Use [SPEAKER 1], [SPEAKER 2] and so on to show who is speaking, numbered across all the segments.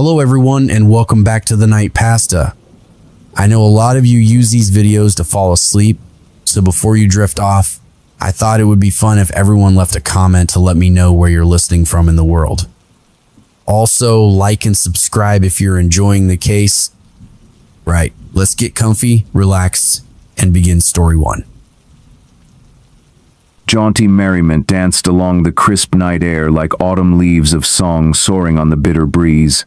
[SPEAKER 1] Hello everyone and welcome back to the Night Pasta. I know a lot of you use these videos to fall asleep, so before you drift off, I thought it would be fun if everyone left a comment to let me know where you're listening from in the world. Also, like and subscribe if you're enjoying the case. Right, let's get comfy, relax, and begin story 1.
[SPEAKER 2] Jaunty merriment danced along the crisp night air like autumn leaves of song soaring on the bitter breeze.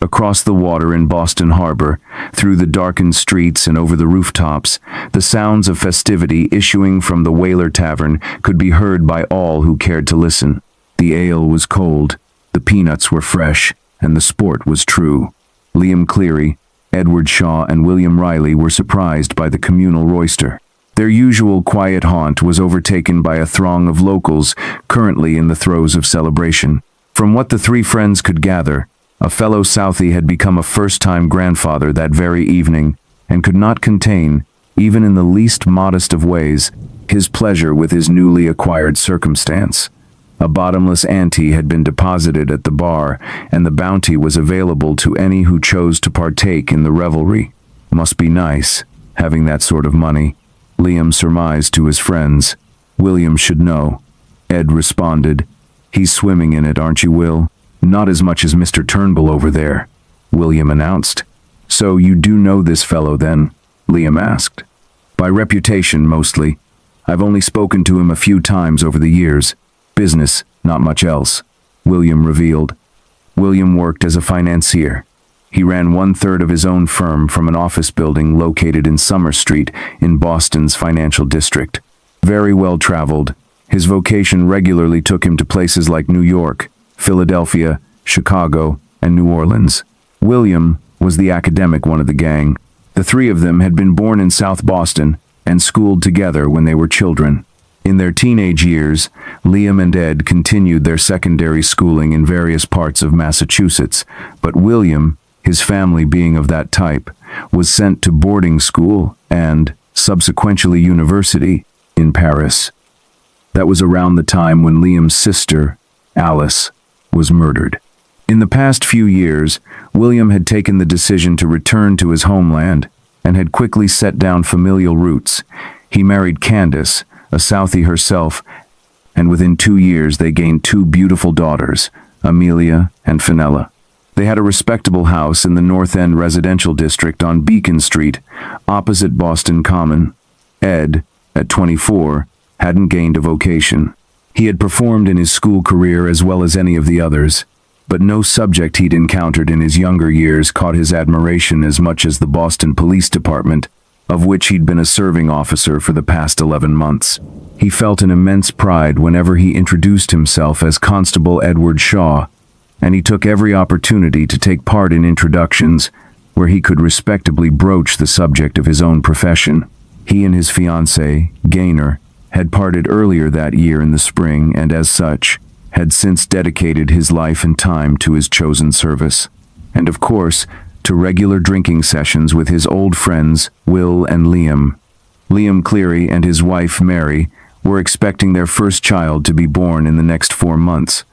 [SPEAKER 2] Across the water in Boston Harbor, through the darkened streets and over the rooftops, the sounds of festivity issuing from the Whaler Tavern could be heard by all who cared to listen. The ale was cold, the peanuts were fresh, and the sport was true. Liam Cleary, Edward Shaw, and William Riley were surprised by the communal roister. Their usual quiet haunt was overtaken by a throng of locals currently in the throes of celebration. From what the three friends could gather, a fellow Southie had become a first-time grandfather that very evening and could not contain, even in the least modest of ways, his pleasure with his newly acquired circumstance. A bottomless ante had been deposited at the bar, and the bounty was available to any who chose to partake in the revelry. Must be nice, having that sort of money, Liam surmised to his friends. William should know. Ed responded, "He's swimming in it, aren't you, Will?" "Not as much as Mr. Turnbull over there," William announced. "So you do know this fellow then?" Liam asked. "By reputation, mostly. I've only spoken to him a few times over the years. Business, not much else," William revealed. William worked as a financier. He ran 1/3 of his own firm from an office building located in Summer Street in Boston's financial district. Very well traveled, his vocation regularly took him to places like New York, Philadelphia, Chicago, and New Orleans. William was the academic one of the gang. The three of them had been born in South Boston and schooled together when they were children. In their teenage years, Liam and Ed continued their secondary schooling in various parts of Massachusetts, but William, his family being of that type, was sent to boarding school and, subsequently, university in Paris. That was around the time when Liam's sister, Alice, was murdered. In the past few years, William had taken the decision to return to his homeland and had quickly set down familial roots. He married Candace, a Southie herself, and within 2 years they gained 2 beautiful daughters, Amelia and Fenella. They had a respectable house in the North End residential district on Beacon Street, opposite Boston Common. Ed, at 24, hadn't gained a vocation. He had performed in his school career as well as any of the others, but no subject he'd encountered in his younger years caught his admiration as much as the Boston Police Department, of which he'd been a serving officer for the past 11 months. He felt an immense pride whenever he introduced himself as Constable Edward Shaw, and he took every opportunity to take part in introductions where he could respectably broach the subject of his own profession. He and his fiancée, Gaynor, had parted earlier that year in the spring and, as such, had since dedicated his life and time to his chosen service. And, of course, to regular drinking sessions with his old friends, Will and Liam. Liam Cleary and his wife, Mary, were expecting their first child to be born in the next 4 months.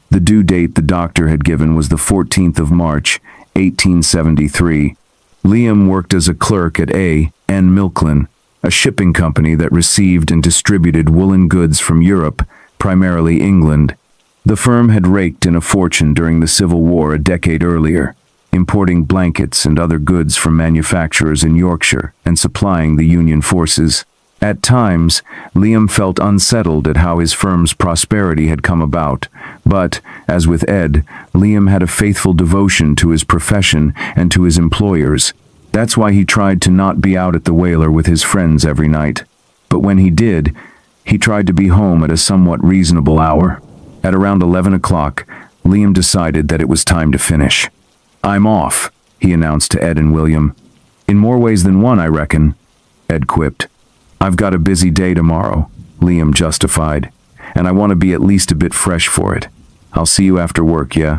[SPEAKER 2] The due date the doctor had given was the 14th of March, 1873. Liam worked as a clerk at A.N. Milklin, a shipping company that received and distributed woolen goods from Europe, primarily England. The firm had raked in a fortune during the Civil War a decade earlier, importing blankets and other goods from manufacturers in Yorkshire and supplying the Union forces. At times, Liam felt unsettled at how his firm's prosperity had come about, but, as with Ed, Liam had a faithful devotion to his profession and to his employers. That's why he tried to not be out at the Whaler with his friends every night. But when he did, he tried to be home at a somewhat reasonable hour. At around 11 o'clock, Liam decided that it was time to finish. "I'm off," he announced to Ed and William. "In more ways than one, I reckon," Ed quipped. "I've got a busy day tomorrow," Liam justified, "and I want to be at least a bit fresh for it. I'll see you after work, yeah?"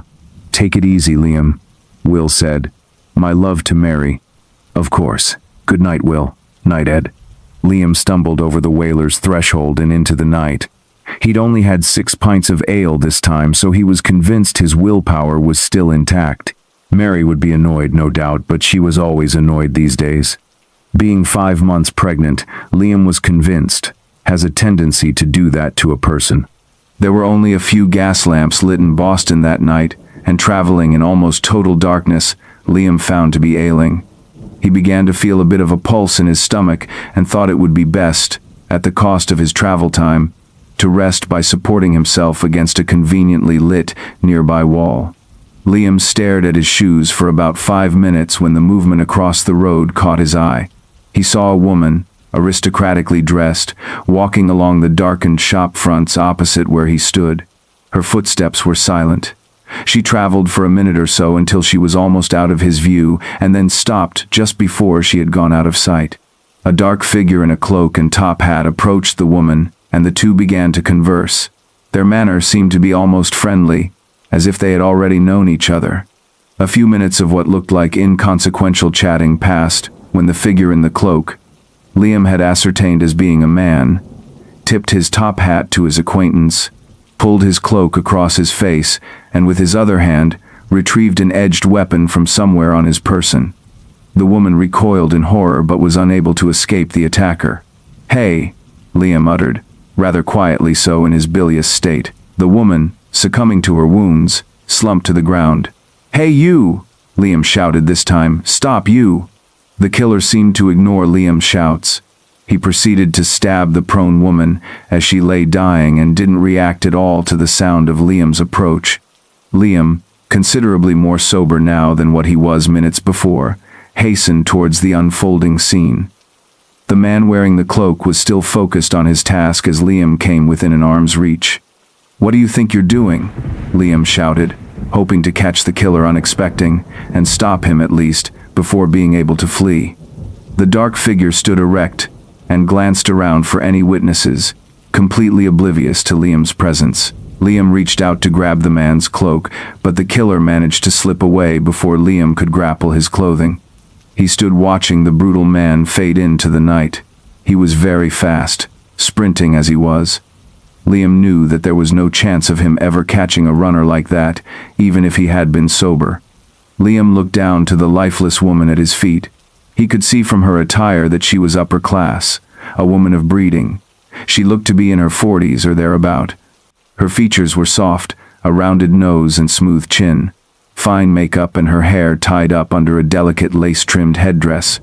[SPEAKER 2] "Take it easy, Liam," Will said. "My love to Mary." "Of course. Good night, Will." "Night, Ed." Liam stumbled over the Whaler's threshold and into the night. He'd only had 6 pints of ale this time, so he was convinced his willpower was still intact. Mary would be annoyed, no doubt, but she was always annoyed these days. Being 5 months pregnant, Liam was convinced, has a tendency to do that to a person. There were only a few gas lamps lit in Boston that night, and traveling in almost total darkness, Liam found to be ailing. He began to feel a bit of a pulse in his stomach and thought it would be best, at the cost of his travel time, to rest by supporting himself against a conveniently lit nearby wall. Liam stared at his shoes for about 5 minutes when the movement across the road caught his eye. He saw a woman, aristocratically dressed, walking along the darkened shop fronts opposite where he stood. Her footsteps were silent. She traveled for a minute or so until she was almost out of his view and then stopped just before she had gone out of sight. A dark figure in a cloak and top hat approached the woman, and the two began to converse. Their manner seemed to be almost friendly, as if they had already known each other. A few minutes of what looked like inconsequential chatting passed when the figure in the cloak, Liam had ascertained as being a man, tipped his top hat to his acquaintance, pulled his cloak across his face, and with his other hand, retrieved an edged weapon from somewhere on his person. The woman recoiled in horror but was unable to escape the attacker. "Hey," Liam uttered, rather quietly so in his bilious state. The woman, succumbing to her wounds, slumped to the ground. "Hey you!" Liam shouted this time. "Stop you!" The killer seemed to ignore Liam's shouts. He proceeded to stab the prone woman as she lay dying and didn't react at all to the sound of Liam's approach. Liam, considerably more sober now than what he was minutes before, hastened towards the unfolding scene. The man wearing the cloak was still focused on his task as Liam came within an arm's reach. "What do you think you're doing?" Liam shouted, hoping to catch the killer unexpected and stop him at least before being able to flee. The dark figure stood erect and glanced around for any witnesses, completely oblivious to Liam's presence. Liam reached out to grab the man's cloak, but the killer managed to slip away before Liam could grapple his clothing. He stood watching the brutal man fade into the night. He was very fast, sprinting as he was. Liam knew that there was no chance of him ever catching a runner like that, even if he had been sober. Liam looked down to the lifeless woman at his feet. He could see from her attire that she was upper class, a woman of breeding. She looked to be in her 40s or thereabout. Her features were soft, a rounded nose and smooth chin, fine makeup and her hair tied up under a delicate lace-trimmed headdress.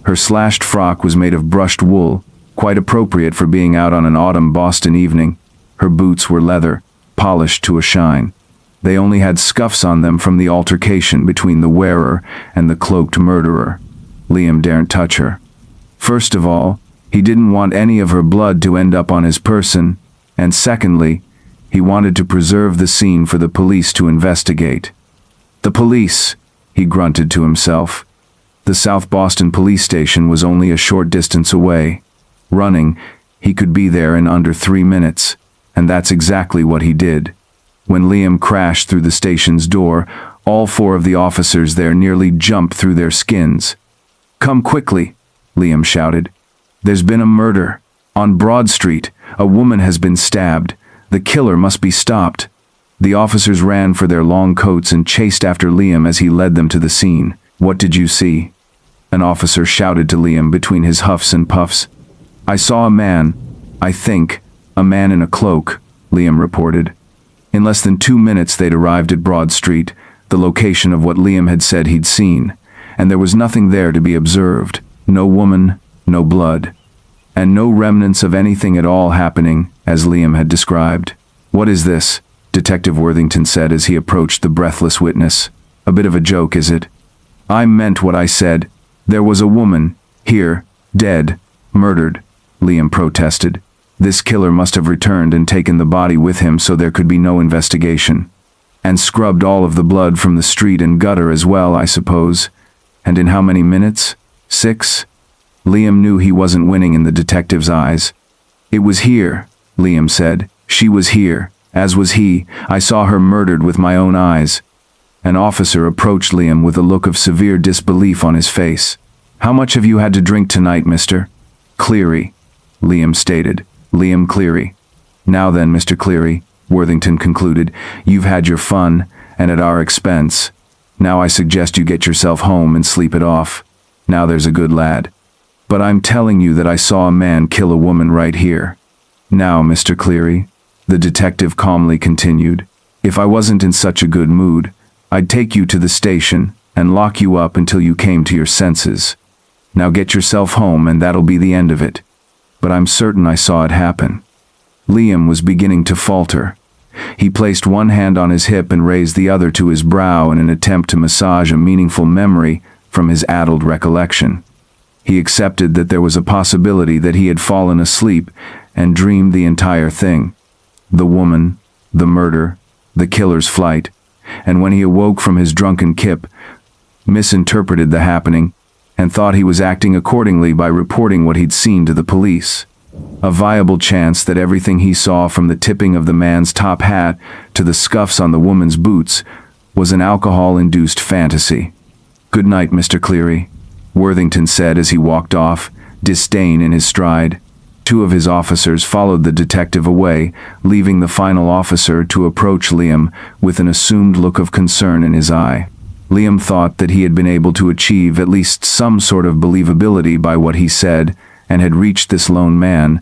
[SPEAKER 2] Her slashed frock was made of brushed wool, quite appropriate for being out on an autumn Boston evening. Her boots were leather, polished to a shine. They only had scuffs on them from the altercation between the wearer and the cloaked murderer. Liam daren't touch her. First of all, he didn't want any of her blood to end up on his person, and secondly, he wanted to preserve the scene for the police to investigate. The police, he grunted to himself. The South Boston police station was only a short distance away. Running, he could be there in under 3 minutes, and that's exactly what he did. When Liam crashed through the station's door, all 4 of the officers there nearly jumped through their skins. "Come quickly," Liam shouted. "There's been a murder. On Broad Street, a woman has been stabbed. The killer must be stopped." The officers ran for their long coats and chased after Liam as he led them to the scene. "What did you see?" An officer shouted to Liam between his huffs and puffs. "I saw a man, I think, a man in a cloak," Liam reported. In less than 2 minutes they'd arrived at Broad Street, the location of what Liam had said he'd seen, and there was nothing there to be observed. No woman, no blood, and no remnants of anything at all happening, as Liam had described. "What is this?" Detective Worthington said as he approached the breathless witness. "A bit of a joke, is it?" "I meant what I said. There was a woman, here, dead, murdered," Liam protested. "This killer must have returned and taken the body with him so there could be no investigation. And scrubbed all of the blood from the street and gutter as well, I suppose. And in how many minutes? 6? Liam knew he wasn't winning in the detective's eyes. "It was here," Liam said. "She was here, as was he. I saw her murdered with my own eyes." An officer approached Liam with a look of severe disbelief on his face. "How much have you had to drink tonight, Mr. Cleary?" Liam stated. "Liam Cleary." "Now then, Mr. Cleary," Worthington concluded, "you've had your fun, and at our expense. Now I suggest you get yourself home and sleep it off. Now there's a good lad. But I'm telling you that I saw a man kill a woman right here. Now, Mr. Cleary, the detective calmly continued, if I wasn't in such a good mood, I'd take you to the station and lock you up until you came to your senses. Now get yourself home and that'll be the end of it. But I'm certain I saw it happen. Liam was beginning to falter. He placed one hand on his hip and raised the other to his brow in an attempt to massage a meaningful memory from his addled recollection. He accepted that there was a possibility that he had fallen asleep and dreamed the entire thing. The woman, the murder, the killer's flight, and when he awoke from his drunken kip, misinterpreted the happening and thought he was acting accordingly by reporting what he'd seen to the police. A viable chance that everything he saw, from the tipping of the man's top hat to the scuffs on the woman's boots, was an alcohol-induced fantasy. "Good night, Mr. Cleary," Worthington said as he walked off, disdain in his stride. Two of his officers followed the detective away, leaving the final officer to approach Liam with an assumed look of concern in his eye. Liam thought that he had been able to achieve at least some sort of believability by what he said, and had reached this lone man,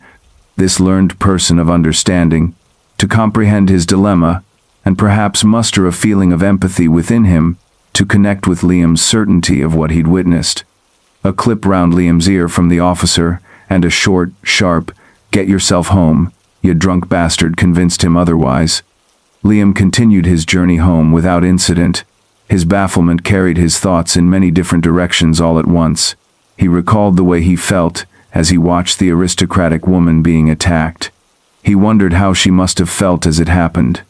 [SPEAKER 2] this learned person of understanding, to comprehend his dilemma, and perhaps muster a feeling of empathy within him to connect with Liam's certainty of what he'd witnessed. A clip round Liam's ear from the officer, and a short, sharp, "Get yourself home, you drunk bastard," convinced him otherwise. Liam continued his journey home without incident. His bafflement carried his thoughts in many different directions all at once. He recalled the way he felt as he watched the aristocratic woman being attacked. He wondered how she must have felt as it happened.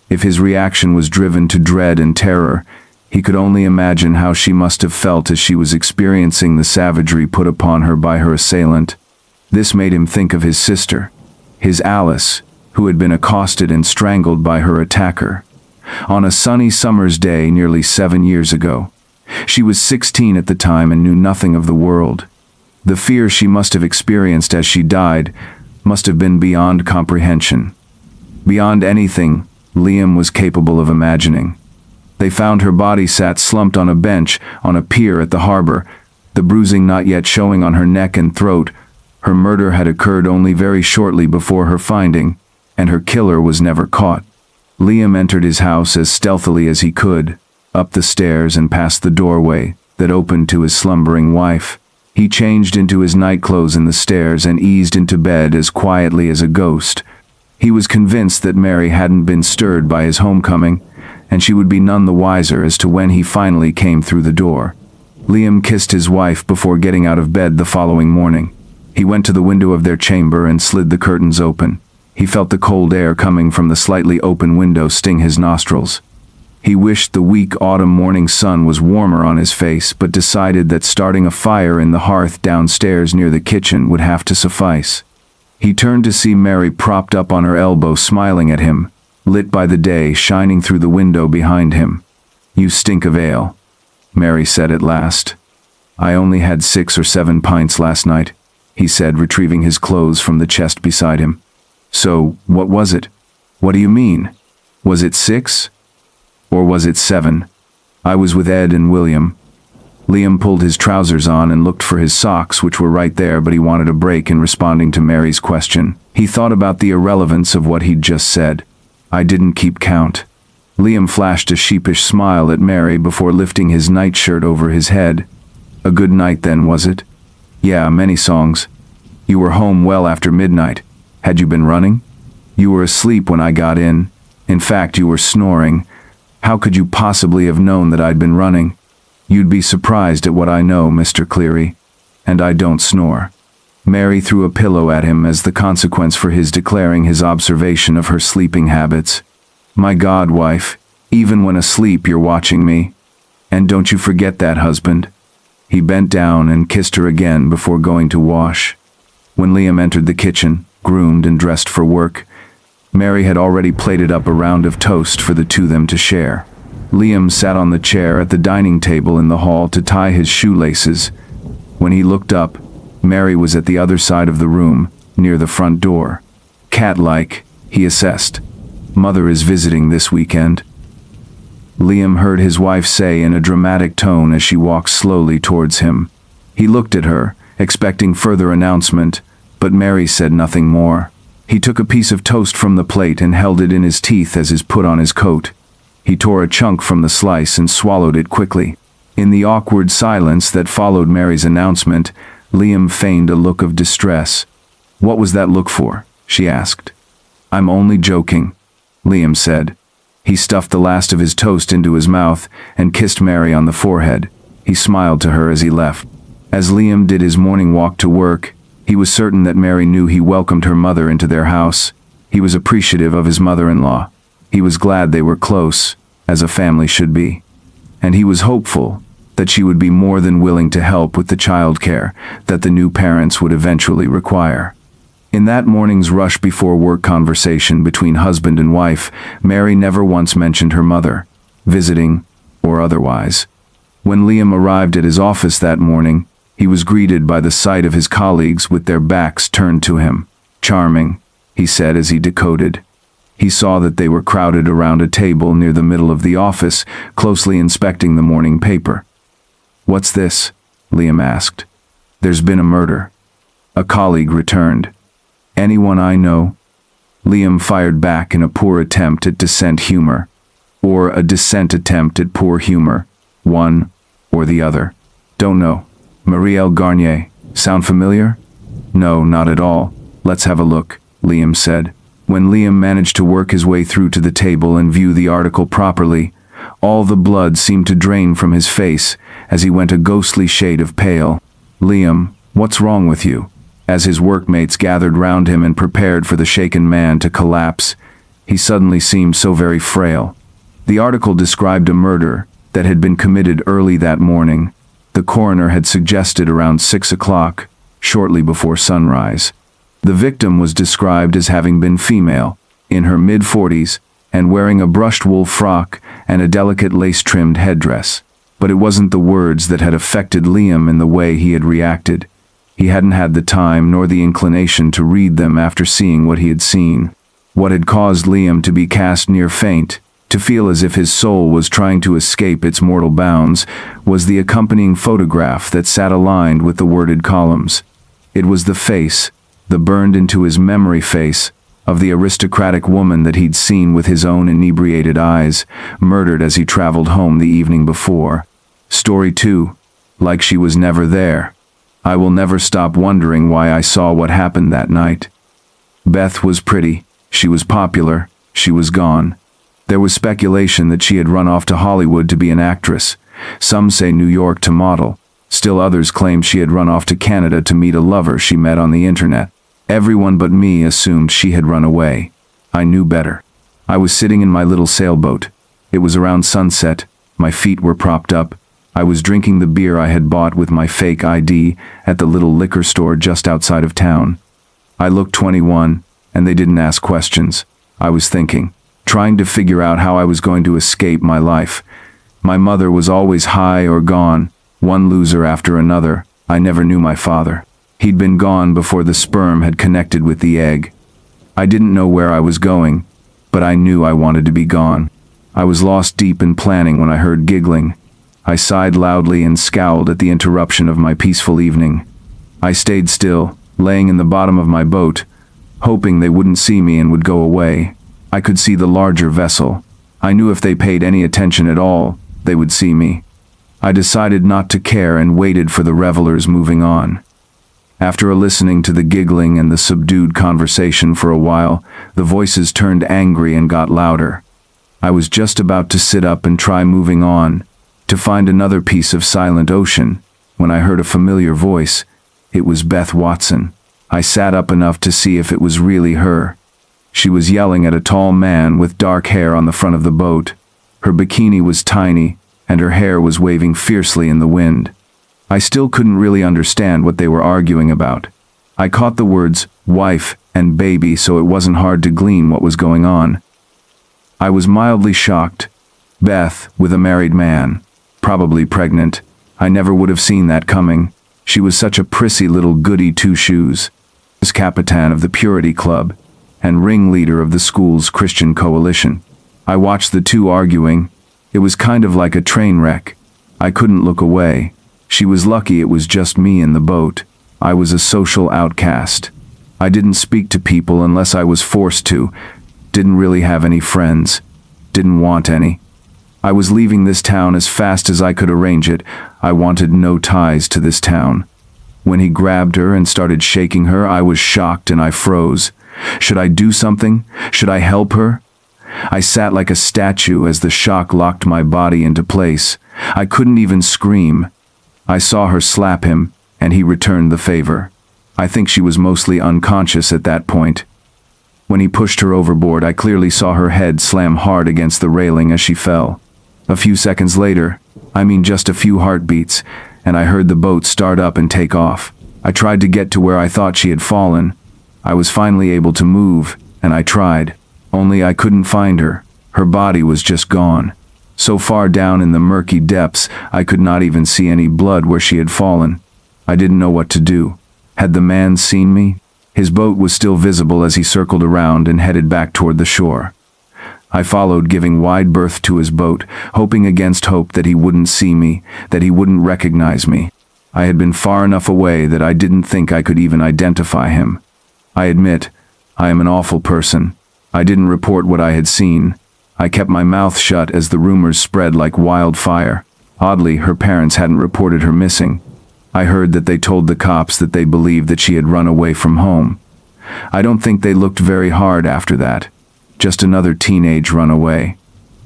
[SPEAKER 2] If his reaction was driven to dread and terror, he could only imagine how she must have felt as she was experiencing the savagery put upon her by her assailant. This made him think of his sister, his Alice, who had been accosted and strangled by her attacker. On a sunny summer's day nearly 7 years ago. She was 16 at the time and knew nothing of the world. The fear she must have experienced as she died must have been beyond comprehension. Beyond anything Liam was capable of imagining. They found her body sat slumped on a bench on a pier at the harbor, the bruising not yet showing on her neck and throat. Her murder had occurred only very shortly before her finding, and her killer was never caught. Liam entered his house as stealthily as he could, up the stairs and past the doorway that opened to his slumbering wife. He changed into his nightclothes in the stairs and eased into bed as quietly as a ghost. He was convinced that Mary hadn't been stirred by his homecoming, and she would be none the wiser as to when he finally came through the door. Liam kissed his wife before getting out of bed the following morning. He went to the window of their chamber and slid the curtains open. He felt the cold air coming from the slightly open window sting his nostrils. He wished the weak autumn morning sun was warmer on his face, but decided that starting a fire in the hearth downstairs near the kitchen would have to suffice. He turned to see Mary propped up on her elbow smiling at him, lit by the day shining through the window behind him. "You stink of ale," Mary said at last. "I only had 6 or 7 pints last night," he said, retrieving his clothes from the chest beside him. "So, what was it? What do you mean? Was it 6? Or was it 7? I was with Ed and William." Liam pulled his trousers on and looked for his socks, which were right there, but he wanted a break in responding to Mary's question. He thought about the irrelevance of what he'd just said. "I didn't keep count." Liam flashed a sheepish smile at Mary before lifting his nightshirt over his head. "A good night then, was it?" "Yeah, many songs. You were home well after midnight. Had you been running?" "You were asleep when I got in. In fact, you were snoring. How could you possibly have known that I'd been running?" "You'd be surprised at what I know, Mr. Cleary. And I don't snore." Mary threw a pillow at him as the consequence for his declaring his observation of her sleeping habits. "My God, wife, even when asleep you're watching me. And don't you forget that, husband." He bent down and kissed her again before going to wash. When Liam entered the kitchen, groomed and dressed for work, Mary had already plated up a round of toast for the two of them to share. Liam sat on the chair at the dining table in the hall to tie his shoelaces. When he looked up, Mary was at the other side of the room, near the front door. Cat-like, he assessed. "Mother is visiting this weekend." Liam heard his wife say in a dramatic tone as she walked slowly towards him. He looked at her, expecting further announcement, but Mary said nothing more. He took a piece of toast from the plate and held it in his teeth as he put on his coat. He tore a chunk from the slice and swallowed it quickly. In the awkward silence that followed Mary's announcement, Liam feigned a look of distress. "What was that look for?" she asked. "I'm only joking," Liam said. He stuffed the last of his toast into his mouth and kissed Mary on the forehead. He smiled to her as he left. As Liam did his morning walk to work, he was certain that Mary knew he welcomed her mother into their house. He was appreciative of his mother-in-law. He was glad they were close, as a family should be. And he was hopeful that she would be more than willing to help with the childcare that the new parents would eventually require. In that morning's rush before work conversation between husband and wife, Mary never once mentioned her mother, visiting or otherwise. When Liam arrived at his office that morning, he was greeted by the sight of his colleagues with their backs turned to him. "Charming," he said as he decoded. He saw that they were crowded around a table near the middle of the office, closely inspecting the morning paper. "What's this?" Liam asked. "There's been a murder." A colleague returned. "Anyone I know?" Liam fired back in a poor attempt at dissent humor. Or a dissent attempt at poor humor. One or the other. "Don't know." "Marielle Garnier. Sound familiar?" "No, not at all. Let's have a look," Liam said. When Liam managed to work his way through to the table and view the article properly, all the blood seemed to drain from his face as he went a ghostly shade of pale. "Liam, what's wrong with you?" As his workmates gathered round him and prepared for the shaken man to collapse, he suddenly seemed so very frail. The article described a murder that had been committed early that morning. The coroner had suggested around 6 o'clock, shortly before sunrise. The victim was described as having been female, in her mid-40s, and wearing a brushed wool frock and a delicate lace-trimmed headdress. But it wasn't the words that had affected Liam in the way he had reacted. He hadn't had the time nor the inclination to read them after seeing what he had seen. What had caused Liam to be cast near faint, to feel as if his soul was trying to escape its mortal bounds, was the accompanying photograph that sat aligned with the worded columns. It was the face, the burned into his memory face, of the aristocratic woman that he'd seen with his own inebriated eyes, murdered as he traveled home the evening before. Story 2. Like she was never there. I will never stop wondering why I saw what happened that night. Beth was pretty, she was popular, she was gone. There was speculation that she had run off to Hollywood to be an actress. Some say New York to model. Still others claimed she had run off to Canada to meet a lover she met on the internet. Everyone but me assumed she had run away. I knew better. I was sitting in my little sailboat. It was around sunset. My feet were propped up. I was drinking the beer I had bought with my fake ID at the little liquor store just outside of town. I looked 21, and they didn't ask questions. I was thinking, trying to figure out how I was going to escape my life. My mother was always high or gone, one loser after another. I never knew my father. He'd been gone before the sperm had connected with the egg. I didn't know where I was going, but I knew I wanted to be gone. I was lost deep in planning when I heard giggling. I sighed loudly and scowled at the interruption of my peaceful evening. I stayed still, laying in the bottom of my boat, hoping they wouldn't see me and would go away. I could see the larger vessel. I knew if they paid any attention at all, they would see me. I decided not to care and waited for the revelers moving on. After listening to the giggling and the subdued conversation for a while, the voices turned angry and got louder. I was just about to sit up and try moving on, to find another piece of silent ocean, when I heard a familiar voice. It was Beth Watson. I sat up enough to see if it was really her. She was yelling at a tall man with dark hair on the front of the boat. Her bikini was tiny, and her hair was waving fiercely in the wind. I still couldn't really understand what they were arguing about. I caught the words wife and baby, so it wasn't hard to glean what was going on. I was mildly shocked. Beth with a married man, probably pregnant. I never would have seen that coming. She was such a prissy little goody two-shoes. As Capitan of the Purity Club and ringleader of the school's Christian coalition. I watched the two arguing. It was kind of like a train wreck. I couldn't look away. She was lucky it was just me in the boat. I was a social outcast. I didn't speak to people unless I was forced to. Didn't really have any friends. Didn't want any. I was leaving this town as fast as I could arrange it. I wanted no ties to this town. When he grabbed her and started shaking her, I was shocked and I froze. Should I do something? Should I help her? I sat like a statue as the shock locked my body into place. I couldn't even scream. I saw her slap him, and he returned the favor. I think she was mostly unconscious at that point. When he pushed her overboard, I clearly saw her head slam hard against the railing as she fell. A few seconds later, just a few heartbeats, and I heard the boat start up and take off. I tried to get to where I thought she had fallen. I was finally able to move, and I tried. Only I couldn't find her. Her body was just gone. So far down in the murky depths, I could not even see any blood where she had fallen. I didn't know what to do. Had the man seen me? His boat was still visible as he circled around and headed back toward the shore. I followed, giving wide berth to his boat, hoping against hope that he wouldn't see me, that he wouldn't recognize me. I had been far enough away that I didn't think I could even identify him. I admit, I am an awful person. I didn't report what I had seen. I kept my mouth shut as the rumors spread like wildfire. Oddly, her parents hadn't reported her missing. I heard that they told the cops that they believed that she had run away from home. I don't think they looked very hard after that. Just another teenage runaway.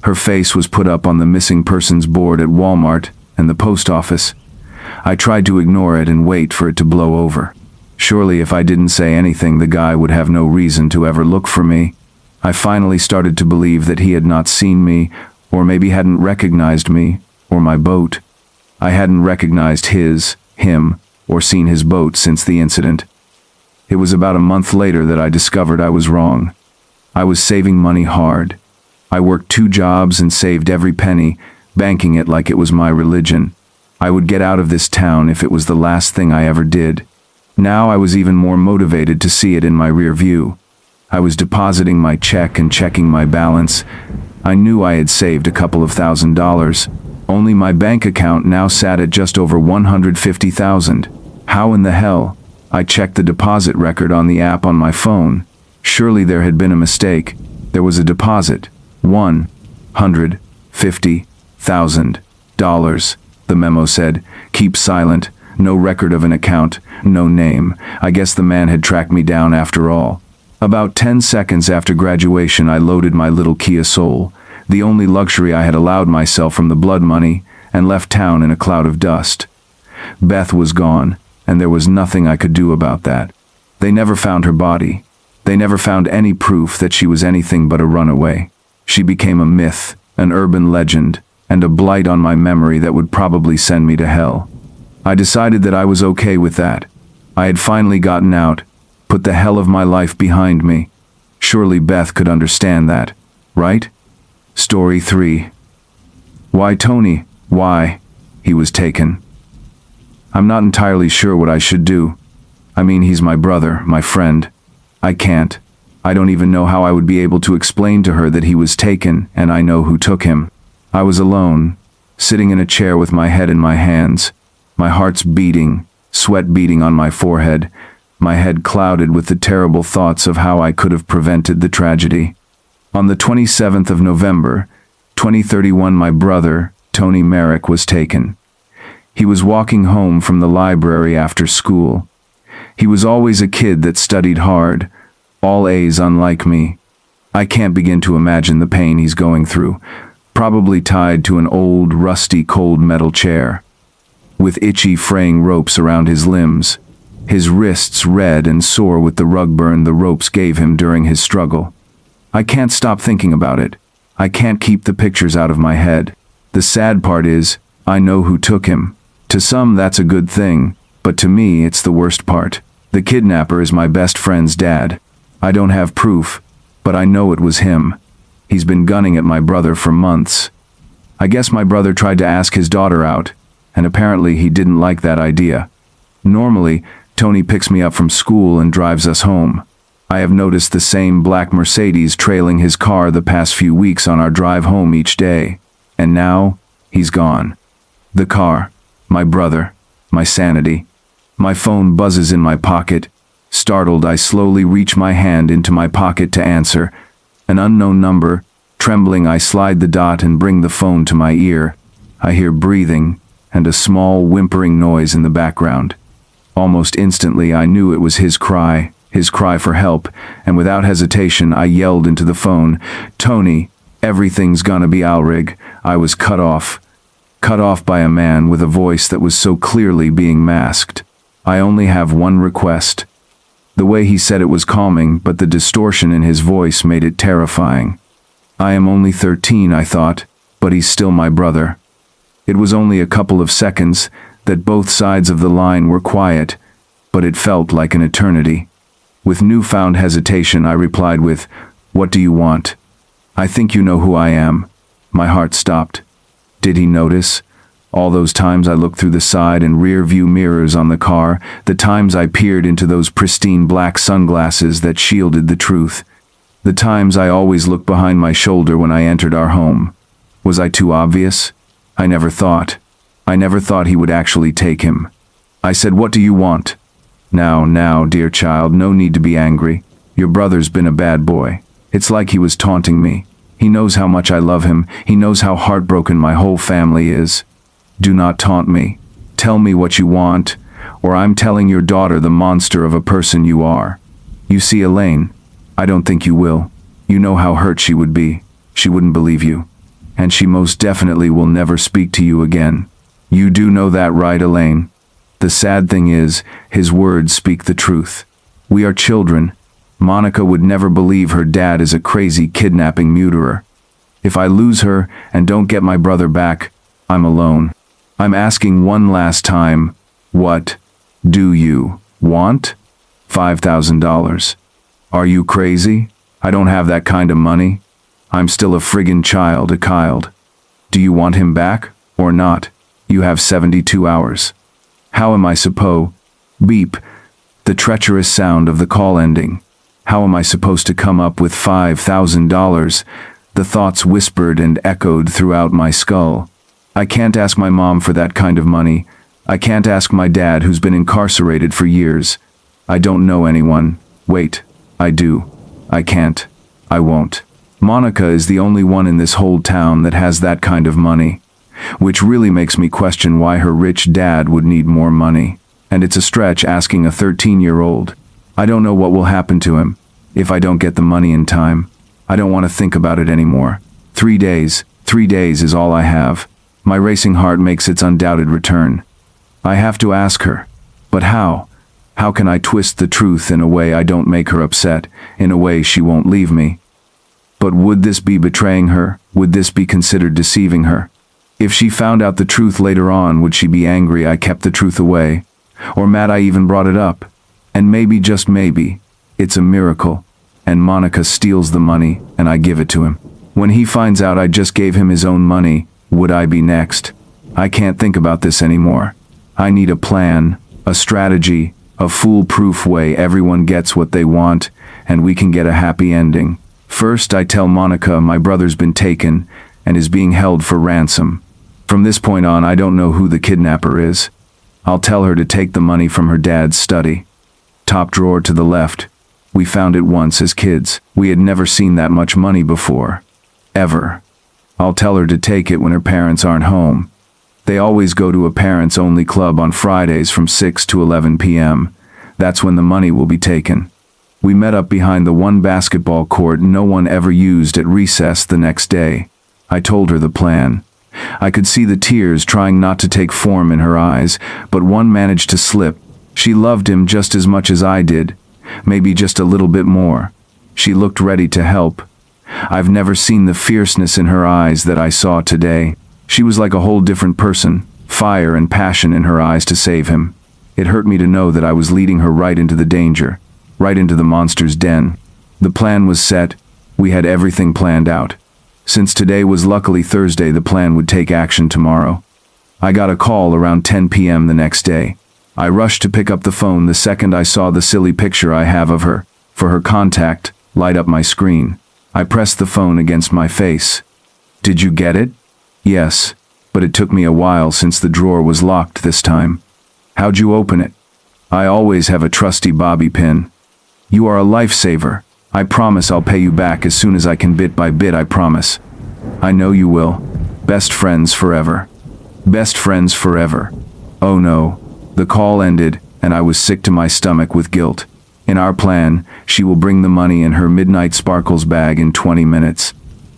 [SPEAKER 2] Her face was put up on the missing persons board at Walmart and the post office. I tried to ignore it and wait for it to blow over. Surely if I didn't say anything, the guy would have no reason to ever look for me. I finally started to believe that he had not seen me, or maybe hadn't recognized me, or my boat. I hadn't recognized him, or seen his boat since the incident. It was about a month later that I discovered I was wrong. I was saving money hard. I worked 2 jobs and saved every penny, banking it like it was my religion. I would get out of this town if it was the last thing I ever did. Now I was even more motivated to see it in my rear view. I was depositing my check and checking my balance. I knew I had saved a couple of $1,000s. Only my bank account now sat at just over $150,000. How in the hell? I checked the deposit record on the app on my phone. Surely there had been a mistake. There was a deposit. $150,000. The memo said, "Keep silent. No record of an account. No name. I guess the man had tracked me down after all." About 10 seconds after graduation, I loaded my little Kia Soul, the only luxury I had allowed myself from the blood money, and left town in a cloud of dust. Beth was gone, and there was nothing I could do about that. They never found her body. They never found any proof that she was anything but a runaway. She became a myth, an urban legend, and a blight on my memory that would probably send me to hell. I decided that I was okay with that. I had finally gotten out, put the hell of my life behind me. Surely Beth could understand that, right? Story 3. Why Tony? Why? He was taken. I'm not entirely sure what I should do. He's my brother, my friend. I can't. I don't even know how I would be able to explain to her that he was taken, and I know who took him. I was alone, sitting in a chair with my head in my hands, my heart's beating, sweat beading on my forehead, my head clouded with the terrible thoughts of how I could have prevented the tragedy. On the 27th of November, 2031, my brother, Tony Merrick, was taken. He was walking home from the library after school. He was always a kid that studied hard, all A's unlike me. I can't begin to imagine the pain he's going through, probably tied to an old, rusty, cold metal chair, with itchy, fraying ropes around his limbs, his wrists red and sore with the rug burn the ropes gave him during his struggle. I can't stop thinking about it. I can't keep the pictures out of my head. The sad part is, I know who took him. To some, that's a good thing, but to me, it's the worst part. The kidnapper is my best friend's dad. I don't have proof, but I know it was him. He's been gunning at my brother for months. I guess my brother tried to ask his daughter out, and apparently he didn't like that idea. Normally, Tony picks me up from school and drives us home. I have noticed the same black Mercedes trailing his car the past few weeks on our drive home each day. And now, he's gone. The car, my brother, my sanity. My phone buzzes in my pocket. Startled, I slowly reach my hand into my pocket to answer. An unknown number. Trembling, I slide the dot and bring the phone to my ear. I hear breathing and a small whimpering noise in the background. Almost instantly, I knew it was his cry for help, and without hesitation, I yelled into the phone, "Tony, everything's gonna be alrig." I was cut off by a man with a voice that was so clearly being masked. "I only have one request." The way he said it was calming, but the distortion in his voice made it terrifying. I am only 13, I thought, but he's still my brother. It was only a couple of seconds that both sides of the line were quiet, but it felt like an eternity. With newfound hesitation, I replied with, "What do you want?" "I think you know who I am." My heart stopped. Did he notice? All those times I looked through the side and rear view mirrors on the car, the times I peered into those pristine black sunglasses that shielded the truth, the times I always looked behind my shoulder when I entered our home. Was I too obvious? I never thought he would actually take him. I said, "What do you want?" Now, dear child, no need to be angry. Your brother's been a bad boy. It's like he was taunting me. He knows how much I love him. He knows how heartbroken my whole family is. Do not taunt me. Tell me what you want, or I'm telling your daughter the monster of a person you are. You see, Elaine, I don't think you will. You know how hurt she would be. She wouldn't believe you. And she most definitely will never speak to you again. You do know that, right, Elaine? The sad thing is, his words speak the truth. We are children. Monica would never believe her dad is a crazy kidnapping murderer. If I lose her and don't get my brother back, I'm alone. I'm asking one last time, what do you want? $5,000. Are you crazy? I don't have that kind of money. I'm still a friggin' child, a child. Do you want him back or not? You have 72 hours. How am I supposed? Beep. The treacherous sound of the call ending. How am I supposed to come up with $5,000? The thoughts whispered and echoed throughout my skull. I can't ask my mom for that kind of money. I can't ask my dad, who's been incarcerated for years. I don't know anyone. Wait, I do. I can't. I won't. Monica is the only one in this whole town that has that kind of money, which really makes me question why her rich dad would need more money. And it's a stretch asking a 13-year-old. I don't know what will happen to him if I don't get the money in time. I don't want to think about it anymore. 3 days is all I have. My racing heart makes its undoubted return. I have to ask her. But how? How can I twist the truth in a way I don't make her upset, in a way she won't leave me? But would this be betraying her? Would this be considered deceiving her? If she found out the truth later on, would she be angry I kept the truth away? Or mad I even brought it up? And maybe, just maybe, it's a miracle, and Monica steals the money and I give it to him. When he finds out I just gave him his own money, would I be next? I can't think about this anymore. I need a plan, a strategy, a foolproof way everyone gets what they want, and we can get a happy ending. First, I tell Monica my brother's been taken and is being held for ransom. From this point on, I don't know who the kidnapper is. I'll tell her to take the money from her dad's study. Top drawer to the left. We found it once as kids. We had never seen that much money before. Ever. I'll tell her to take it when her parents aren't home. They always go to a parents-only club on Fridays from 6 to 11 p.m. That's when the money will be taken. We met up behind the one basketball court no one ever used at recess the next day. I told her the plan. I could see the tears trying not to take form in her eyes, but one managed to slip. She loved him just as much as I did, maybe just a little bit more. She looked ready to help. I've never seen the fierceness in her eyes that I saw today. She was like a whole different person, fire and passion in her eyes to save him. It hurt me to know that I was leading her right into the danger, right into the monster's den. The plan was set. We had everything planned out. Since today was luckily Thursday, the plan would take action tomorrow. I got a call around 10 p.m. the next day. I rushed to pick up the phone the second I saw the silly picture I have of her, for her contact, light up my screen. I pressed the phone against my face. Did you get it? Yes, but it took me a while since the drawer was locked this time. How'd you open it? I always have a trusty bobby pin. You are a lifesaver. I promise I'll pay you back as soon as I can, bit by bit, I promise. I know you will. Best friends forever. Best friends forever. Oh no. The call ended, and I was sick to my stomach with guilt. In our plan, she will bring the money in her Midnight Sparkles bag in 20 minutes.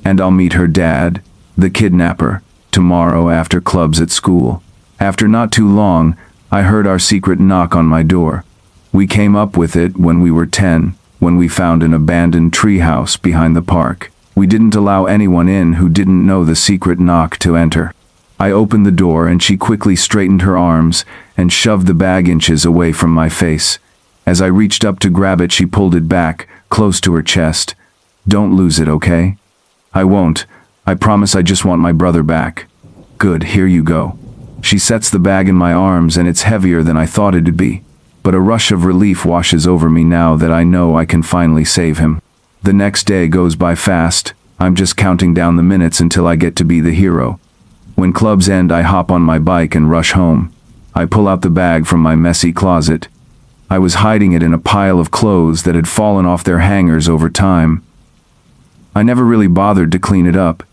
[SPEAKER 2] And I'll meet her dad, the kidnapper, tomorrow after clubs at school. After not too long, I heard our secret knock on my door. We came up with it when we were 10, when we found an abandoned treehouse behind the park. We didn't allow anyone in who didn't know the secret knock to enter. I opened the door and she quickly straightened her arms and shoved the bag inches away from my face. As I reached up to grab it, she pulled it back, close to her chest. Don't lose it, okay? I won't. I promise. I just want my brother back. Good, here you go. She sets the bag in my arms and it's heavier than I thought it'd be. But a rush of relief washes over me now that I know I can finally save him. The next day goes by fast. I'm just counting down the minutes until I get to be the hero. When clubs end, I hop on my bike and rush home. I pull out the bag from my messy closet. I was hiding it in a pile of clothes that had fallen off their hangers over time. I never really bothered to clean it up.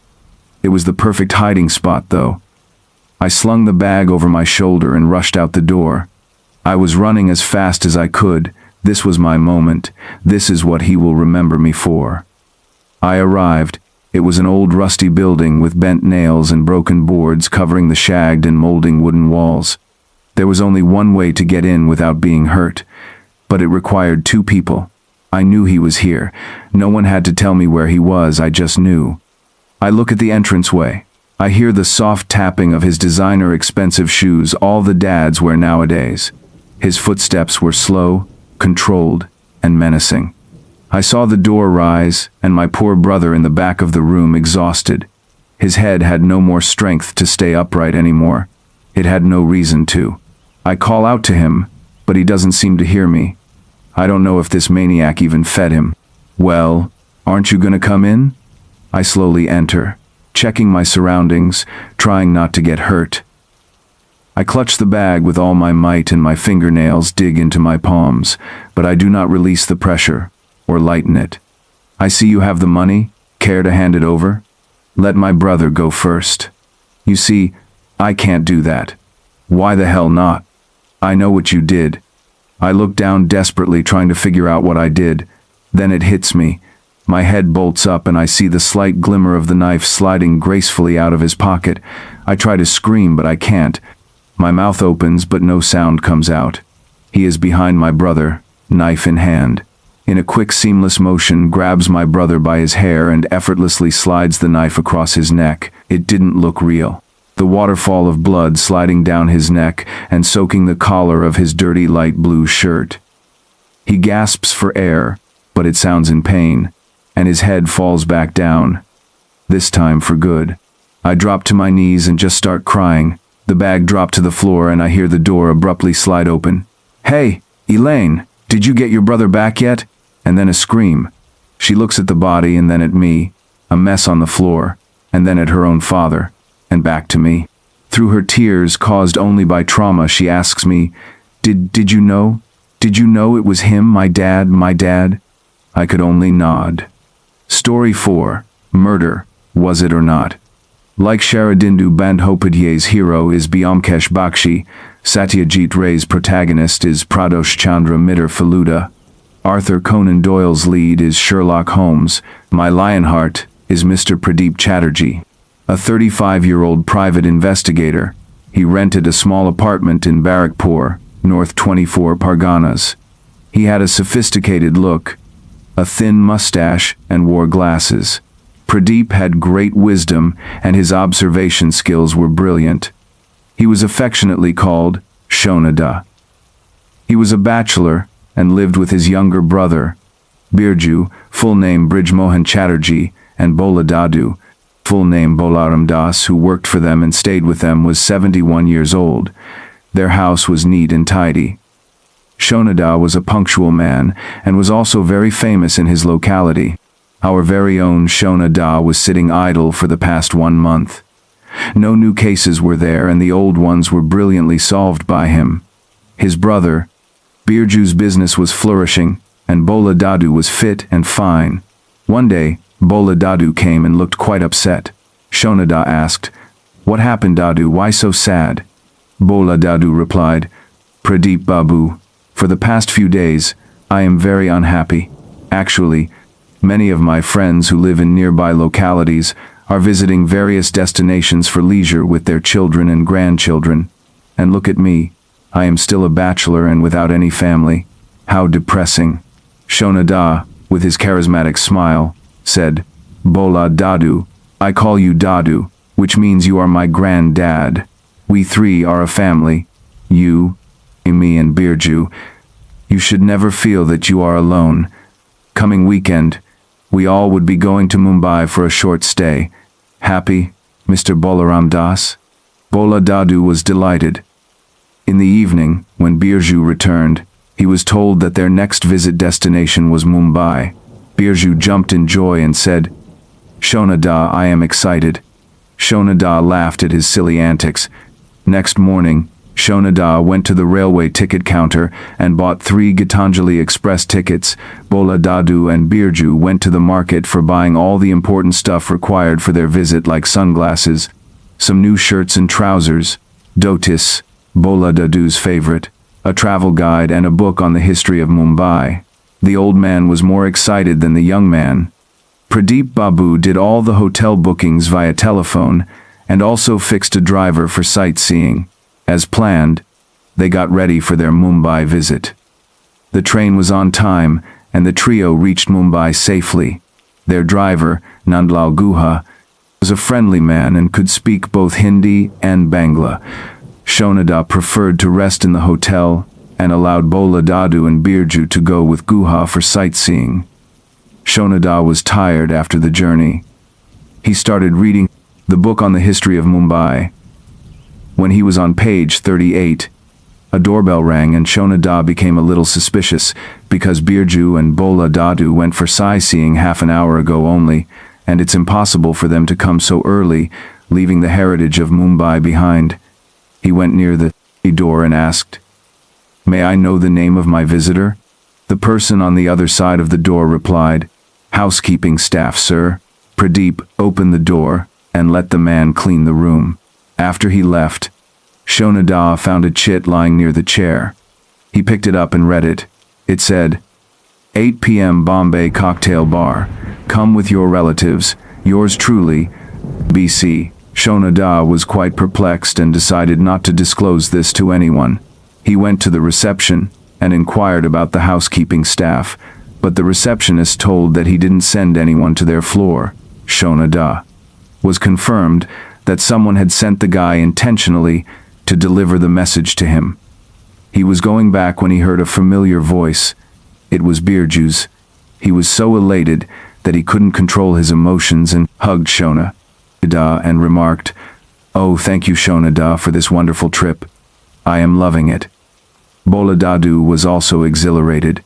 [SPEAKER 2] It was the perfect hiding spot, though. I slung the bag over my shoulder and rushed out the door. I was running as fast as I could. This was my moment. This is what he will remember me for. I arrived. It was an old rusty building with bent nails and broken boards covering the shagged and molding wooden walls. There was only one way to get in without being hurt, but it required 2 people. I knew he was here. No one had to tell me where he was, I just knew. I look at the entranceway. I hear the soft tapping of his designer expensive shoes all the dads wear nowadays. His footsteps were slow, controlled, and menacing. I saw the door rise, and my poor brother in the back of the room, exhausted. His head had no more strength to stay upright anymore. It had no reason to. I call out to him, but he doesn't seem to hear me. I don't know if this maniac even fed him. Well, aren't you gonna come in? I slowly enter, checking my surroundings, trying not to get hurt. I clutch the bag with all my might and my fingernails dig into my palms, but I do not release the pressure or lighten it. I see you have the money. Care to hand it over? Let my brother go first. You see, I can't do that. Why the hell not? I know what you did. I look down desperately, trying to figure out what I did. Then it hits me. My head bolts up and I see the slight glimmer of the knife sliding gracefully out of his pocket. I try to scream, but I can't. My mouth opens, but no sound comes out. He is behind my brother, knife in hand. In a quick, seamless motion, grabs my brother by his hair and effortlessly slides the knife across his neck. It didn't look real. The waterfall of blood sliding down his neck and soaking the collar of his dirty light blue shirt. He gasps for air, but it sounds in pain, and his head falls back down. This time for good. I drop to my knees and just start crying. The bag dropped to the floor and I hear the door abruptly slide open. Hey, Elaine, did you get your brother back yet? And then a scream. She looks at the body and then at me, a mess on the floor, and then at her own father, and back to me. Through her tears caused only by trauma, she asks me, Did you know? Did you know it was him, my dad, my dad? I could only nod. Story 4. Murder, was it or not? Like Sharadindu Bandhopadhyay's hero is Byomkesh Bakshi, Satyajit Ray's protagonist is Pradosh Chandra Mitter Faluda. Arthur Conan Doyle's lead is Sherlock Holmes. My Lionheart is Mr. Pradeep Chatterjee. A 35-year-old private investigator. He rented a small apartment in Barrackpur, North 24 Parganas. He had a sophisticated look, a thin mustache, and wore glasses. Pradeep had great wisdom, and his observation skills were brilliant. He was affectionately called Shonada. He was a bachelor and lived with his younger brother, Birju, full name Brijmohan Chatterjee, and Bola Dadu, full name Bolaram Das, who worked for them and stayed with them, was 71 years old. Their house was neat and tidy. Shonada was a punctual man and was also very famous in his locality. Our very own Shonada was sitting idle for the past 1 month. No new cases were there, and the old ones were brilliantly solved by him. His brother, Birju's business was flourishing, and Bola Dadu was fit and fine. One day, Bola Dadu came and looked quite upset. Shonada asked, "What happened, Dadu? Why so sad?" Bola Dadu replied, "Pradeep Babu, for the past few days, I am very unhappy. Actually, many of my friends who live in nearby localities are visiting various destinations for leisure with their children and grandchildren. And look at me, I am still a bachelor and without any family. How depressing." Shonada, with his charismatic smile, said, "Bola Dadu, I call you Dadu, which means you are my granddad. We three are a family. You, me and Birju. You should never feel that you are alone. Coming weekend, we all would be going to Mumbai for a short stay. Happy, Mr. Bolaram Das?" Bola Dadu was delighted. In the evening, when Birju returned, he was told that their next visit destination was Mumbai. Birju jumped in joy and said, "Shonada, I am excited." Shonada laughed at his silly antics. Next morning, Shonada went to the railway ticket counter and bought 3 Gitanjali Express tickets. Bola Dadu and Birju went to the market for buying all the important stuff required for their visit, like sunglasses, some new shirts and trousers, dhotis, Bola Dadu's favorite, a travel guide, and a book on the history of Mumbai. The old man was more excited than the young man. Pradeep Babu did all the hotel bookings via telephone and also fixed a driver for sightseeing. As planned, they got ready for their Mumbai visit. The train was on time, and the trio reached Mumbai safely. Their driver, Nandlal Guha, was a friendly man and could speak both Hindi and Bangla. Shonada preferred to rest in the hotel and allowed Bola Dadu and Birju to go with Guha for sightseeing. Shonada was tired after the journey. He started reading the book on the history of Mumbai. When he was on page 38, a doorbell rang and Shonada became a little suspicious because Birju and Bola Dadu went for sightseeing half an hour ago only, and it's impossible for them to come so early, leaving the heritage of Mumbai behind. He went near the door and asked, "May I know the name of my visitor?" The person on the other side of the door replied, "Housekeeping staff, sir." Pradeep opened the door and let the man clean the room. After he left, Shonada found a chit lying near the chair. He picked it up and read it. It said, 8 p.m. Bombay Cocktail Bar. Come with your relatives. Yours truly, B.C. Shonada was quite perplexed and decided not to disclose this to anyone. He went to the reception and inquired about the housekeeping staff, but the receptionist told that he didn't send anyone to their floor. Shonada was confirmed that someone had sent the guy intentionally to deliver the message to him. He was going back when he heard a familiar voice. It was Birju's. He was so elated that he couldn't control his emotions and hugged Shonada and remarked, "Oh, thank you, Shonada, for this wonderful trip. I am loving it." Bola Dadu was also exhilarated.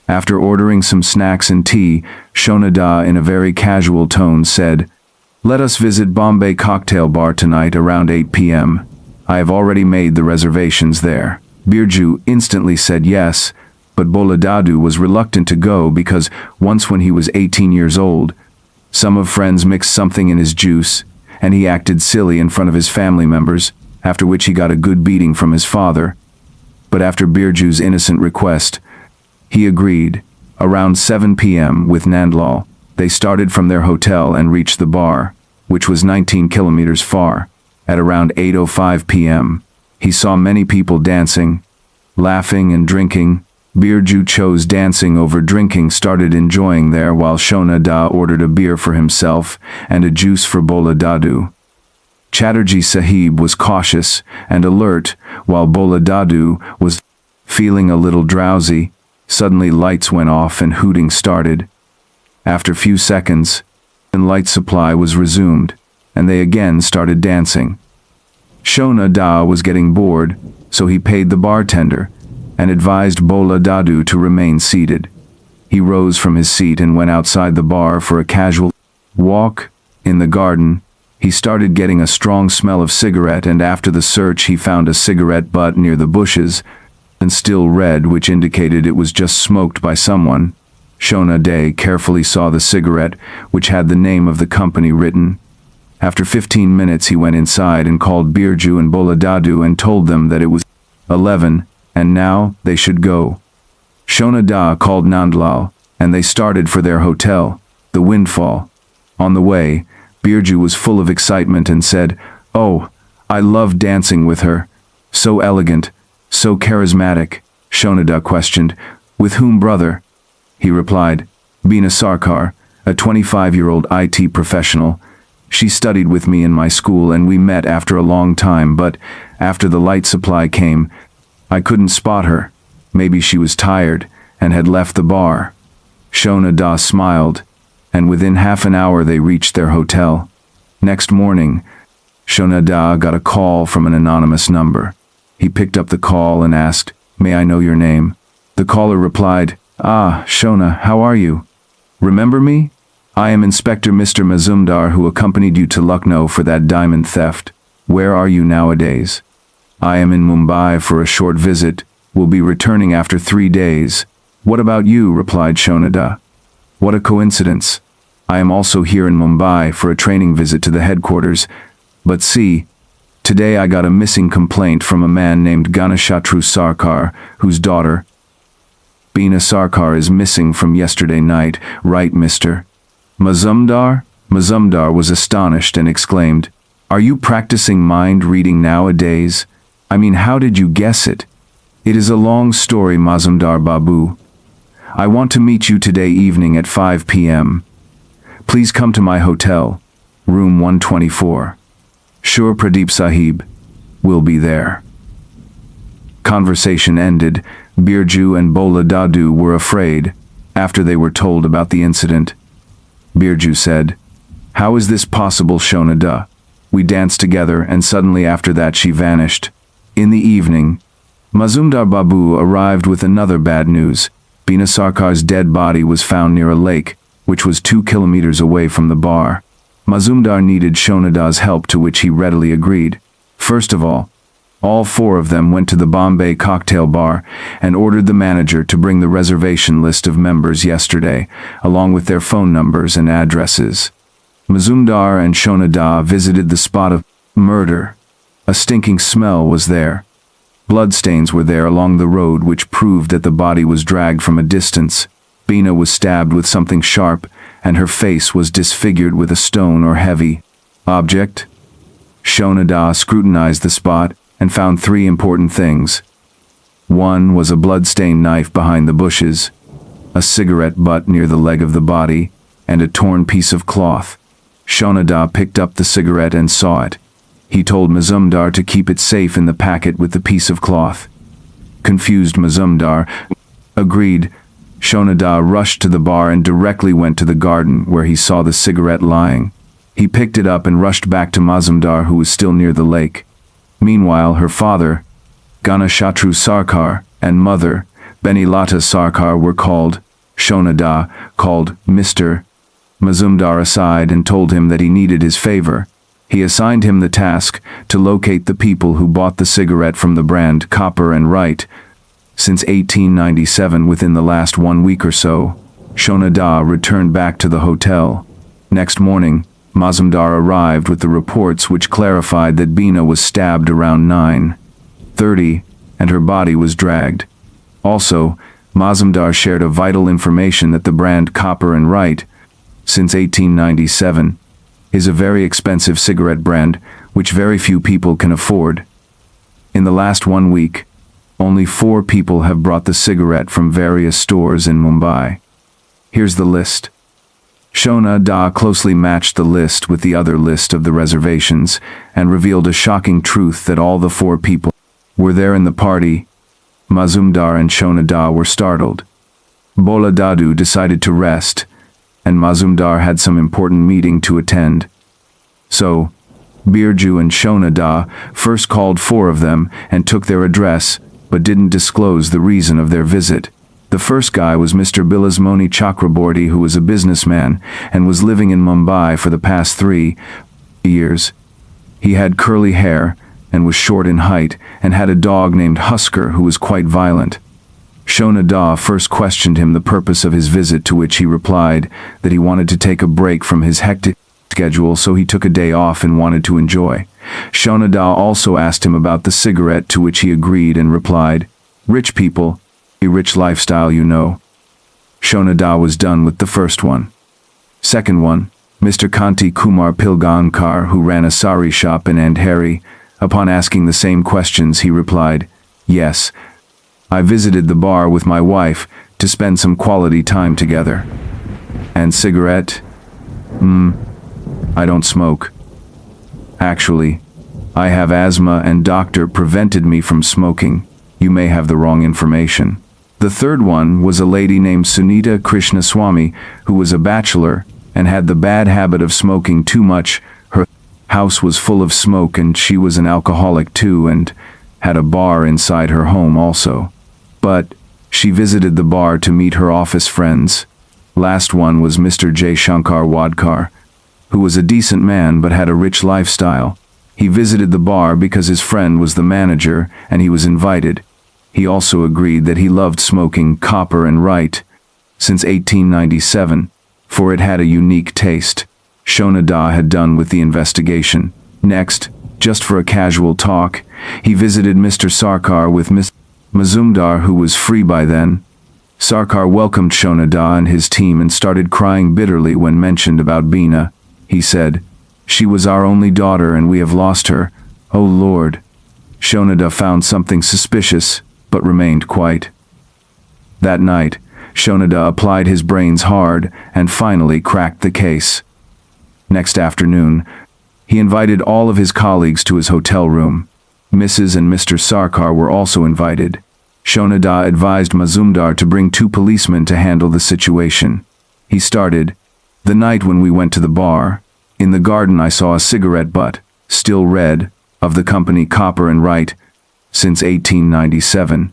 [SPEAKER 2] After ordering some snacks and tea, Shonada in a very casual tone said, "Let us visit Bombay Cocktail Bar tonight around 8 p.m. I have already made the reservations there." Birju instantly said yes, but Bola Dadu was reluctant to go because once when he was 18 years old, some of friends mixed something in his juice, and he acted silly in front of his family members, after which he got a good beating from his father. But after Birju's innocent request, he agreed. Around 7 p.m. with Nandlal, they started from their hotel and reached the bar, which was 19 kilometers far. At around 8:05 p.m., he saw many people dancing, laughing and drinking. Birju chose dancing over drinking, started enjoying there, while Shonada ordered a beer for himself and a juice for Bola Dadu. Chatterjee Sahib was cautious and alert, while Bola Dadu was feeling a little drowsy. Suddenly lights went off and hooting started. After few seconds, the light supply was resumed, and they again started dancing. Shonada was getting bored, so he paid the bartender and advised Bola Dadu to remain seated. He rose from his seat and went outside the bar for a casual walk. In the garden, He started getting a strong smell of cigarette, and after the search he found a cigarette butt near the bushes, and still red, which indicated it was just smoked by someone. Shona Day carefully saw the cigarette, which had the name of the company written. After 15 minutes he went inside and called Birju and Boladadu and told them that it was 11, and now they should go. Shona Da called Nandlal, and they started for their hotel, the Windfall. On the way, Birju was full of excitement and said, "Oh, I love dancing with her. So elegant, so charismatic." Shona Da questioned, "With whom, brother?" He replied, "Beena Sarkar, a 25-year-old IT professional. She studied with me in my school and we met after a long time, but after the light supply came, I couldn't spot her. Maybe she was tired and had left the bar." Shona Da smiled, and within half an hour they reached their hotel. Next morning, Shona Da got a call from an anonymous number. He picked up the call and asked, "May I know your name?" The caller replied, "Ah, Shona, how are you? Remember me? I am Inspector Mr. Mazumdar, who accompanied you to Lucknow for that diamond theft. Where are you nowadays?" "I am in Mumbai for a short visit. Will be returning after 3 days." "What about you?" replied Shona Da. "What a coincidence. I am also here in Mumbai for a training visit to the headquarters. But see, today I got a missing complaint from a man named Ganashatru Sarkar, whose daughter, Beena Sarkar, is missing from yesterday night, right, Mr. Mazumdar?" Mazumdar was astonished and exclaimed, "Are you practicing mind reading nowadays? I mean, how did you guess it?" "It is a long story, Mazumdar Babu. I want to meet you today evening at 5 p.m. Please come to my hotel, room 124. Sure, Pradeep Sahib will be there." Conversation ended. Birju and Bola Dadu were afraid after they were told about the incident. Birju said, "How is this possible, Shona Da? We danced together and suddenly after that she vanished." In the evening, Mazumdar Babu arrived with another bad news. Beena Sarkar's dead body was found near a lake, which was 2 kilometers away from the bar. Mazumdar needed Shona Da's help, to which he readily agreed. First of all 4 of them went to the Bombay cocktail bar and ordered the manager to bring the reservation list of members yesterday, along with their phone numbers and addresses. Mazumdar and Shona Da visited the spot of murder. A stinking smell was there. Bloodstains were there along the road, which proved that the body was dragged from a distance. Beena was stabbed with something sharp, and her face was disfigured with a stone or heavy object. Shona Da scrutinized the spot and found 3 important things. 1 was a blood-stained knife behind the bushes, a cigarette butt near the leg of the body, and a torn piece of cloth. Shona Da picked up the cigarette and saw it. He told Mazumdar to keep it safe in the packet with the piece of cloth. Confused Mazumdar agreed. Shona Da rushed to the bar and directly went to the garden where he saw the cigarette lying. He picked it up and rushed back to Mazumdar, who was still near the lake. Meanwhile, her father, Ganashatru Sarkar, and mother, Benilata Sarkar, were called. Shona Da called Mr. Mazumdar aside and told him that he needed his favor. He assigned him the task to locate the people who bought the cigarette from the brand Copper and Wright since 1897. Within the last 1 week or so, Shona Da returned back to the hotel. Next morning, Mazumdar arrived with the reports which clarified that Beena was stabbed around 9:30 and her body was dragged. Also, Mazumdar shared a vital information that the brand Copper and Wright, since 1897, is a very expensive cigarette brand which very few people can afford. In the last 1 week, only 4 people have brought the cigarette from various stores in Mumbai. Here's the list. Shona Da closely matched the list with the other list of the reservations and revealed a shocking truth that all the 4 people were there in the party. Mazumdar and Shona Da were startled. Bola Dadu decided to rest, and Mazumdar had some important meeting to attend. So, Birju and Shona Da first called 4 of them and took their address, but didn't disclose the reason of their visit. The first guy was Mr. Bilasmoni Chakraborty, who was a businessman and was living in Mumbai for the past 3 years. He had curly hair and was short in height and had a dog named Husker who was quite violent. Shona Da first questioned him the purpose of his visit, to which he replied that he wanted to take a break from his hectic schedule, so he took a day off and wanted to enjoy. Shona Da also asked him about the cigarette, to which he agreed and replied, "Rich people, a rich lifestyle, you know." Shona Da was done with the first one. Second one, Mr. Kanti Kumar Pilgaonkar, who ran a sari shop in Andheri, upon asking the same questions, he replied, "Yes, I visited the bar with my wife to spend some quality time together." "And cigarette?" "I don't smoke. Actually, I have asthma and doctor prevented me from smoking. You may have the wrong information." The third one was a lady named Sunita Krishnaswamy, who was a bachelor and had the bad habit of smoking too much. Her house was full of smoke and she was an alcoholic too, and had a bar inside her home also. But she visited the bar to meet her office friends. Last one was Mr. J. Shankar Wadkar, who was a decent man but had a rich lifestyle. He visited the bar because his friend was the manager and he was invited. He also agreed that he loved smoking copper and right since 1897, for it had a unique taste. Shona Da had done with the investigation. Next, just for a casual talk, he visited Mr. Sarkar with Miss Mazumdar, who was free by then. Sarkar welcomed Shona Da and his team and started crying bitterly when mentioned about Beena. He said, "She was our only daughter and we have lost her. Oh Lord." Shona Da found something suspicious, but remained quiet. That night, Shona Da applied his brains hard and finally cracked the case. Next afternoon, he invited all of his colleagues to his hotel room. Mrs. and Mr. Sarkar were also invited. Shona Da advised Mazumdar to bring 2 policemen to handle the situation. He started, "The night when we went to the bar, in the garden I saw a cigarette butt, still red, of the company Copper and Wright, since 1897.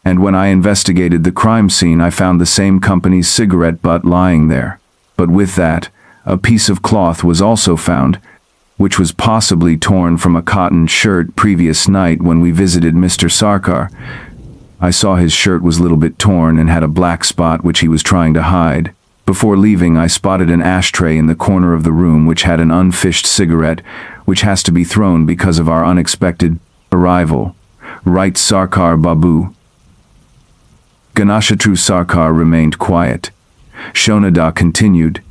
[SPEAKER 2] And when I investigated the crime scene, I found the same company's cigarette butt lying there. But with that, a piece of cloth was also found, which was possibly torn from a cotton shirt previous night when we visited Mr. Sarkar. I saw his shirt was a little bit torn and had a black spot which he was trying to hide. Before leaving, I spotted an ashtray in the corner of the room which had an unfished cigarette, which has to be thrown because of our unexpected arrival. Right, Sarkar Babu." Ganashatru Sarkar remained quiet. Shona Da continued,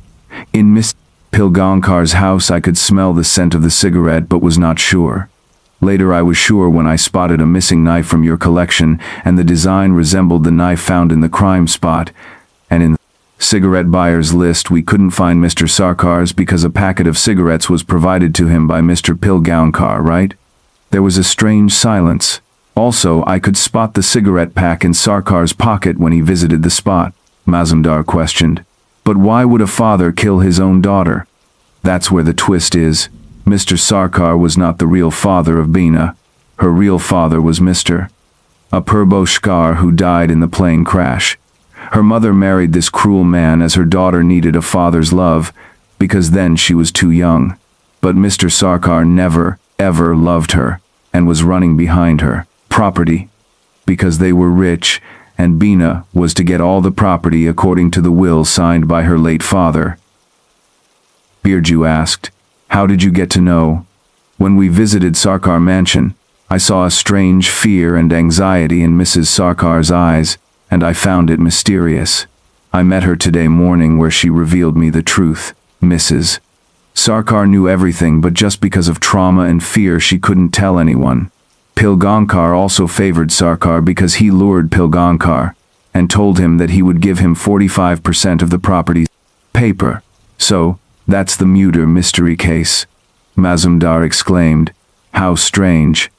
[SPEAKER 2] "In Miss Pilgaonkar's house I could smell the scent of the cigarette but was not sure. Later I was sure when I spotted a missing knife from your collection, and the design resembled the knife found in the crime spot, and in the cigarette buyer's list we couldn't find Mr. Sarkar's because a packet of cigarettes was provided to him by Mr. Pilgaonkar, right?" There was a strange silence. "Also, I could spot the cigarette pack in Sarkar's pocket when he visited the spot," Mazumdar questioned. "But why would a father kill his own daughter?" "That's where the twist is. Mr. Sarkar was not the real father of Beena. Her real father was Mr. Apurbo Shkar, who died in the plane crash. Her mother married this cruel man as her daughter needed a father's love, because then she was too young. But Mr. Sarkar never, ever loved her, and was running behind her property, because they were rich, and Beena was to get all the property according to the will signed by her late father." Birju asked, "How did you get to know?" "When we visited Sarkar mansion, I saw a strange fear and anxiety in Mrs. Sarkar's eyes, and I found it mysterious. I met her today morning where she revealed me the truth. Mrs. Sarkar knew everything, but just because of trauma and fear she couldn't tell anyone. Pilgaonkar also favored Sarkar because he lured Pilgaonkar and told him that he would give him 45% of the property's paper. So, that's the Muter mystery case." Mazumdar exclaimed, "How strange.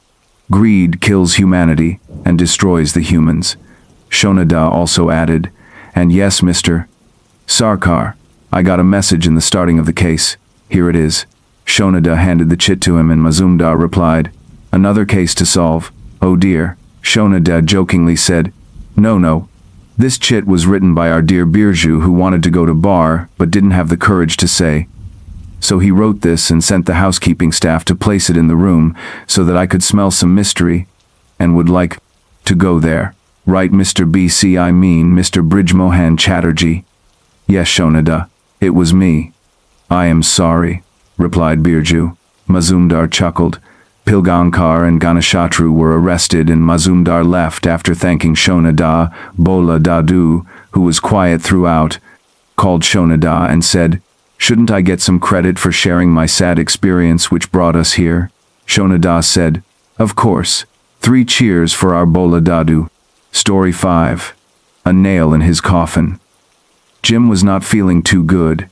[SPEAKER 2] Greed kills humanity and destroys the humans." Shona Da also added, "And yes, Mr. Sarkar, I got a message in the starting of the case. Here it is." Shona Da handed the chit to him and Mazumdar replied, "Another case to solve. Oh dear." Shona Da jokingly said, No. This chit was written by our dear Birju, who wanted to go to bar but didn't have the courage to say, So he wrote this and sent the housekeeping staff to place it in the room so that I could smell some mystery and would like to go there. Right, Mr. B.C. I mean, Mr. Brijmohan Chatterjee. Yes, Shonada, it was me. I am sorry, replied Birju. Mazumdar chuckled. Pilgaonkar and Ganashatru were arrested and Mazumdar left after thanking Shonada. Bola Dadu, who was quiet throughout, called Shonada and said, "Shouldn't I get some credit for sharing my sad experience which brought us here?" Shonada said, "Of course. 3 cheers for our Bola Dadu." Story 5. A nail in his coffin. Jim was not feeling too good.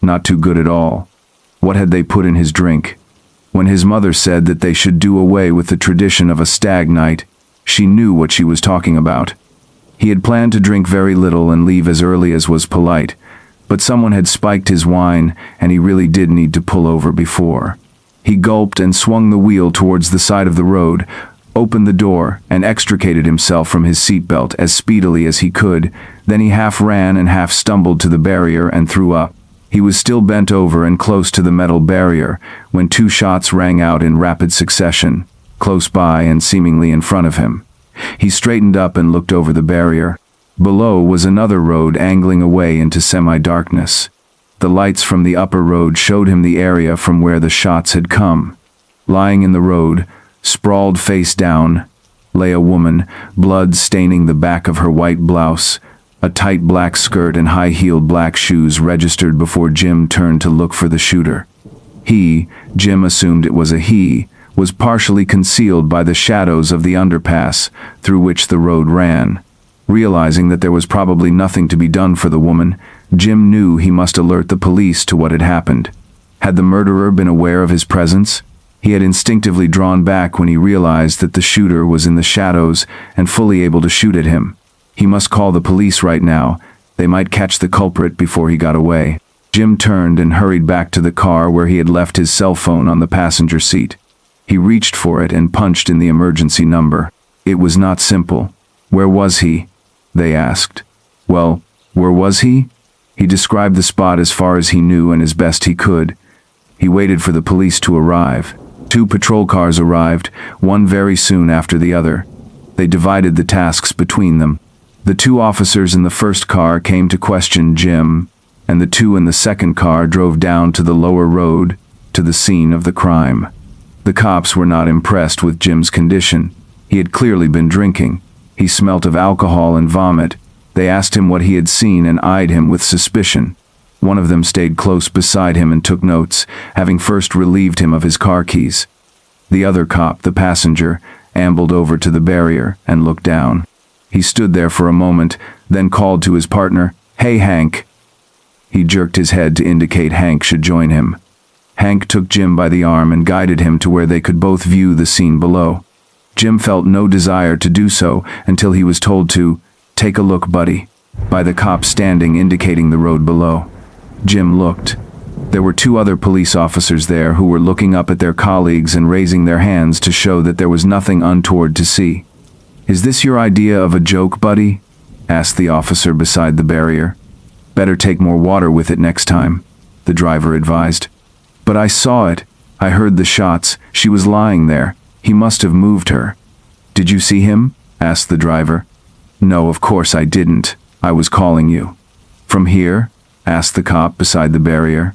[SPEAKER 2] Not too good at all. What had they put in his drink? When his mother said that they should do away with the tradition of a stag night, she knew what she was talking about. He had planned to drink very little and leave as early as was polite, but someone had spiked his wine and he really did need to pull over before. He gulped and swung the wheel towards the side of the road, opened the door, and extricated himself from his seatbelt as speedily as he could. Then he half ran and half stumbled to the barrier and threw up. He was still bent over and close to the metal barrier when 2 shots rang out in rapid succession, close by and seemingly in front of him. He straightened up and looked over the barrier. Below was another road angling away into semi-darkness. The lights from the upper road showed him the area from where the shots had come. Lying in the road, sprawled face down, lay a woman, blood staining the back of her white blouse. A tight black skirt and high-heeled black shoes registered before Jim turned to look for the shooter. He, Jim assumed it was a he, was partially concealed by the shadows of the underpass through which the road ran. Realizing that there was probably nothing to be done for the woman, Jim knew he must alert the police to what had happened. Had the murderer been aware of his presence? He had instinctively drawn back when he realized that the shooter was in the shadows and fully able to shoot at him. He must call the police right now. They might catch the culprit before he got away. Jim turned and hurried back to the car where he had left his cell phone on the passenger seat. He reached for it and punched in the emergency number. It was not simple. Where was he? They asked. Well, where was he? He described the spot as far as he knew and as best he could. He waited for the police to arrive. 2 patrol cars arrived, one very soon after the other. They divided the tasks between them. The 2 officers in the first car came to question Jim, and the 2 in the second car drove down to the lower road, to the scene of the crime. The cops were not impressed with Jim's condition. He had clearly been drinking. He smelt of alcohol and vomit. They asked him what he had seen and eyed him with suspicion. One of them stayed close beside him and took notes, having first relieved him of his car keys. The other cop, the passenger, ambled over to the barrier and looked down. He stood there for a moment, then called to his partner, "Hey, Hank." He jerked his head to indicate Hank should join him. Hank took Jim by the arm and guided him to where they could both view the scene below. Jim felt no desire to do so until he was told to, "Take a look, buddy," by the cop standing indicating the road below. Jim looked. There were 2 other police officers there who were looking up at their colleagues and raising their hands to show that there was nothing untoward to see. "Is this your idea of a joke, buddy?" asked the officer beside the barrier. "Better take more water with it next time," the driver advised. "But I saw it. I heard the shots. She was lying there. He must have moved her." "Did you see him?" asked the driver. "No, of course I didn't. I was calling you." "From here?" asked the cop beside the barrier.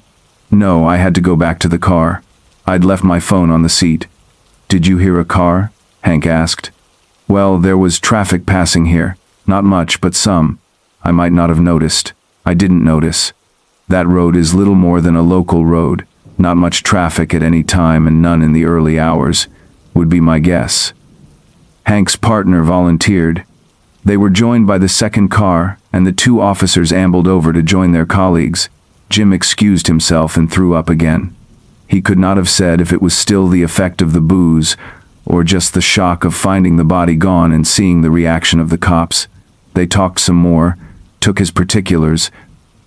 [SPEAKER 2] "No, I had to go back to the car. I'd left my phone on the seat." "Did you hear a car?" Hank asked. "Well, there was traffic passing here. Not much, but some. I might not have noticed. I didn't notice. That road is little more than a local road. Not much traffic at any time and none in the early hours, would be my guess." Hank's partner volunteered. They were joined by the second car, and the 2 officers ambled over to join their colleagues. Jim excused himself and threw up again. He could not have said if it was still the effect of the booze, or just the shock of finding the body gone and seeing the reaction of the cops. They talked some more, took his particulars,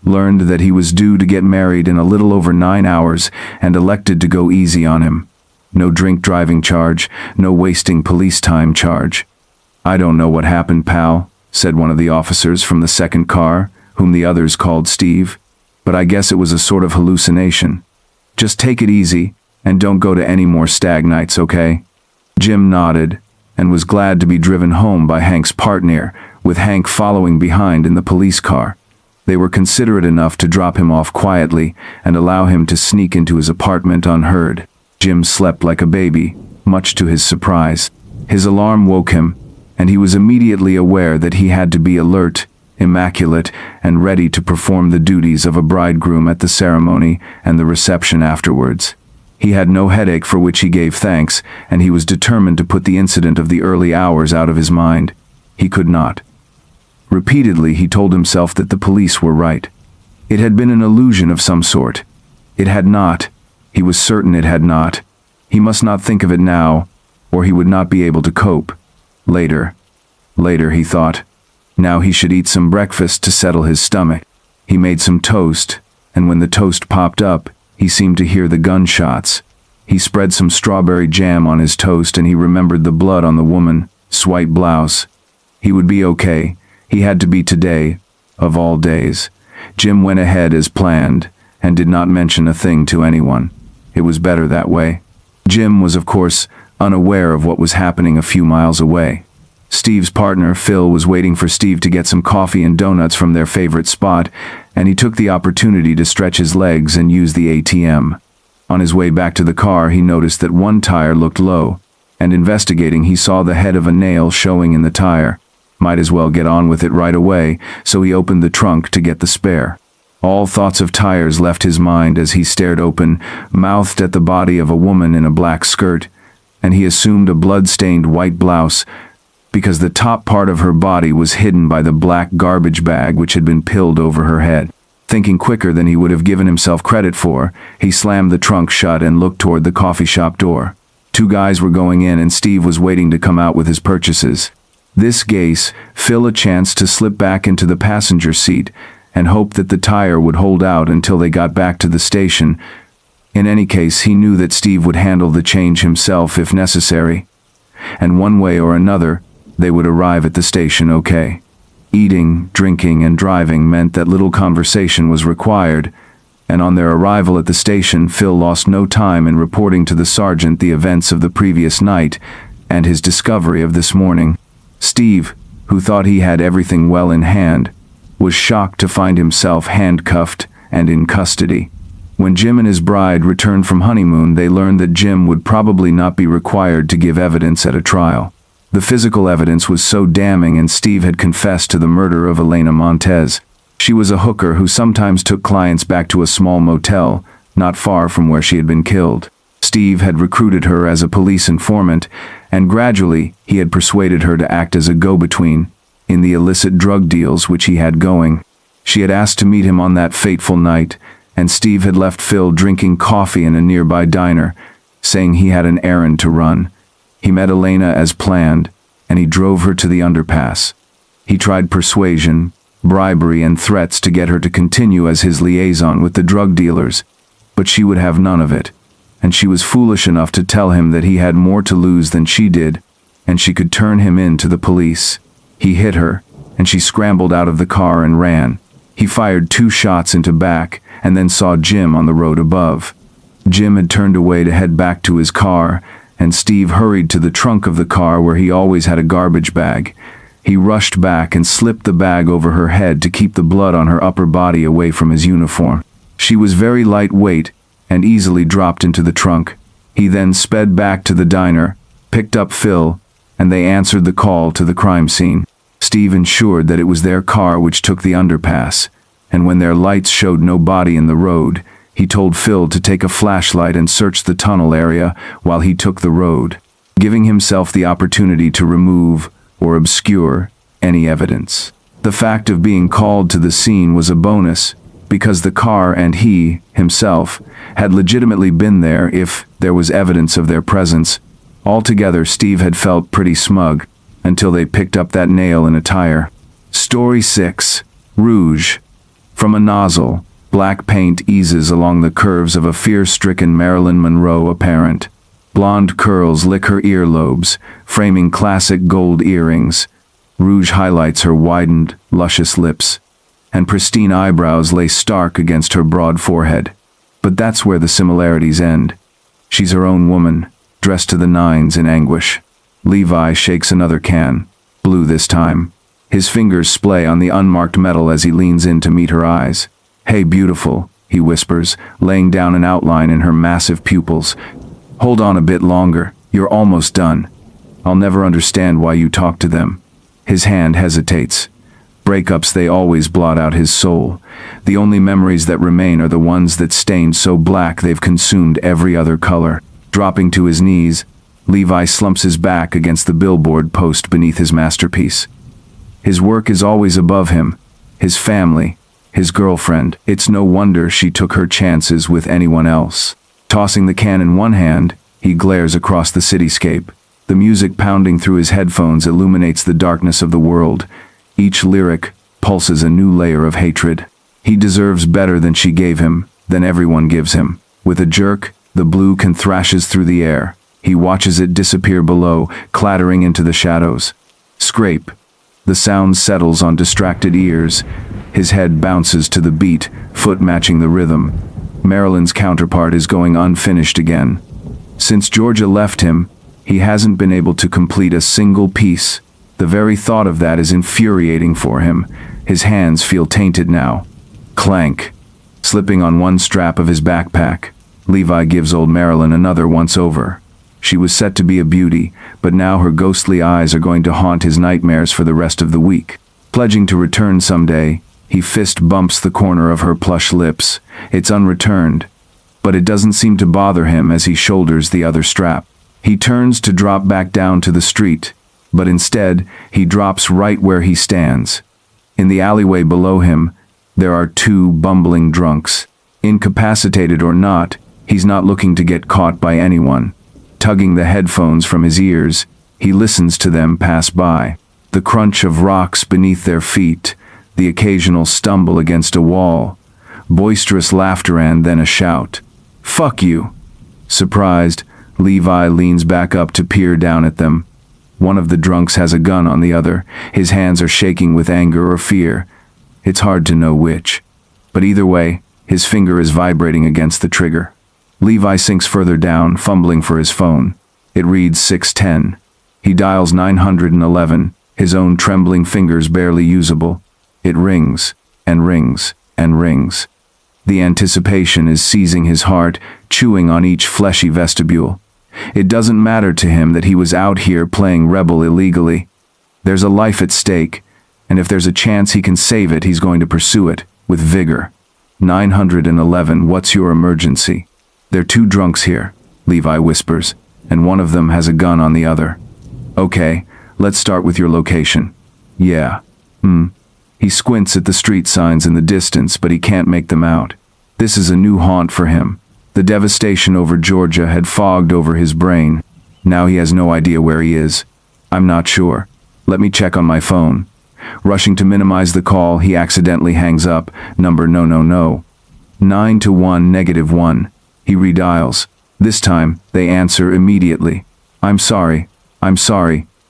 [SPEAKER 2] learned that he was due to get married in a little over 9 hours, and elected to go easy on him. No drink driving charge, no wasting police time charge. "I don't know what happened, pal," said one of the officers from the second car, whom the others called Steve. "But I guess it was a sort of hallucination." Just take it easy, and don't go to any more stag nights, okay?" Jim nodded, and was glad to be driven home by Hank's partner, with Hank following behind in the police car. They were considerate enough to drop him off quietly and allow him to sneak into his apartment unheard. Jim slept like a baby, much to his surprise. His alarm woke him, and he was immediately aware that he had to be alert, immaculate, and ready to perform the duties of a bridegroom at the ceremony and the reception afterwards. He had no headache, for which he gave thanks, and he was determined to put the incident of the early hours out of his mind. He could not. Repeatedly he told himself that the police were right. It had been an illusion of some sort. It had not. He was certain it had not. He must not think of it now, or he would not be able to cope. Later, he thought. Now he should eat some breakfast to settle his stomach. He made some toast, and when the toast popped up, he seemed to hear the gunshots. He spread some strawberry jam on his toast, and he remembered the blood on the woman's white blouse. He would be okay. He had to be today, of all days. Jim went ahead as planned, and did not mention a thing to anyone. It was better that way. Jim was, of course, unaware of what was happening a few miles away. Steve's partner, Phil, was waiting for Steve to get some coffee and donuts from their favorite spot, and he took the opportunity to stretch his legs and use the ATM. On his way back to the car, he noticed that one tire looked low, and investigating, he saw the head of a nail showing in the tire. Might as well get on with it right away, so he opened the trunk to get the spare. All thoughts of tires left his mind as he stared open-mouthed at the body of a woman in a black skirt, and he assumed a blood-stained white blouse, because the top part of her body was hidden by the black garbage bag which had been pilled over her head. Thinking quicker than he would have given himself credit for, he slammed the trunk shut and looked toward the coffee shop door. 2 guys were going in, and Steve was waiting to come out with his purchases. This gave Phil a chance to slip back into the passenger seat and hope that the tire would hold out until they got back to the station. In any case, he knew that Steve would handle the change himself if necessary, and one way or another, they would arrive at the station okay. Eating, drinking, and driving meant that little conversation was required, and on their arrival at the station, Phil lost no time in reporting to the sergeant the events of the previous night and his discovery of this morning. Steve, who thought he had everything well in hand, was shocked to find himself handcuffed and in custody. When Jim and his bride returned from honeymoon, they learned that Jim would probably not be required to give evidence at a trial. The physical evidence was so damning, and Steve had confessed to the murder of Elena Montez. She was a hooker who sometimes took clients back to a small motel not far from where she had been killed. Steve had recruited her as a police informant, and gradually he had persuaded her to act as a go-between in the illicit drug deals which he had going. She had asked to meet him on that fateful night, and Steve had left Phil drinking coffee in a nearby diner, saying he had an errand to run. He met Elena as planned, and he drove her to the underpass. He tried persuasion, bribery, and threats to get her to continue as his liaison with the drug dealers, but she would have none of it, and she was foolish enough to tell him that he had more to lose than she did, and she could turn him in to the police. He hit her, and she scrambled out of the car and ran. He fired 2 shots into back, and then saw Jim on the road above. Jim had turned away to head back to his car, and Steve hurried to the trunk of the car where he always had a garbage bag. He rushed back and slipped the bag over her head to keep the blood on her upper body away from his uniform. She was very lightweight and easily dropped into the trunk. He then sped back to the diner, picked up Phil, and they answered the call to the crime scene. Steve ensured that it was their car which took the underpass, and when their lights showed no body in the road, he told Phil to take a flashlight and search the tunnel area while he took the road, giving himself the opportunity to remove or obscure any evidence. The fact of being called to the scene was a bonus, because the car and he, himself, had legitimately been there if there was evidence of their presence. Altogether, Steve had felt pretty smug, until they picked up that nail in a tire. Story 6. Rouge. From a nozzle, black paint eases along the curves of a fear-stricken Marilyn Monroe apparent. Blonde curls lick her earlobes, framing classic gold earrings. Rouge highlights her widened, luscious lips, and pristine eyebrows lay stark against her broad forehead. But that's where the similarities end. She's her own woman, dressed to the nines in anguish. Levi shakes another can, blue this time. His fingers splay on the unmarked metal as he leans in to meet her eyes. "Hey, beautiful," he whispers, laying down an outline in her massive pupils. "Hold on a bit longer, you're almost done. I'll never understand why you talk to them." His hand hesitates. Breakups, they always blot out his soul. The only memories that remain are the ones that stained so black they've consumed every other color. Dropping to his knees, Levi slumps his back against the billboard post beneath his masterpiece. His work is always above him, his family, his girlfriend. It's no wonder she took her chances with anyone else. Tossing the can in one hand, he glares across the cityscape. The music pounding through his headphones illuminates the darkness of the world. Each lyric pulses a new layer of hatred. He deserves better than she gave him, than everyone gives him. With a jerk, the blue can thrashes through the air. He watches it disappear below, clattering into the shadows. Scrape. The sound settles on distracted ears. His head bounces to the beat, foot matching the rhythm. Marilyn's counterpart is going unfinished again. Since Georgia left him, he hasn't been able to complete a single piece. The very thought of that is infuriating for him. His hands feel tainted now. Clank. Slipping on one strap of his backpack, Levi gives old Marilyn another once-over. She was set to be a beauty, but now her ghostly eyes are going to haunt his nightmares for the rest of the week. Pledging to return someday, he fist bumps the corner of her plush lips. It's unreturned, but it doesn't seem to bother him as he shoulders the other strap. He turns to drop back down to the street, but instead, he drops right where he stands. In the alleyway below him, there are two bumbling drunks. Incapacitated or not, he's not looking to get caught by anyone. Tugging the headphones from his ears, he listens to them pass by. The crunch of rocks beneath their feet, the occasional stumble against a wall, boisterous laughter and then a shout. "Fuck you!" Surprised, Levi leans back up to peer down at them. One of the drunks has a gun on the other. His hands are shaking with anger or fear. It's hard to know which. But either way, his finger is vibrating against the trigger. Levi sinks further down, fumbling for his phone. It reads 610. He dials 911, his own trembling fingers barely usable. It rings, and rings, and rings. The anticipation is seizing his heart, chewing on each fleshy vestibule. It doesn't matter to him that he was out here playing rebel illegally. There's a life at stake, and if there's a chance he can save it, he's going to pursue it, with vigor. 911, what's your emergency? "There are two drunks here," Levi whispers, "and one of them has a gun on the other." "Okay, let's start with your location." "Yeah. He squints at the street signs in the distance, but he can't make them out. This is a new haunt for him. The devastation over Georgia had fogged over his brain. Now he has no idea where he is. "I'm not sure. Let me check on my phone." Rushing to minimize the call, he accidentally hangs up. Number no. 9 to 1 -1. He redials. This time, they answer immediately. I'm sorry,"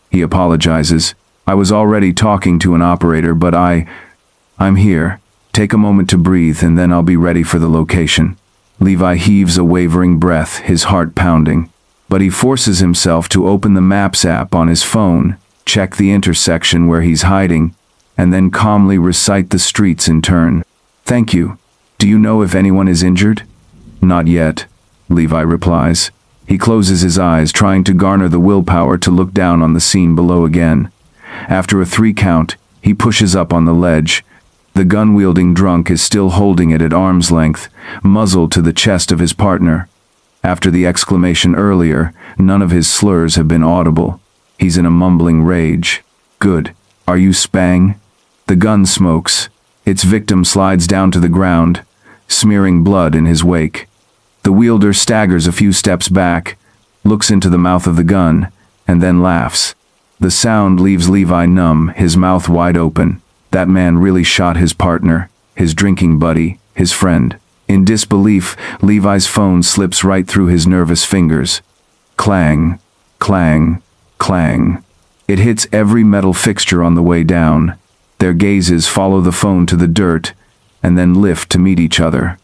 [SPEAKER 2] he apologizes. "I was already talking to an operator, but I'm here. Take a moment to breathe and then I'll be ready for the location." Levi heaves a wavering breath, his heart pounding. But he forces himself to open the Maps app on his phone, check the intersection where he's hiding, and then calmly recite the streets in turn. "Thank you. Do you know if anyone is injured?" "Not yet," Levi replies. He closes his eyes, trying to garner the willpower to look down on the scene below again. After a 3 count, he pushes up on the ledge. The gun-wielding drunk is still holding it at arm's length, muzzle to the chest of his partner. After the exclamation earlier, none of his slurs have been audible. He's in a mumbling rage. "Good. Are you Spang?" The gun smokes. Its victim slides down to the ground, smearing blood in his wake. The wielder staggers a few steps back, looks into the mouth of the gun, and then laughs. The sound leaves Levi numb, his mouth wide open. That man really shot his partner, his drinking buddy, his friend. In disbelief, Levi's phone slips right through his nervous fingers. Clang, clang, clang. It hits every metal fixture on the way down. Their gazes follow the phone to the dirt, and then lift to meet each other.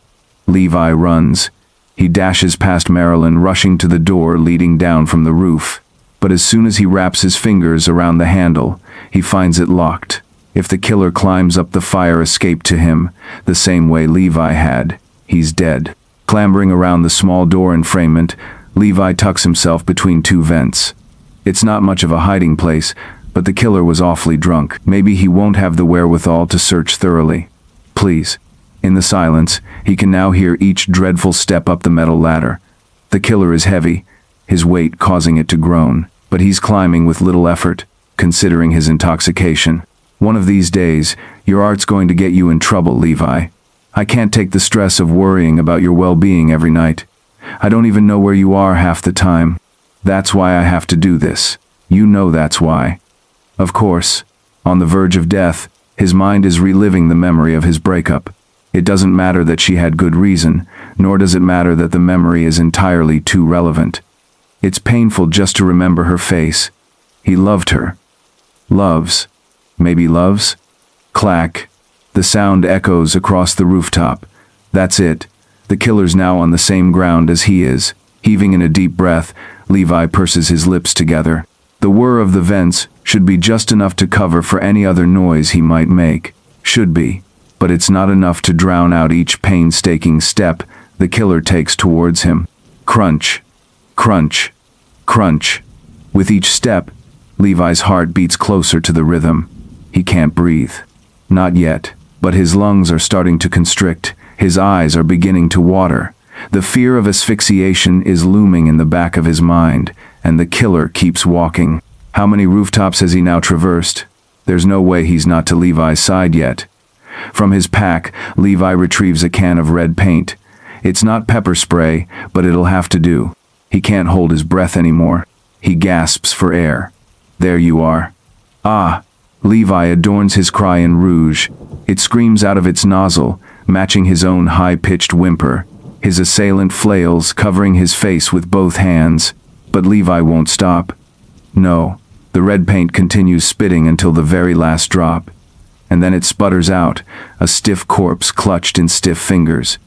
[SPEAKER 2] Levi runs. He dashes past Marilyn, rushing to the door leading down from the roof. But as soon as he wraps his fingers around the handle, he finds it locked. If the killer climbs up the fire escape to him, the same way Levi had, he's dead. Clambering around the small door enframement, Levi tucks himself between two vents. It's not much of a hiding place, but the killer was awfully drunk. Maybe he won't have the wherewithal to search thoroughly. Please. In the silence, he can now hear each dreadful step up the metal ladder. The killer is heavy, his weight causing it to groan, but he's climbing with little effort, considering his intoxication. One of these days, your art's going to get you in trouble, Levi. I can't take the stress of worrying about your well-being every night. I don't even know where you are half the time. That's why I have to do this. You know that's why. Of course, on the verge of death, his mind is reliving the memory of his breakup. It doesn't matter that she had good reason, nor does it matter that the memory is entirely too relevant. It's painful just to remember her face. He loved her. Loves. Maybe loves? Clack. The sound echoes across the rooftop. That's it. The killer's now on the same ground as he is. Heaving in a deep breath, Levi purses his lips together. The whir of the vents should be just enough to cover for any other noise he might make. Should be. But it's not enough to drown out each painstaking step the killer takes towards him. Crunch. Crunch. Crunch. With each step, Levi's heart beats closer to the rhythm. He can't breathe. Not yet, but his lungs are starting to constrict. His eyes are beginning to water. The fear of asphyxiation is looming in the back of his mind, and the killer keeps walking. How many rooftops has he now traversed? There's no way he's not to Levi's side yet. From his pack, Levi retrieves a can of red paint. It's not pepper spray, but it'll have to do. He can't hold his breath anymore. He gasps for air. There you are. Ah! Levi adorns his cry in rouge. It screams out of its nozzle, matching his own high-pitched whimper. His assailant flails, covering his face with both hands. But Levi won't stop. No. The red paint continues spitting until the very last drop. And then it sputters out, a stiff corpse clutched in stiff fingers.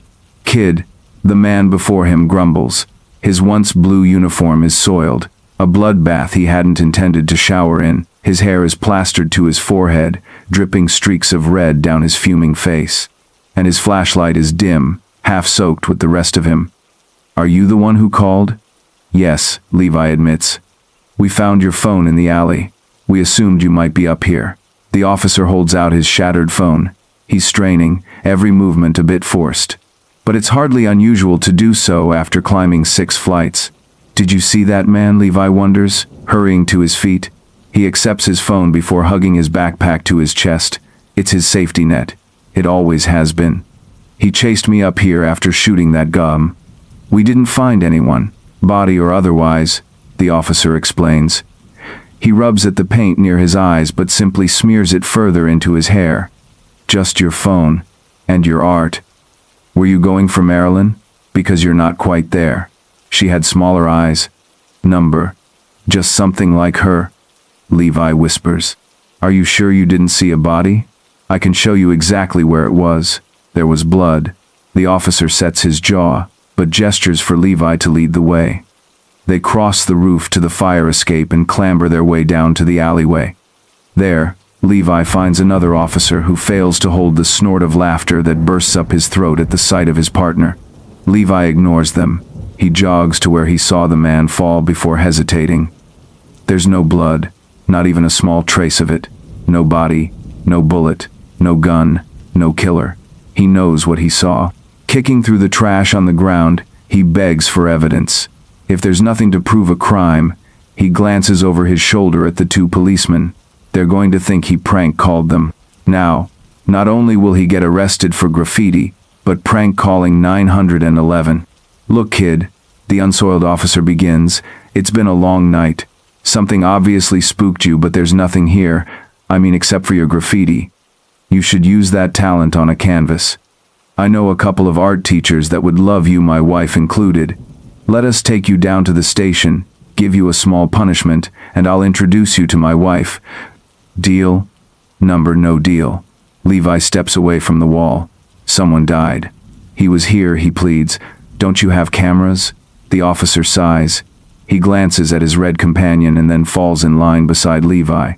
[SPEAKER 2] Kid, the man before him grumbles. His once blue uniform is soiled, a bloodbath he hadn't intended to shower in. His hair is plastered to his forehead, dripping streaks of red down his fuming face. And his flashlight is dim, half soaked with the rest of him. Are you the one who called? Yes, Levi admits. We found your phone in the alley. We assumed you might be up here. The officer holds out his shattered phone. He's straining, every movement a bit forced. But it's hardly unusual to do so after climbing 6 flights. Did you see that man, Levi wonders, hurrying to his feet? He accepts his phone before hugging his backpack to his chest. It's his safety net. It always has been. He chased me up here after shooting that gum. We didn't find anyone, body or otherwise, the officer explains. He rubs at the paint near his eyes but simply smears it further into his hair. Just your phone. And your art. Were you going for Marilyn? Because you're not quite there. She had smaller eyes. Number. Just something like her. Levi whispers. Are you sure you didn't see a body? I can show you exactly where it was. There was blood. The officer sets his jaw, but gestures for Levi to lead the way. They cross the roof to the fire escape and clamber their way down to the alleyway. There, Levi finds another officer who fails to hold the snort of laughter that bursts up his throat at the sight of his partner. Levi ignores them. He jogs to where he saw the man fall before hesitating. There's no blood, not even a small trace of it. No body, no bullet, no gun, no killer. He knows what he saw. Kicking through the trash on the ground, he begs for evidence. If there's nothing to prove a crime, he glances over his shoulder at the 2 policemen. They're going to think he prank called them. Now, not only will he get arrested for graffiti, but prank calling 911. Look, kid, the unsoiled officer begins. It's been a long night. Something obviously spooked you, but there's nothing here. I mean, except for your graffiti. You should use that talent on a canvas. I know a couple of art teachers that would love you, my wife included. Let us take you down to the station, give you a small punishment, and I'll introduce you to my wife. Deal? Number no deal. Levi steps away from the wall. Someone died. He was here, he pleads. Don't you have cameras? The officer sighs. He glances at his red companion and then falls in line beside Levi.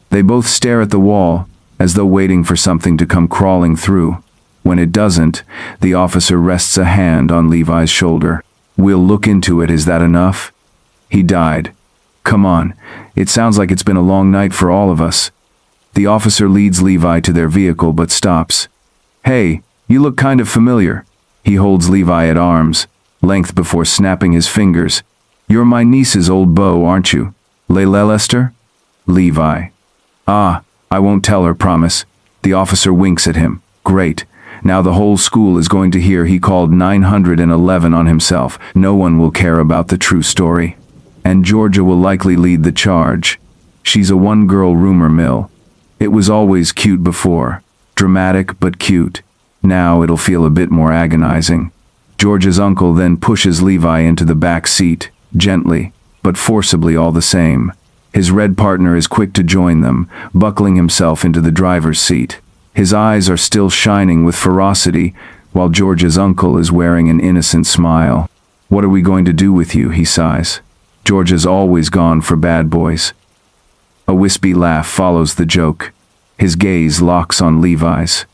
[SPEAKER 2] They both stare at the wall, as though waiting for something to come crawling through. When it doesn't, the officer rests a hand on Levi's shoulder. We'll look into it, is that enough? He died. Come on, it sounds like it's been a long night for all of us. The officer leads Levi to their vehicle but stops. Hey, you look kind of familiar. He holds Levi at arm's length before snapping his fingers. You're my niece's old beau, aren't you? Lester? Levi. Ah, I won't tell her, promise. The officer winks at him. Great. Now the whole school is going to hear he called 911 on himself. No one will care about the true story. And Georgia will likely lead the charge. She's a one-girl rumor mill. It was always cute before. Dramatic but cute. Now it'll feel a bit more agonizing. Georgia's uncle then pushes Levi into the back seat, gently, but forcibly all the same. His red partner is quick to join them, buckling himself into the driver's seat. His eyes are still shining with ferocity, while Georgia's uncle is wearing an innocent smile. What are we going to do with you, he sighs. Georgia's always gone for bad boys. A wispy laugh follows the joke. His gaze locks on Levi's.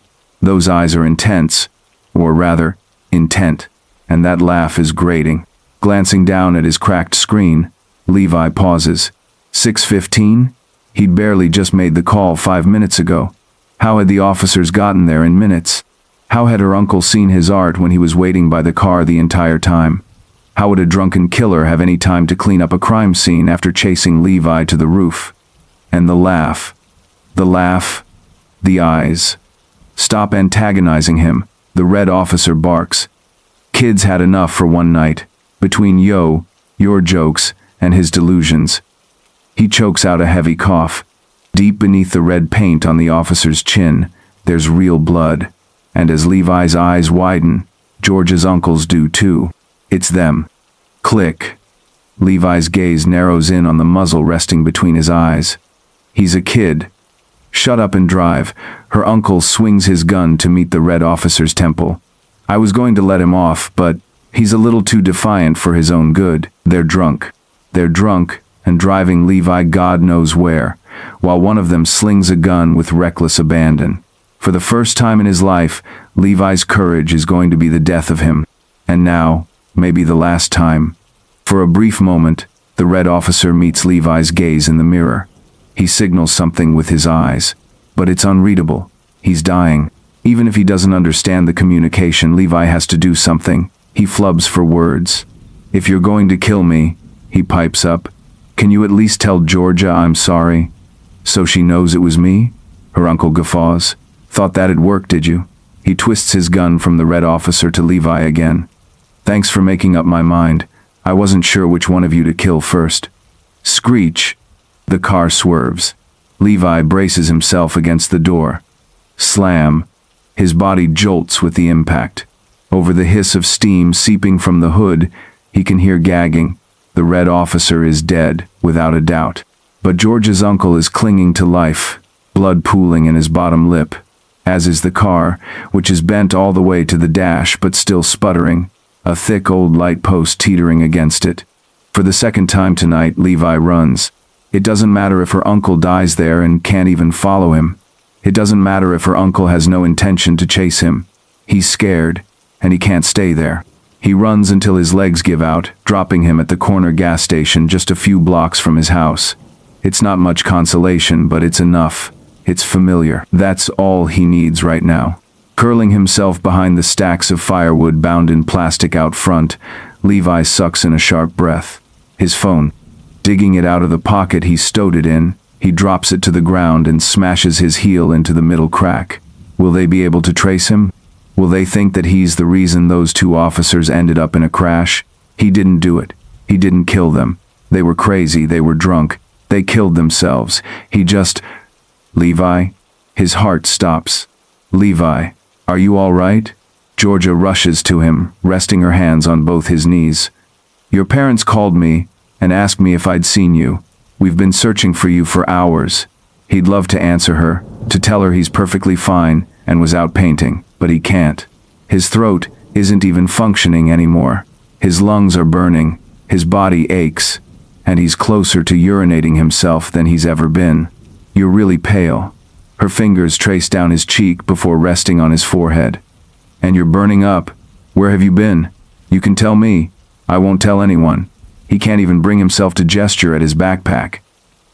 [SPEAKER 2] Those eyes are intense, or rather, intent, and that laugh is grating. Glancing down at his cracked screen, Levi pauses. 6:15? He'd barely just made the call 5 minutes ago. How had the officers gotten there in minutes? How had her uncle seen his art when he was waiting by the car the entire time? How would a drunken killer have any time to clean up a crime scene after chasing Levi to the roof? And the laugh. The laugh. The eyes. Stop antagonizing him, the red officer barks. Kids had enough for one night, between your jokes, and his delusions. He chokes out a heavy cough. Deep beneath the red paint on the officer's chin, there's real blood. And as Levi's eyes widen, George's uncle's do too. It's them. Click. Levi's gaze narrows in on the muzzle resting between his eyes. He's a kid. Shut up and drive. Her uncle swings his gun to meet the red officer's temple. I was going to let him off, but he's a little too defiant for his own good. They're drunk. They're drunk and driving Levi God knows where, while one of them slings a gun with reckless abandon. For the first time in his life, Levi's courage is going to be the death of him. And now, maybe the last time. For a brief moment, the red officer meets Levi's gaze in the mirror. He signals something with his eyes, but it's unreadable. He's dying. Even if he doesn't understand the communication, Levi has to do something. He flubs for words. If you're going to kill me, he pipes up, can you at least tell Georgia I'm sorry? So she knows it was me? Her uncle guffaws. Thought that'd work, did you? He twists his gun from the red officer to Levi again. Thanks for making up my mind. I wasn't sure which one of you to kill first. Screech. The car swerves. Levi braces himself against the door. Slam. His body jolts with the impact. Over the hiss of steam seeping from the hood, he can hear gagging. The red officer is dead, without a doubt. But George's uncle is clinging to life, blood pooling in his bottom lip, as is the car, which is bent all the way to the dash but still sputtering, a thick old light post teetering against it. For the second time tonight, Levi runs. It doesn't matter if her uncle dies there and can't even follow him. It doesn't matter if her uncle has no intention to chase him. He's scared, and he can't stay there. He runs until his legs give out, dropping him at the corner gas station just a few blocks from his house. It's not much consolation, but it's enough. It's familiar. That's all he needs right now. Curling himself behind the stacks of firewood bound in plastic out front, Levi sucks in a sharp breath. His phone. Digging it out of the pocket he stowed it in, he drops it to the ground and smashes his heel into the middle crack. Will they be able to trace him? Will they think that he's the reason those two officers ended up in a crash? He didn't do it. He didn't kill them. They were crazy. They were drunk. They killed themselves. He just... Levi? His heart stops. Levi, are you all right? Georgia rushes to him, resting her hands on both his knees. Your parents called me and asked me if I'd seen you. We've been searching for you for hours. He'd love to answer her, to tell her he's perfectly fine and was out painting, but he can't. His throat isn't even functioning anymore. His lungs are burning, his body aches, and he's closer to urinating himself than he's ever been. You're really pale. Her fingers trace down his cheek before resting on his forehead. And you're burning up. Where have you been? You can tell me. I won't tell anyone. He can't even bring himself to gesture at his backpack.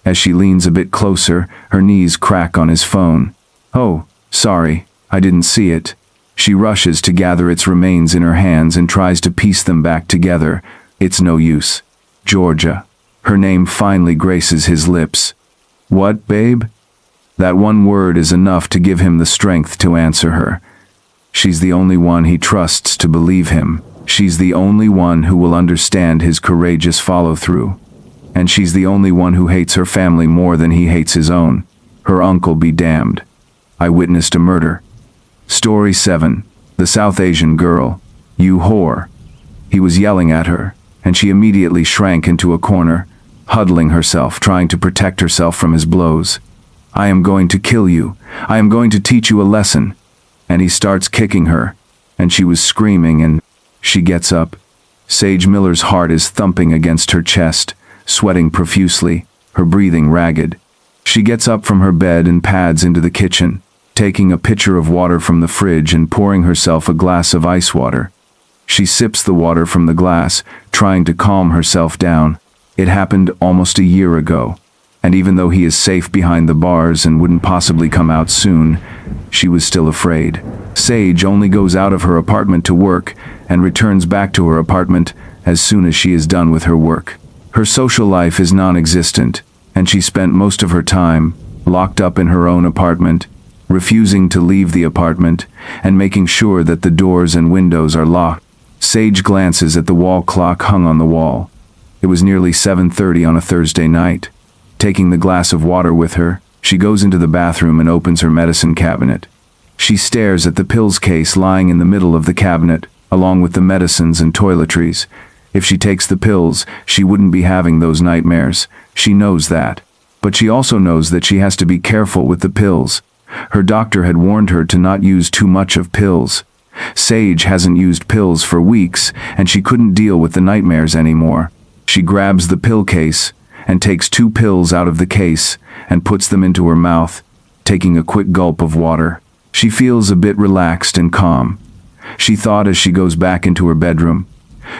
[SPEAKER 2] As she leans a bit closer, her knees crack on his phone. Oh, sorry, I didn't see it. She rushes to gather its remains in her hands and tries to piece them back together. It's no use. Georgia. Her name finally graces his lips. What, babe? That one word is enough to give him the strength to answer her. She's the only one he trusts to believe him. She's the only one who will understand his courageous follow-through. And she's the only one who hates her family more than he hates his own. Her uncle be damned. I witnessed a murder. Story 7. The South Asian girl. You whore. He was yelling at her, and she immediately shrank into a corner, huddling herself, trying to protect herself from his blows. I am going to kill you. I am going to teach you a lesson. And he starts kicking her, and she was screaming, and she gets up. Sage Miller's heart is thumping against her chest, sweating profusely, her breathing ragged. She gets up from her bed and pads into the kitchen, taking a pitcher of water from the fridge and pouring herself a glass of ice water. She sips the water from the glass, trying to calm herself down. It happened almost a year ago, and even though he is safe behind the bars and wouldn't possibly come out soon, she was still afraid. Sage only goes out of her apartment to work and returns back to her apartment as soon as she is done with her work. Her social life is non-existent, and she spent most of her time locked up in her own apartment, refusing to leave the apartment, and making sure that the doors and windows are locked. Sage glances at the wall clock hung on the wall. It was nearly 7:30 on a Thursday night. Taking the glass of water with her, she goes into the bathroom and opens her medicine cabinet. She stares at the pills case lying in the middle of the cabinet, along with the medicines and toiletries. If she takes the pills, she wouldn't be having those nightmares. She knows that. But she also knows that she has to be careful with the pills. Her doctor had warned her to not use too much of pills. Sage hasn't used pills for weeks, and she couldn't deal with the nightmares anymore. She grabs the pill case and takes 2 pills out of the case and puts them into her mouth, taking a quick gulp of water. She feels a bit relaxed and calm. She thought as she goes back into her bedroom.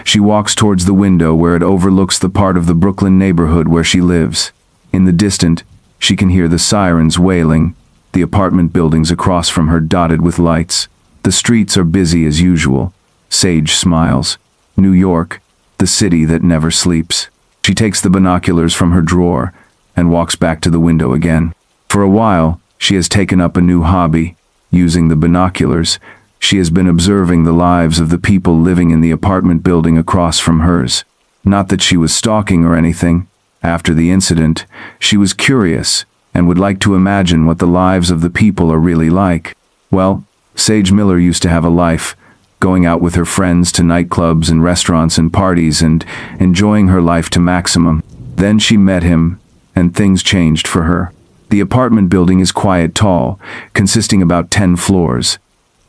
[SPEAKER 2] She walks towards the window where it overlooks the part of the Brooklyn neighborhood where she lives. In the distance, she can hear the sirens wailing, the apartment buildings across from her dotted with lights. The streets are busy as usual. Sage smiles. New York, the city that never sleeps. She takes the binoculars from her drawer and walks back to the window again. For a while, she has taken up a new hobby. Using the binoculars, she has been observing the lives of the people living in the apartment building across from hers. Not that she was stalking or anything. After the incident, she was curious and would like to imagine what the lives of the people are really like. Well, Sage Miller used to have a life, going out with her friends to nightclubs and restaurants and parties and enjoying her life to maximum. Then she met him, and things changed for her. The apartment building is quite tall, consisting about 10 floors.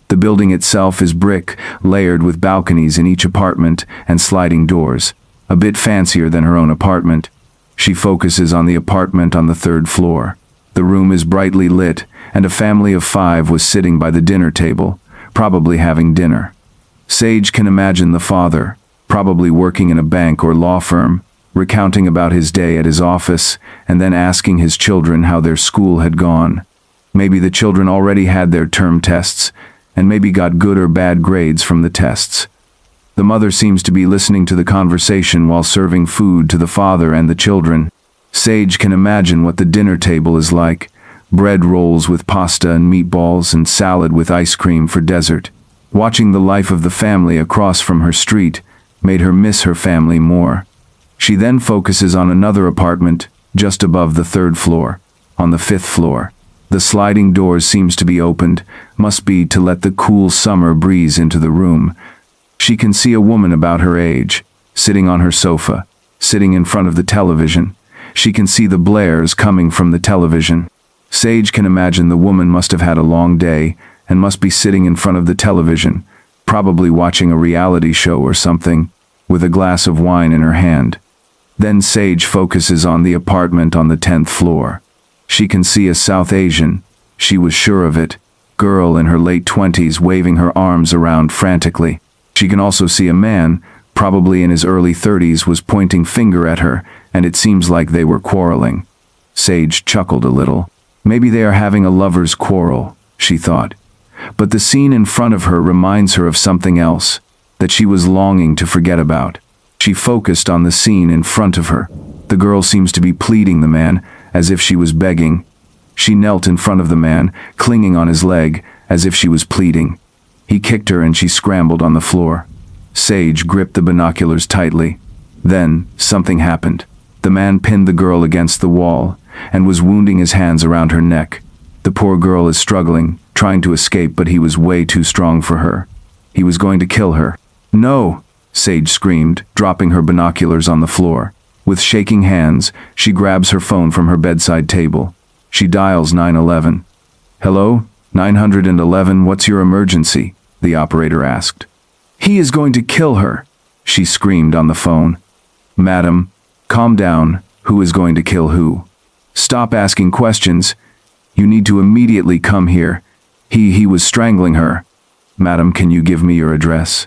[SPEAKER 2] The building itself is brick, layered with balconies in each apartment and sliding doors, a bit fancier than her own apartment. She focuses on the apartment on the 3rd floor. The room is brightly lit, and a family of 5 was sitting by the dinner table, probably having dinner. Sage can imagine the father, probably working in a bank or law firm, recounting about his day at his office, and then asking his children how their school had gone. Maybe the children already had their term tests, and maybe got good or bad grades from the tests. The mother seems to be listening to the conversation while serving food to the father and the children. Sage can imagine what the dinner table is like. Bread rolls with pasta and meatballs and salad with ice cream for dessert. Watching the life of the family across from her street made her miss her family more. She then focuses on another apartment just above the 3rd floor, on the 5th floor. The sliding doors seems to be opened, must be to let the cool summer breeze into the room. She can see a woman about her age, sitting on her sofa, sitting in front of the television. She can see the blares coming from the television. Sage can imagine the woman must have had a long day and must be sitting in front of the television, probably watching a reality show or something, with a glass of wine in her hand. Then Sage focuses on the apartment on the 10th floor. She can see a South Asian, she was sure of it, girl in her late 20s waving her arms around frantically. She can also see a man, probably in his early 30s, was pointing finger at her, and it seems like they were quarreling. Sage chuckled a little. Maybe they are having a lover's quarrel, she thought. But the scene in front of her reminds her of something else, that she was longing to forget about. She focused on the scene in front of her. The girl seems to be pleading the man, as if she was begging. She knelt in front of the man, clinging on his leg, as if she was pleading. He kicked her and she scrambled on the floor. Sage gripped the binoculars tightly. Then, something happened. The man pinned the girl against the wall, and was wounding his hands around her neck. The poor girl is struggling, trying to escape, but he was way too strong for her. He was going to kill her. "No!" Sage screamed, dropping her binoculars on the floor. With shaking hands, she grabs her phone from her bedside table. She dials 911. "Hello? 911, what's your emergency?" the operator asked. "He is going to kill her," she screamed on the phone. "Madam, calm down. Who is going to kill who? Stop asking questions. You need to immediately come here. He was strangling her." "Madam, can you give me your address?"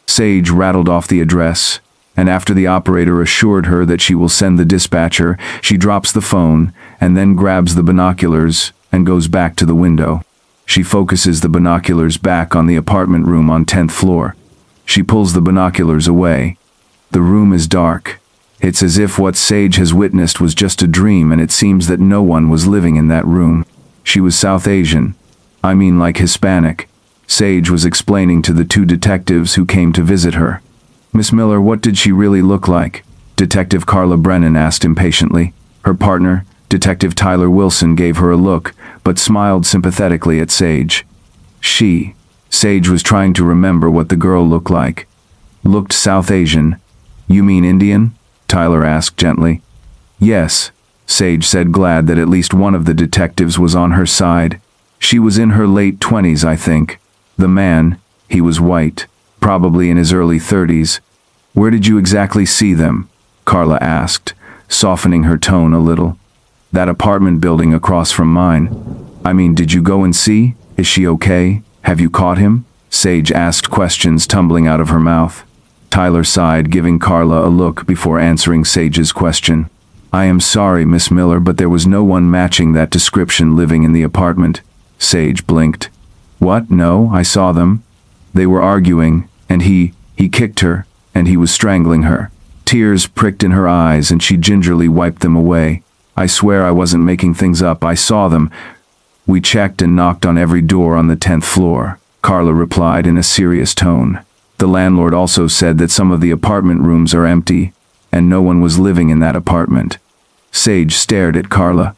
[SPEAKER 2] Sage rattled off the address, and after the operator assured her that she will send the dispatcher, she drops the phone and then grabs the binoculars and goes back to the window. She focuses the binoculars back on the apartment room on 10th floor. She pulls the binoculars away. The room is dark. It's as if what Sage has witnessed was just a dream, and it seems that no one was living in that room. She was South Asian. I mean, like Hispanic. Sage was explaining to the two detectives who came to visit her. "Miss Miller, what did she really look like?" Detective Carla Brennan asked impatiently. Her partner, Detective Tyler Wilson, gave her a look, but smiled sympathetically at Sage. Sage was trying to remember what the girl looked like. "Looked South Asian. You mean Indian?" Tyler asked gently. "Yes," Sage said, glad that at least one of the detectives was on her side. "She was in her late 20s, I think. The man, he was white, probably in his early 30s. Where did you exactly see them?" Carla asked, softening her tone a little. "That apartment building across from mine. I mean, did you go and see? Is she okay? Have you caught him?" Sage asked, questions tumbling out of her mouth. Tyler sighed, giving Carla a look before answering Sage's question. "I am sorry, Miss Miller, but there was no one matching that description living in the apartment." Sage blinked. "What? No, I saw them. They were arguing, and he kicked her, and he was strangling her." Tears pricked in her eyes, and she gingerly wiped them away. "I swear I wasn't making things up. I saw them. We checked and knocked on every door on the 10th floor," Carla replied in a serious tone. "The landlord also said that some of the apartment rooms are empty, and no one was living in that apartment." Sage stared at Carla.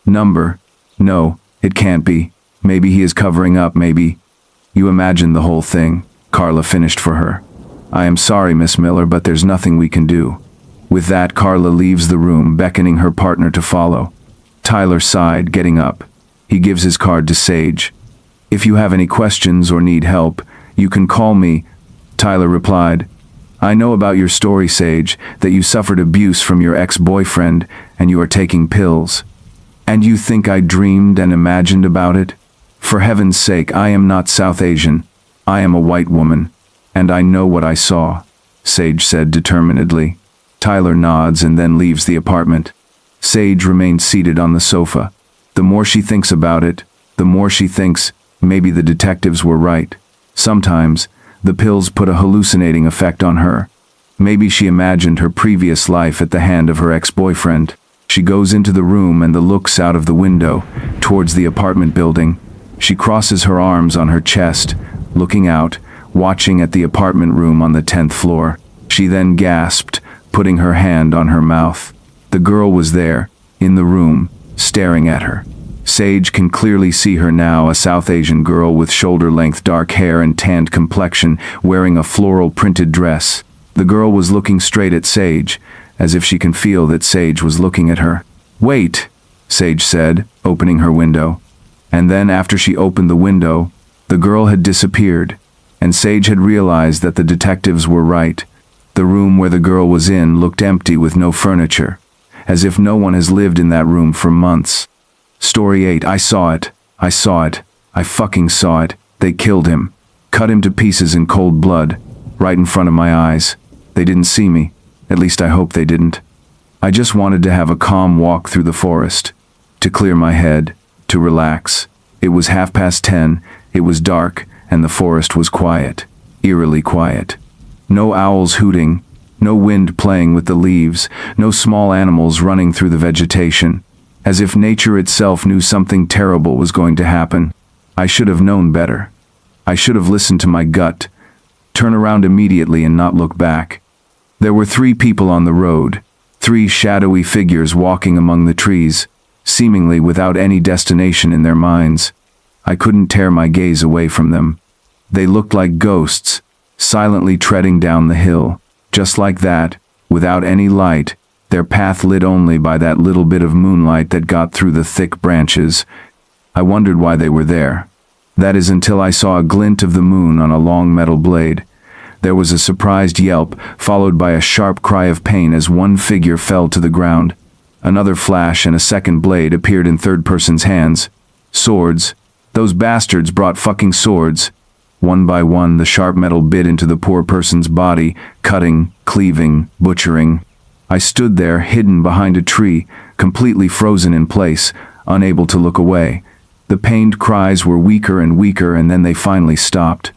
[SPEAKER 2] "Number? No, it can't be. Maybe he is covering up, maybe." "You imagined the whole thing," Carla finished for her. "I am sorry, Miss Miller, but there's nothing we can do." With that, Carla leaves the room, beckoning her partner to follow. Tyler sighed, getting up. He gives his card to Sage. "If you have any questions or need help, you can call me," Tyler replied. "I know about your story, Sage, that you suffered abuse from your ex-boyfriend and you are taking pills. And you think I dreamed and imagined about it? For heaven's sake, I am not South Asian. I am a white woman, and I know what I saw," Sage said determinedly. Tyler nods and then leaves the apartment. Sage remains seated on the sofa. The more she thinks about it, the more she thinks maybe the detectives were right. Sometimes, the pills put a hallucinating effect on her. Maybe she imagined her previous life at the hand of her ex-boyfriend. She goes into the room and looks out of the window, towards the apartment building. She crosses her arms on her chest, looking out, watching at the apartment room on the 10th floor. She then gasped, putting her hand on her mouth. The girl was there, in the room, staring at her. Sage can clearly see her now, a South Asian girl with shoulder-length dark hair and tanned complexion, wearing a floral printed dress. The girl was looking straight at Sage, as if she can feel that Sage was looking at her. "Wait," Sage said, opening her window. And then after she opened the window, the girl had disappeared. and Sage had realized that the detectives were right. The room where the girl was in looked empty with no furniture, as if no one has lived in that room for months. Story 8. I saw it. I saw it. I fucking saw it. They killed him. Cut him to pieces in cold blood, right in front of my eyes. They didn't see me. At least I hope they didn't. I just wanted to have a calm walk through the forest, to clear my head, to relax. It was 10:30, it was dark, and the forest was quiet, eerily quiet. No owls hooting, no wind playing with the leaves, no small animals running through the vegetation, as if nature itself knew something terrible was going to happen. I should have known better. I should have listened to my gut, turn around immediately and not look back. There were 3 people on the road, 3 shadowy figures walking among the trees, seemingly without any destination in their minds. I couldn't tear my gaze away from them. They looked like ghosts, silently treading down the hill. Just like that, without any light, their path lit only by that little bit of moonlight that got through the thick branches. I wondered why they were there. That is until I saw a glint of the moon on a long metal blade. There was a surprised yelp, followed by a sharp cry of pain as one figure fell to the ground. Another flash and a second blade appeared in third person's hands. Swords. Those bastards brought fucking swords. One by one, the sharp metal bit into the poor person's body, cutting, cleaving, butchering. I stood there, hidden behind a tree, completely frozen in place, unable to look away. The pained cries were weaker and weaker, and then they finally stopped.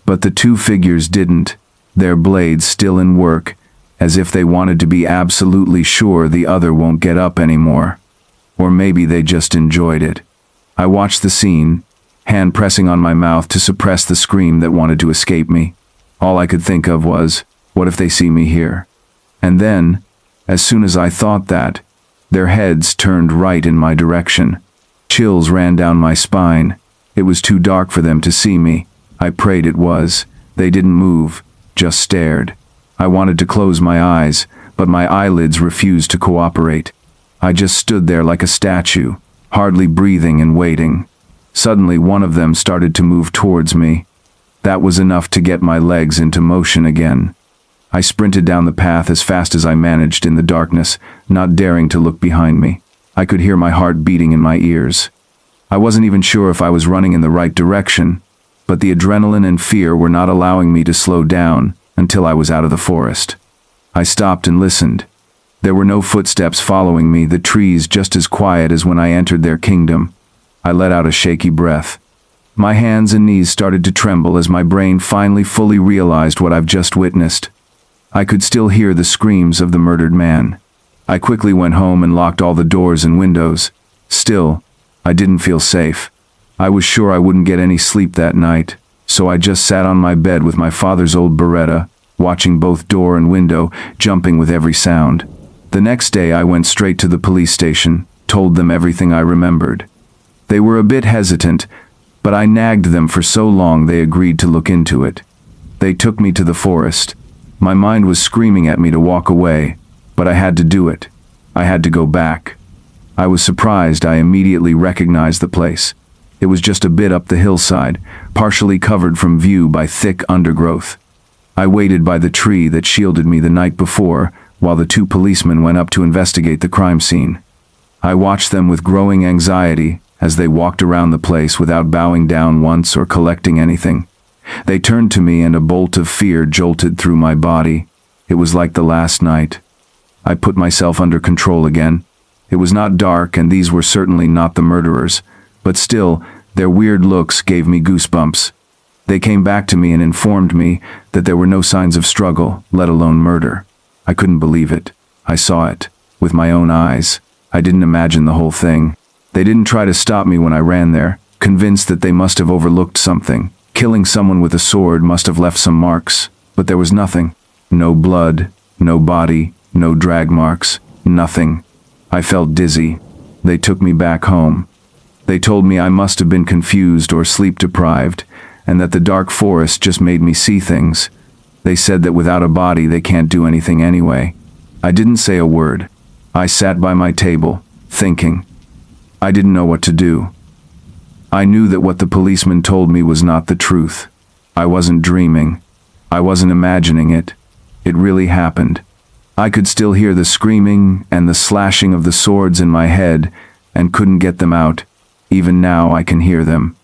[SPEAKER 2] But the 2 figures didn't, their blades still in work, as if they wanted to be absolutely sure the other won't get up anymore. Or maybe they just enjoyed it. I watched the scene, hand pressing on my mouth to suppress the scream that wanted to escape me. All I could think of was, what if they see me here? And then, as soon as I thought that, their heads turned right in my direction. Chills ran down my spine. It was too dark for them to see me. I prayed it was. They didn't move, just stared. I wanted to close my eyes, but my eyelids refused to cooperate. I just stood there like a statue, hardly breathing and waiting. Suddenly one of them started to move towards me. That was enough to get my legs into motion again. I sprinted down the path as fast as I managed in the darkness, not daring to look behind me. I could hear my heart beating in my ears. I wasn't even sure if I was running in the right direction, but the adrenaline and fear were not allowing me to slow down until I was out of the forest. I stopped and listened. There were no footsteps following me, the trees just as quiet as when I entered their kingdom. I let out a shaky breath. My hands and knees started to tremble as my brain finally fully realized what I've just witnessed. I could still hear the screams of the murdered man. I quickly went home and locked all the doors and windows. Still, I didn't feel safe. I was sure I wouldn't get any sleep that night, so I just sat on my bed with my father's old Beretta, watching both door and window, jumping with every sound. The next day I went straight to the police station, told them everything I remembered. They were a bit hesitant, but I nagged them for so long they agreed to look into it. They took me to the forest. My mind was screaming at me to walk away, but I had to do it. I had to go back. I was surprised I immediately recognized the place. It was just a bit up the hillside, partially covered from view by thick undergrowth. I waited by the tree that shielded me the night before, while the 2 policemen went up to investigate the crime scene. I watched them with growing anxiety as they walked around the place without bowing down once or collecting anything. They turned to me and a bolt of fear jolted through my body. It was like the last night. I put myself under control again. It was not dark, and these were certainly not the murderers, but still, their weird looks gave me goosebumps. They came back to me and informed me that there were no signs of struggle, let alone murder. I couldn't believe it. I saw it, with my own eyes. I didn't imagine the whole thing. They didn't try to stop me when I ran there, convinced that they must have overlooked something. Killing someone with a sword must have left some marks, but there was nothing. No blood, no body, no drag marks, nothing. I felt dizzy. They took me back home. They told me I must have been confused or sleep-deprived, and that the dark forest just made me see things. They said that without a body they can't do anything anyway. I didn't say a word. I sat by my table, thinking. I didn't know what to do. I knew that what the policeman told me was not the truth. I wasn't dreaming. I wasn't imagining it. It really happened. I could still hear the screaming and the slashing of the swords in my head and couldn't get them out. Even now I can hear them.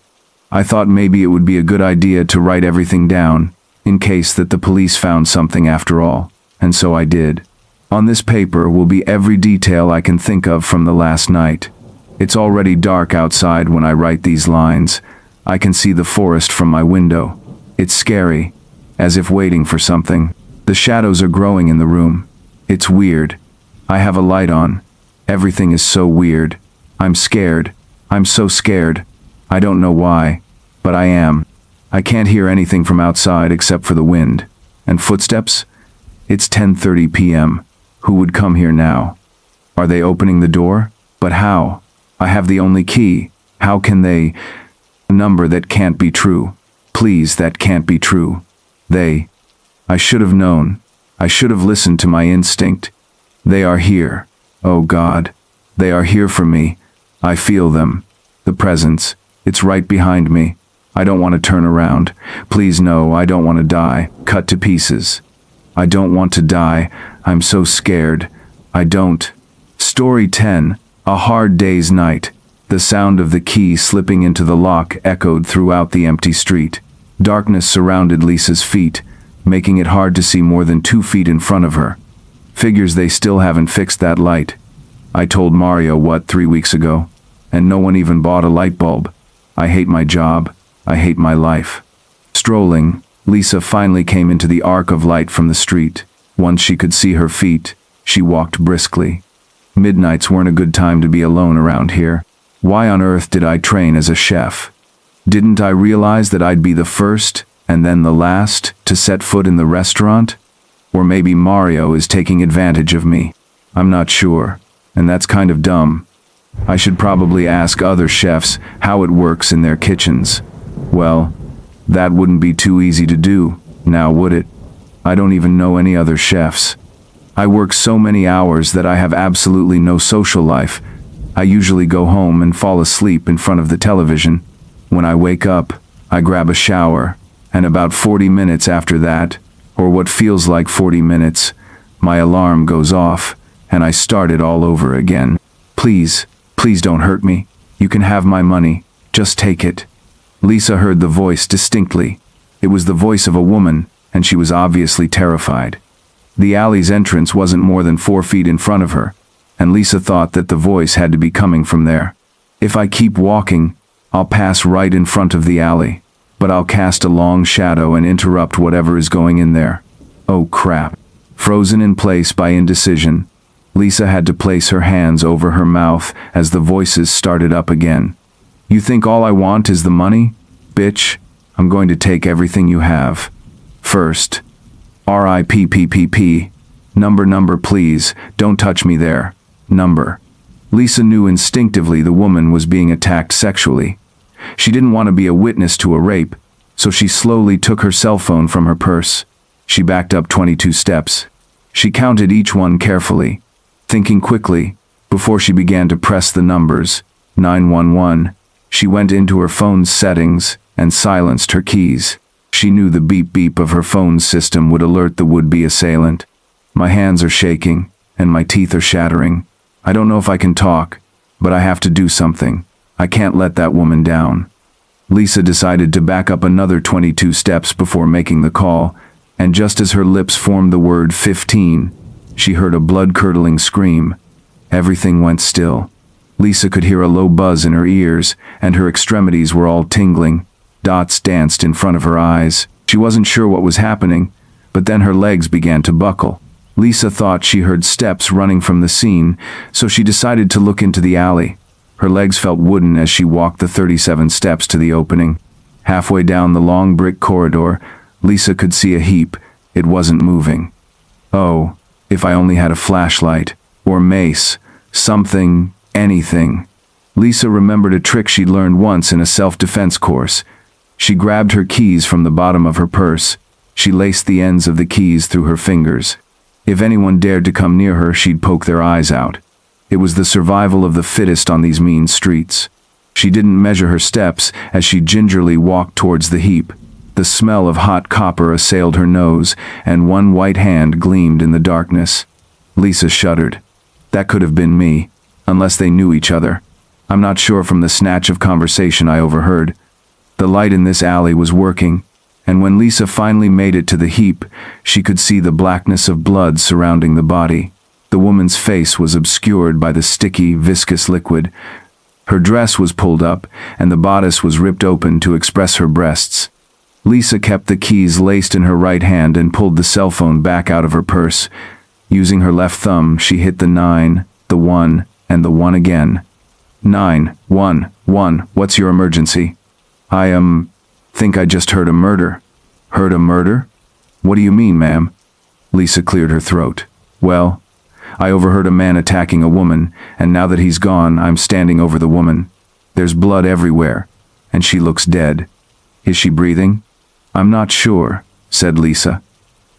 [SPEAKER 2] I thought maybe it would be a good idea to write everything down, in case that the police found something after all, and so I did. On this paper will be every detail I can think of from the last night. It's already dark outside when I write these lines. I can see the forest from my window. It's scary, as if waiting for something. The shadows are growing in the room. It's weird. I have a light on. Everything is so weird. I'm scared. I'm so scared. I don't know why, but I am. I can't hear anything from outside except for the wind. And footsteps? It's 10:30 p.m. Who would come here now? Are they opening the door? But how? I have the only key. How can they? A number that can't be true. Please, that can't be true. They. I should have known. I should have listened to my instinct. They are here. Oh God. They are here for me. I feel them. The presence. It's right behind me. I don't want to turn around. Please no, I don't want to die. Cut to pieces. I don't want to die. I'm so scared. I don't. Story 10. A hard day's night. The sound of the key slipping into the lock echoed throughout the empty street. Darkness surrounded Lisa's feet, making it hard to see more than 2 feet in front of her. Figures they still haven't fixed that light. I told Mario 3 weeks ago, and no one even bought a light bulb. I hate my job. I hate my life. Strolling, Lisa finally came into the arc of light from the street. Once she could see her feet, she walked briskly. Midnights weren't a good time to be alone around here. Why on earth did I train as a chef? Didn't I realize that I'd be the first, and then the last, to set foot in the restaurant? Or maybe Mario is taking advantage of me. I'm not sure, and that's kind of dumb. I should probably ask other chefs how it works in their kitchens. Well, that wouldn't be too easy to do, now would it? I don't even know any other chefs. I work so many hours that I have absolutely no social life. I usually go home and fall asleep in front of the television. When I wake up, I grab a shower, and about 40 minutes after that, or what feels like 40 minutes, my alarm goes off, and I start it all over again. Please, please don't hurt me. You can have my money. Just take it. Lisa heard the voice distinctly. It was the voice of a woman, and she was obviously terrified. The alley's entrance wasn't more than 4 feet in front of her, and Lisa thought that the voice had to be coming from there. If I keep walking, I'll pass right in front of the alley, but I'll cast a long shadow and interrupt whatever is going in there. Oh crap. Frozen in place by indecision, Lisa had to place her hands over her mouth as the voices started up again. You think all I want is the money? Bitch, I'm going to take everything you have. First, RIPPPP. Number please, don't touch me there. Number. Lisa knew instinctively the woman was being attacked sexually. She didn't want to be a witness to a rape, so she slowly took her cell phone from her purse. She backed up 22 steps. She counted each one carefully, thinking quickly, before she began to press the numbers. 911. She went into her phone's settings and silenced her keys. She knew the beep-beep of her phone's system would alert the would-be assailant. My hands are shaking, and my teeth are shattering. I don't know if I can talk, but I have to do something. I can't let that woman down. Lisa decided to back up another 22 steps before making the call, and just as her lips formed the word 15, she heard a blood-curdling scream. Everything went still. Lisa could hear a low buzz in her ears, and her extremities were all tingling. Dots danced in front of her eyes. She wasn't sure what was happening, but then her legs began to buckle. Lisa thought she heard steps running from the scene, so she decided to look into the alley. Her legs felt wooden as she walked the 37 steps to the opening. Halfway down the long brick corridor, Lisa could see a heap. It wasn't moving. Oh, if I only had a flashlight, or mace, something, anything. Lisa remembered a trick she'd learned once in a self-defense course. She grabbed her keys from the bottom of her purse. She laced the ends of the keys through her fingers. If anyone dared to come near her, she'd poke their eyes out. It was the survival of the fittest on these mean streets. She didn't measure her steps as she gingerly walked towards the heap. The smell of hot copper assailed her nose, and one white hand gleamed in the darkness. Lisa shuddered. That could have been me, unless they knew each other. I'm not sure from the snatch of conversation I overheard. The light in this alley was working, and when Lisa finally made it to the heap, she could see the blackness of blood surrounding the body. The woman's face was obscured by the sticky, viscous liquid. Her dress was pulled up, and the bodice was ripped open to express her breasts. Lisa kept the keys laced in her right hand and pulled the cell phone back out of her purse. Using her left thumb, she hit the 9, the 1, and the 1 again. 911, what's your emergency? I think I just heard a murder. Heard a murder? What do you mean, ma'am? Lisa cleared her throat. Well, I overheard a man attacking a woman, and now that he's gone, I'm standing over the woman. There's blood everywhere, and she looks dead. Is she breathing? I'm not sure, said Lisa.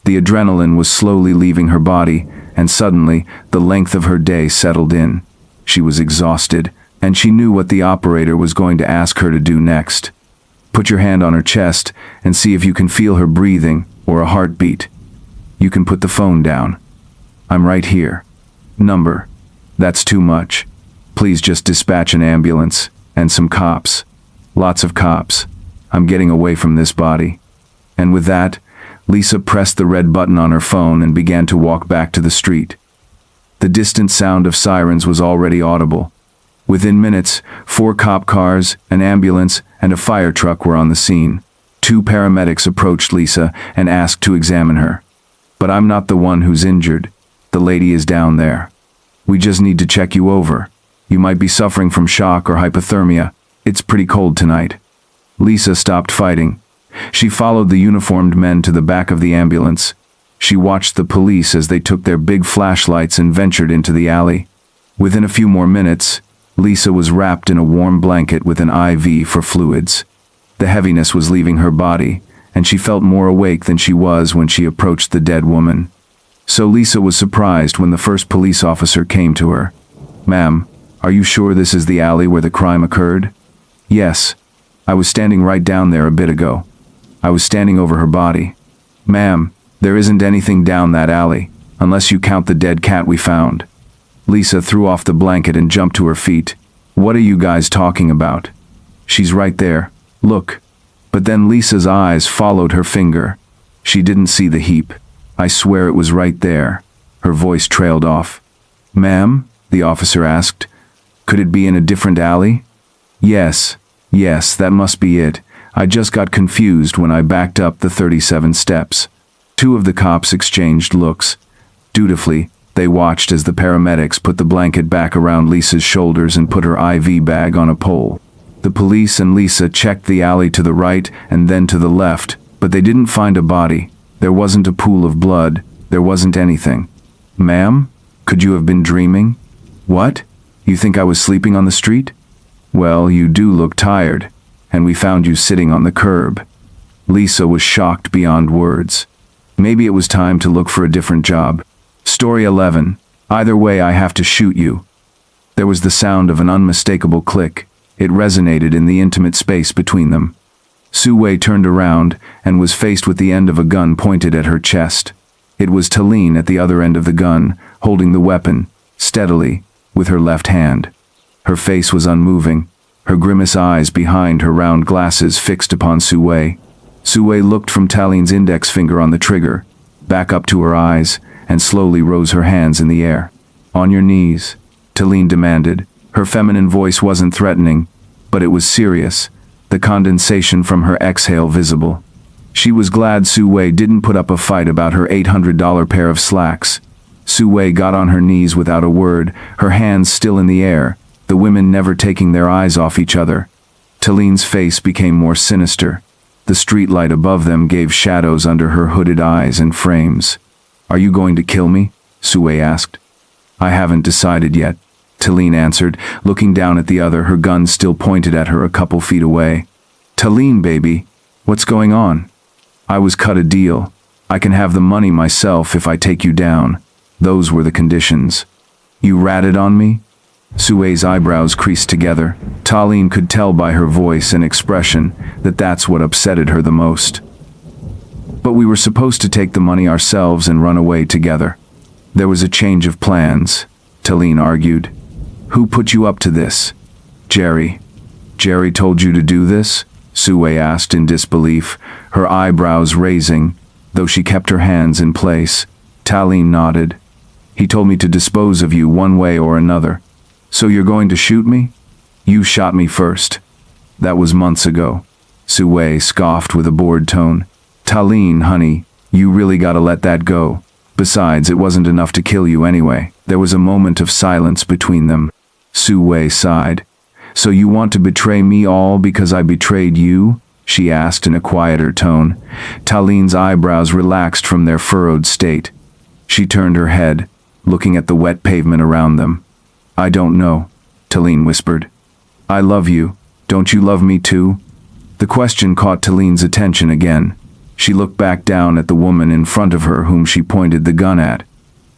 [SPEAKER 2] The adrenaline was slowly leaving her body, and suddenly, the length of her day settled in. She was exhausted, and she knew what the operator was going to ask her to do next. Put your hand on her chest and see if you can feel her breathing or a heartbeat. You can put the phone down. I'm right here. Number. That's too much. Please just dispatch an ambulance and some cops. Lots of cops. I'm getting away from this body. And with that, Lisa pressed the red button on her phone and began to walk back to the street. The distant sound of sirens was already audible. Within minutes, 4 cop cars, an ambulance, and a fire truck were on the scene. 2 paramedics approached Lisa and asked to examine her. But I'm not the one who's injured. The lady is down there. We just need to check you over. You might be suffering from shock or hypothermia. It's pretty cold tonight. Lisa stopped fighting. She followed the uniformed men to the back of the ambulance. She watched the police as they took their big flashlights and ventured into the alley. Within a few more minutes, Lisa was wrapped in a warm blanket with an IV for fluids. The heaviness was leaving her body, and she felt more awake than she was when she approached the dead woman. So Lisa was surprised when the first police officer came to her. Ma'am, are you sure this is the alley where the crime occurred? Yes. I was standing right down there a bit ago. I was standing over her body. Ma'am, there isn't anything down that alley, unless you count the dead cat we found. Lisa threw off the blanket and jumped to her feet. What are you guys talking about? She's right there. Look. But then Lisa's eyes followed her finger. She didn't see the heap. I swear it was right there. Her voice trailed off. Ma'am? The officer asked. Could it be in a different alley? Yes, that must be it. I just got confused when I backed up the 37 steps. 2 of the cops exchanged looks. Dutifully, they watched as the paramedics put the blanket back around Lisa's shoulders and put her IV bag on a pole. The police and Lisa checked the alley to the right and then to the left, but they didn't find a body. There wasn't a pool of blood. There wasn't anything. Ma'am? Could you have been dreaming? What? You think I was sleeping on the street? Well, you do look tired, and we found you sitting on the curb. Lisa was shocked beyond words. Maybe it was time to look for a different job. Story 11. Either way, I have to shoot you. There was the sound of an unmistakable click. It resonated in the intimate space between them. Su Wei turned around and was faced with the end of a gun pointed at her chest. It was Talene at the other end of the gun, holding the weapon, steadily, with her left hand. Her face was unmoving, her grimace eyes behind her round glasses fixed upon Su Wei. Su Wei looked from Talene's index finger on the trigger, back up to her eyes, and slowly rose her hands in the air. On your knees, Talene demanded. Her feminine voice wasn't threatening, but it was serious, the condensation from her exhale visible. She was glad Su Wei didn't put up a fight about her $800 pair of slacks. Su Wei got on her knees without a word, her hands still in the air, the women never taking their eyes off each other. Talene's face became more sinister. The streetlight above them gave shadows under her hooded eyes and frames. Are you going to kill me? Su Wei asked. I haven't decided yet, Talene answered, looking down at the other, her gun still pointed at her a couple feet away. Talene, baby, what's going on? I was cut a deal. I can have the money myself if I take you down. Those were the conditions. You ratted on me? Sue's eyebrows creased together. Talene could tell by her voice and expression that that's what upsetted her the most. But we were supposed to take the money ourselves and run away together. There was a change of plans, Talene argued. Who put you up to this? Jerry. Jerry told you to do this? Sue asked in disbelief, her eyebrows raising, though she kept her hands in place. Talene nodded. He told me to dispose of you one way or another. So you're going to shoot me? You shot me first. That was months ago. Sue scoffed with a bored tone. Talene, honey, you really gotta let that go. Besides, it wasn't enough to kill you anyway. There was a moment of silence between them. Sue sighed. So you want to betray me all because I betrayed you? She asked in a quieter tone. Talene's eyebrows relaxed from their furrowed state. She turned her head, looking at the wet pavement around them. I don't know, Talene whispered. I love you. Don't you love me too? The question caught Talene's attention again. She looked back down at the woman in front of her whom she pointed the gun at.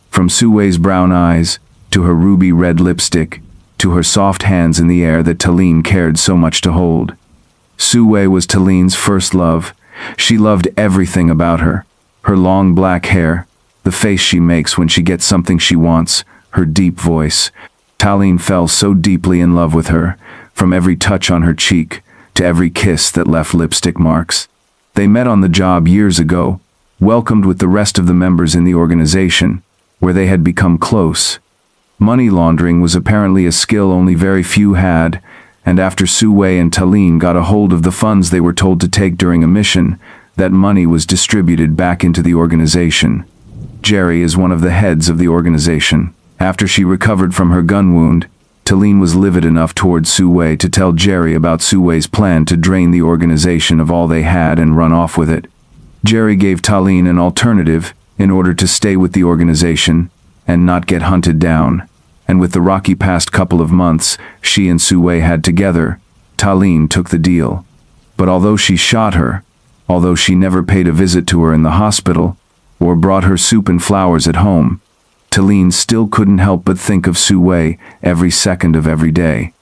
[SPEAKER 2] From Sue's brown eyes, to her ruby red lipstick, to her soft hands in the air that Talene cared so much to hold. Sue was Talene's first love. She loved everything about her. Her long black hair, the face she makes when she gets something she wants, her deep voice. Talene fell so deeply in love with her, from every touch on her cheek to every kiss that left lipstick marks. They met on the job years ago, welcomed with the rest of the members in the organization, where they had become close. Money laundering was apparently a skill only very few had, and after Sue and Talene got a hold of the funds they were told to take during a mission, that money was distributed back into the organization. Jerry is one of the heads of the organization. After she recovered from her gun wound, Talene was livid enough towards Sue to tell Jerry about Sue's plan to drain the organization of all they had and run off with it. Jerry gave Talene an alternative in order to stay with the organization and not get hunted down, and with the rocky past couple of months she and Sue had together, Talene took the deal. But although she shot her, although she never paid a visit to her in the hospital, or brought her soup and flowers at home, Talene still couldn't help but think of Sue every second of every day,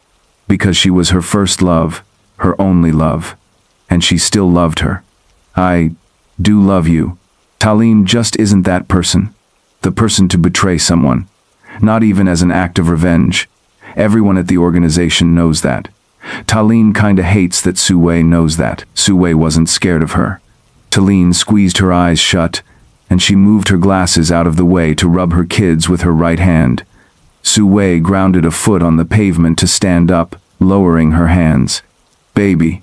[SPEAKER 2] because she was her first love, her only love, and she still loved her. I do love you. Talene just isn't that person, the person to betray someone, not even as an act of revenge. Everyone at the organization knows that. Talene kinda hates that Sue knows that. Sue wasn't scared of her. Talene squeezed her eyes shut, and she moved her glasses out of the way to rub her kids with her right hand. Sue grounded a foot on the pavement to stand up, lowering her hands. Baby,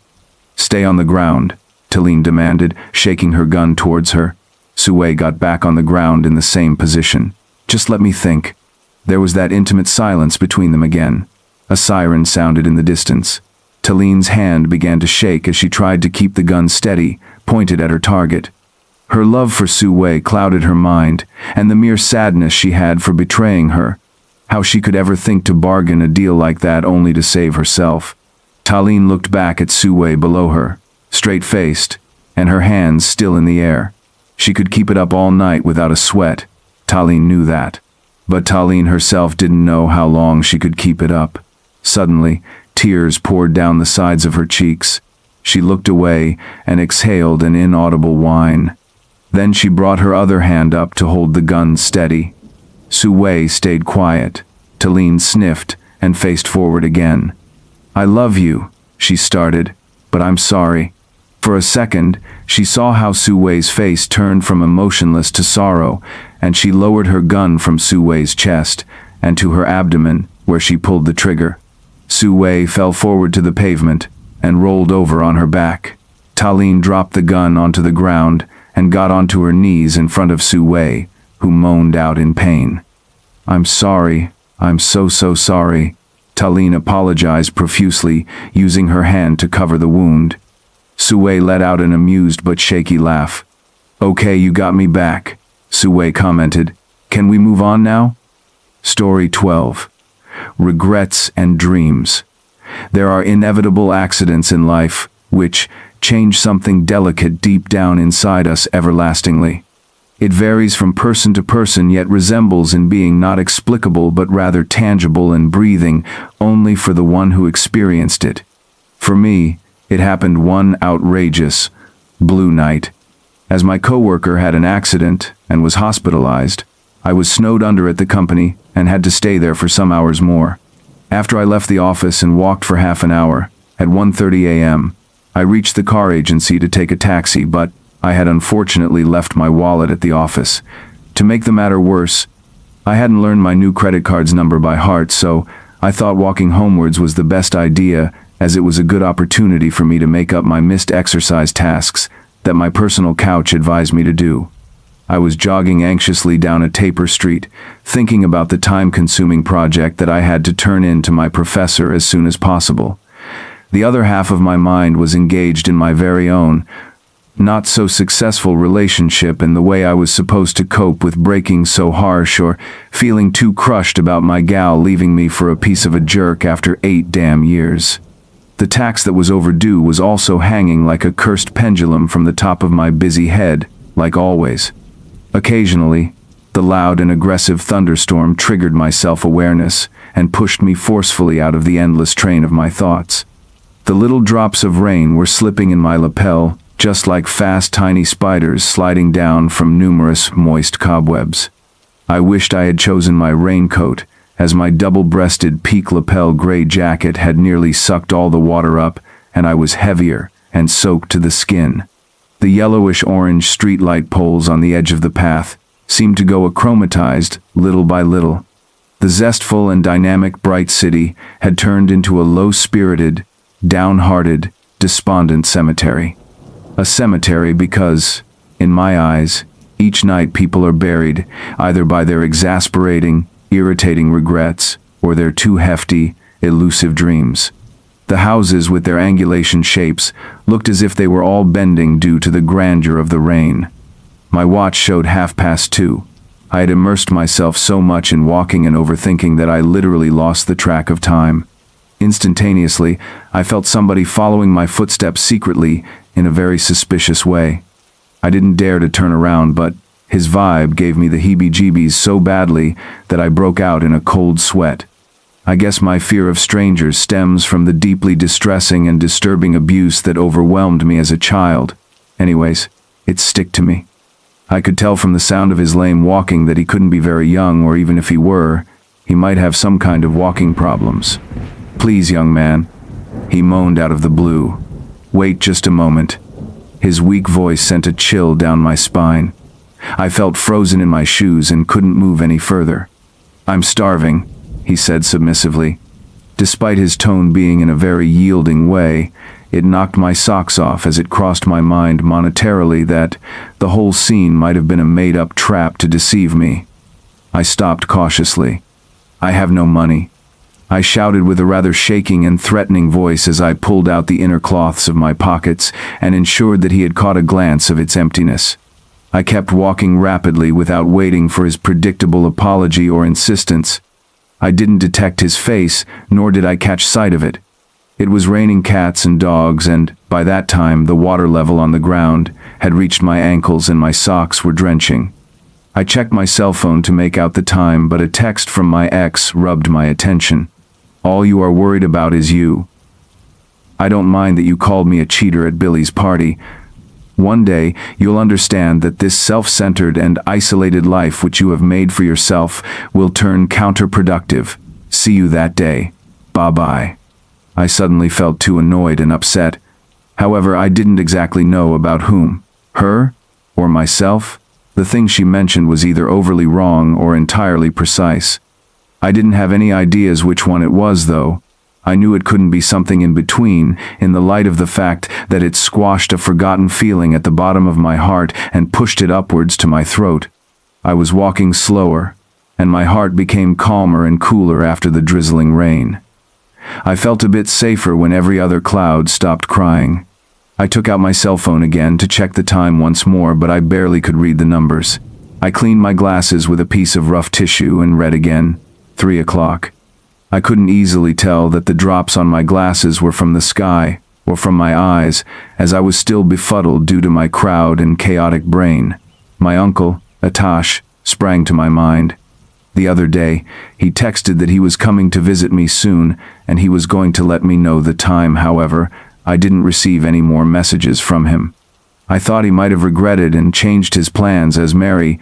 [SPEAKER 2] stay on the ground, Talene demanded, shaking her gun towards her. Sue got back on the ground in the same position. Just let me think. There was that intimate silence between them again. A siren sounded in the distance. Talene's hand began to shake as she tried to keep the gun steady, pointed at her target. Her love for Sue clouded her mind, and the mere sadness she had for betraying her. How she could ever think to bargain a deal like that only to save herself. Talene looked back at Sue below her, straight-faced, and her hands still in the air. She could keep it up all night without a sweat. Talene knew that. But Talene herself didn't know how long she could keep it up. Suddenly, tears poured down the sides of her cheeks. She looked away and exhaled an inaudible whine. Then she brought her other hand up to hold the gun steady. Sue stayed quiet. Talene sniffed and faced forward again. I love you, she started, but I'm sorry. For a second, she saw how Sue's face turned from emotionless to sorrow, and she lowered her gun from Sue's chest and to her abdomen, where she pulled the trigger. Sue fell forward to the pavement and rolled over on her back. Talene dropped the gun onto the ground and got onto her knees in front of Sue, who moaned out in pain. I'm sorry. I'm so sorry. Talene apologized profusely, using her hand to cover the wound. Sue let out an amused but shaky laugh. Okay, you got me back, Sue commented. Can we move on now? Story 12. Regrets and Dreams. There are inevitable accidents in life, which change something delicate deep down inside us everlastingly. It varies from person to person, yet resembles in being not explicable but rather tangible and breathing only for the one who experienced it. For me, it happened one outrageous, blue night. As my coworker had an accident and was hospitalized, I was snowed under at the company and had to stay there for some hours more. After I left the office and walked for half an hour, at 1:30 a.m., I reached the car agency to take a taxi, but I had unfortunately left my wallet at the office. To make the matter worse, I hadn't learned my new credit card's number by heart, so I thought walking homewards was the best idea, as it was a good opportunity for me to make up my missed exercise tasks that my personal couch advised me to do. I was jogging anxiously down a taper street, thinking about the time-consuming project that I had to turn in to my professor as soon as possible. The other half of my mind was engaged in my very own, not-so-successful relationship and the way I was supposed to cope with breaking so harsh or feeling too crushed about my gal leaving me for a piece of a jerk after 8 damn years. The tax that was overdue was also hanging like a cursed pendulum from the top of my busy head, like always. Occasionally, the loud and aggressive thunderstorm triggered my self-awareness and pushed me forcefully out of the endless train of my thoughts. The little drops of rain were slipping in my lapel, just like fast, tiny spiders sliding down from numerous moist cobwebs. I wished I had chosen my raincoat, as my double-breasted peak lapel gray jacket had nearly sucked all the water up, and I was heavier and soaked to the skin. The yellowish-orange streetlight poles on the edge of the path seemed to go achromatized little by little. The zestful and dynamic bright city had turned into a low-spirited, downhearted, despondent cemetery. A cemetery because, in my eyes, each night people are buried either by their exasperating, irritating regrets or their too hefty, elusive dreams. The houses with their angulation shapes looked as if they were all bending due to the grandeur of the rain. My watch showed 2:30. I had immersed myself so much in walking and overthinking that I literally lost the track of time. Instantaneously, I felt somebody following my footsteps secretly in a very suspicious way. I didn't dare to turn around, but his vibe gave me the heebie-jeebies so badly that I broke out in a cold sweat. I guess my fear of strangers stems from the deeply distressing and disturbing abuse that overwhelmed me as a child. Anyways, it stuck to me. I could tell from the sound of his lame walking that he couldn't be very young, or even if he were, he might have some kind of walking problems. "Please, young man," he moaned out of the blue. "Wait just a moment." His weak voice sent a chill down my spine. I felt frozen in my shoes and couldn't move any further. "I'm starving," he said submissively. Despite his tone being in a very yielding way, it knocked my socks off as it crossed my mind monetarily that the whole scene might have been a made-up trap to deceive me. I stopped cautiously. "I have no money," I shouted with a rather shaking and threatening voice as I pulled out the inner cloths of my pockets and ensured that he had caught a glance of its emptiness. I kept walking rapidly without waiting for his predictable apology or insistence. I didn't detect his face, nor did I catch sight of it. It was raining cats and dogs, and, by that time, the water level on the ground had reached my ankles and my socks were drenching. I checked my cell phone to make out the time, but a text from my ex rubbed my attention. "All you are worried about is you. I don't mind that you called me a cheater at Billy's party. One day, you'll understand that this self-centered and isolated life which you have made for yourself will turn counterproductive. See you that day. Bye-bye." I suddenly felt too annoyed and upset. However, I didn't exactly know about whom. Her? Or myself? The thing she mentioned was either overly wrong or entirely precise. I didn't have any ideas which one it was, though. I knew it couldn't be something in between, in the light of the fact that it squashed a forgotten feeling at the bottom of my heart and pushed it upwards to my throat. I was walking slower, and my heart became calmer and cooler after the drizzling rain. I felt a bit safer when every other cloud stopped crying. I took out my cell phone again to check the time once more, but I barely could read the numbers. I cleaned my glasses with a piece of rough tissue and read again. 3 o'clock. I couldn't easily tell that the drops on my glasses were from the sky or from my eyes, as I was still befuddled due to my crowded and chaotic brain. My uncle, Atash, sprang to my mind. The other day, he texted that he was coming to visit me soon, and he was going to let me know the time. However, I didn't receive any more messages from him. I thought he might have regretted and changed his plans, as Mary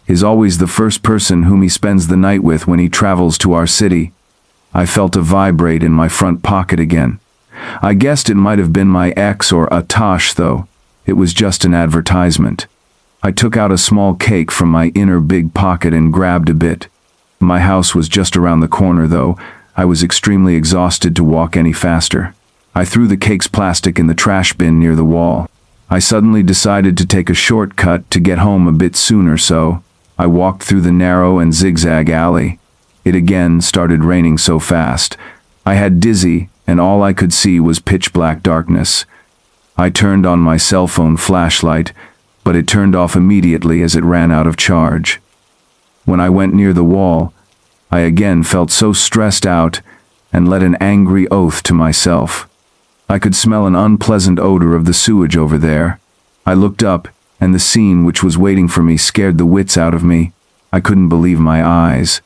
[SPEAKER 2] is always the first person whom he spends the night with when he travels to our city. I felt a vibrate in my front pocket again. I guessed it might have been my ex or Atash, though. It was just an advertisement. I took out a small cake from my inner big pocket and grabbed a bit. My house was just around the corner, though. I was extremely exhausted to walk any faster. I threw the cake's plastic in the trash bin near the wall. I suddenly decided to take a shortcut to get home a bit sooner, so I walked through the narrow and zigzag alley. It again started raining so fast. I had dizzy, and all I could see was pitch black darkness. I turned on my cell phone flashlight, but it turned off immediately as it ran out of charge. When I went near the wall, I again felt so stressed out and let an angry oath to myself. I could smell an unpleasant odor of the sewage over there. I looked up, and the scene which was waiting for me scared the wits out of me. I couldn't believe my eyes.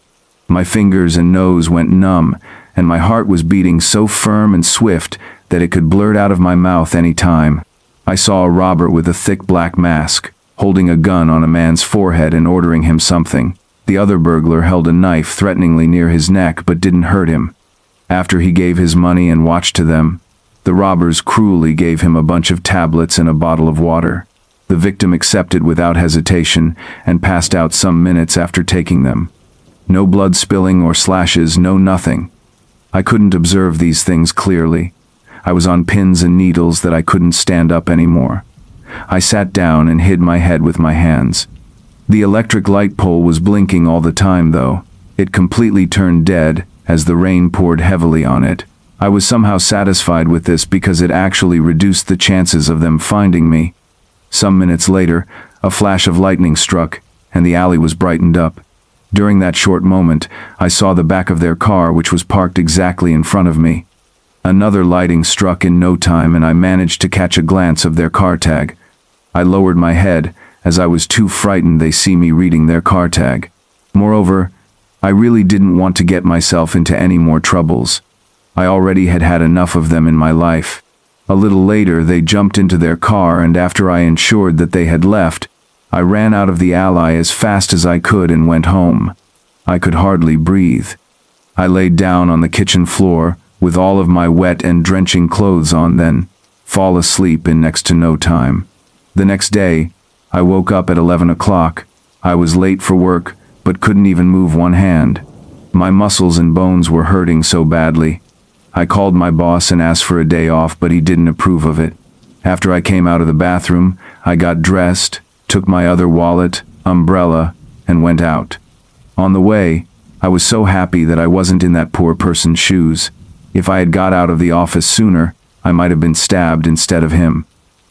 [SPEAKER 2] My fingers and nose went numb, and my heart was beating so firm and swift that it could blurt out of my mouth any time. I saw a robber with a thick black mask, holding a gun on a man's forehead and ordering him something. The other burglar held a knife threateningly near his neck but didn't hurt him. After he gave his money and watched to them, the robbers cruelly gave him a bunch of tablets and a bottle of water. The victim accepted without hesitation and passed out some minutes after taking them. No blood spilling or slashes, no nothing. I couldn't observe these things clearly. I was on pins and needles that I couldn't stand up anymore. I sat down and hid my head with my hands. The electric light pole was blinking all the time, though. It completely turned dead as the rain poured heavily on it. I was somehow satisfied with this because it actually reduced the chances of them finding me. Some minutes later, a flash of lightning struck, and the alley was brightened up. During that short moment, I saw the back of their car, which was parked exactly in front of me. Another lighting struck in no time, and I managed to catch a glance of their car tag. I lowered my head, as I was too frightened they see me reading their car tag. Moreover, I really didn't want to get myself into any more troubles. I already had had enough of them in my life. A little later, they jumped into their car, and after I ensured that they had left, I ran out of the alley as fast as I could and went home. I could hardly breathe. I laid down on the kitchen floor, with all of my wet and drenching clothes on, then fall asleep in next to no time. The next day, I woke up at 11 o'clock. I was late for work, but couldn't even move one hand. My muscles and bones were hurting so badly. I called my boss and asked for a day off, but he didn't approve of it. After I came out of the bathroom, I got dressed, took my other wallet, umbrella, and went out. On the way, I was so happy that I wasn't in that poor person's shoes. If I had got out of the office sooner, I might have been stabbed instead of him.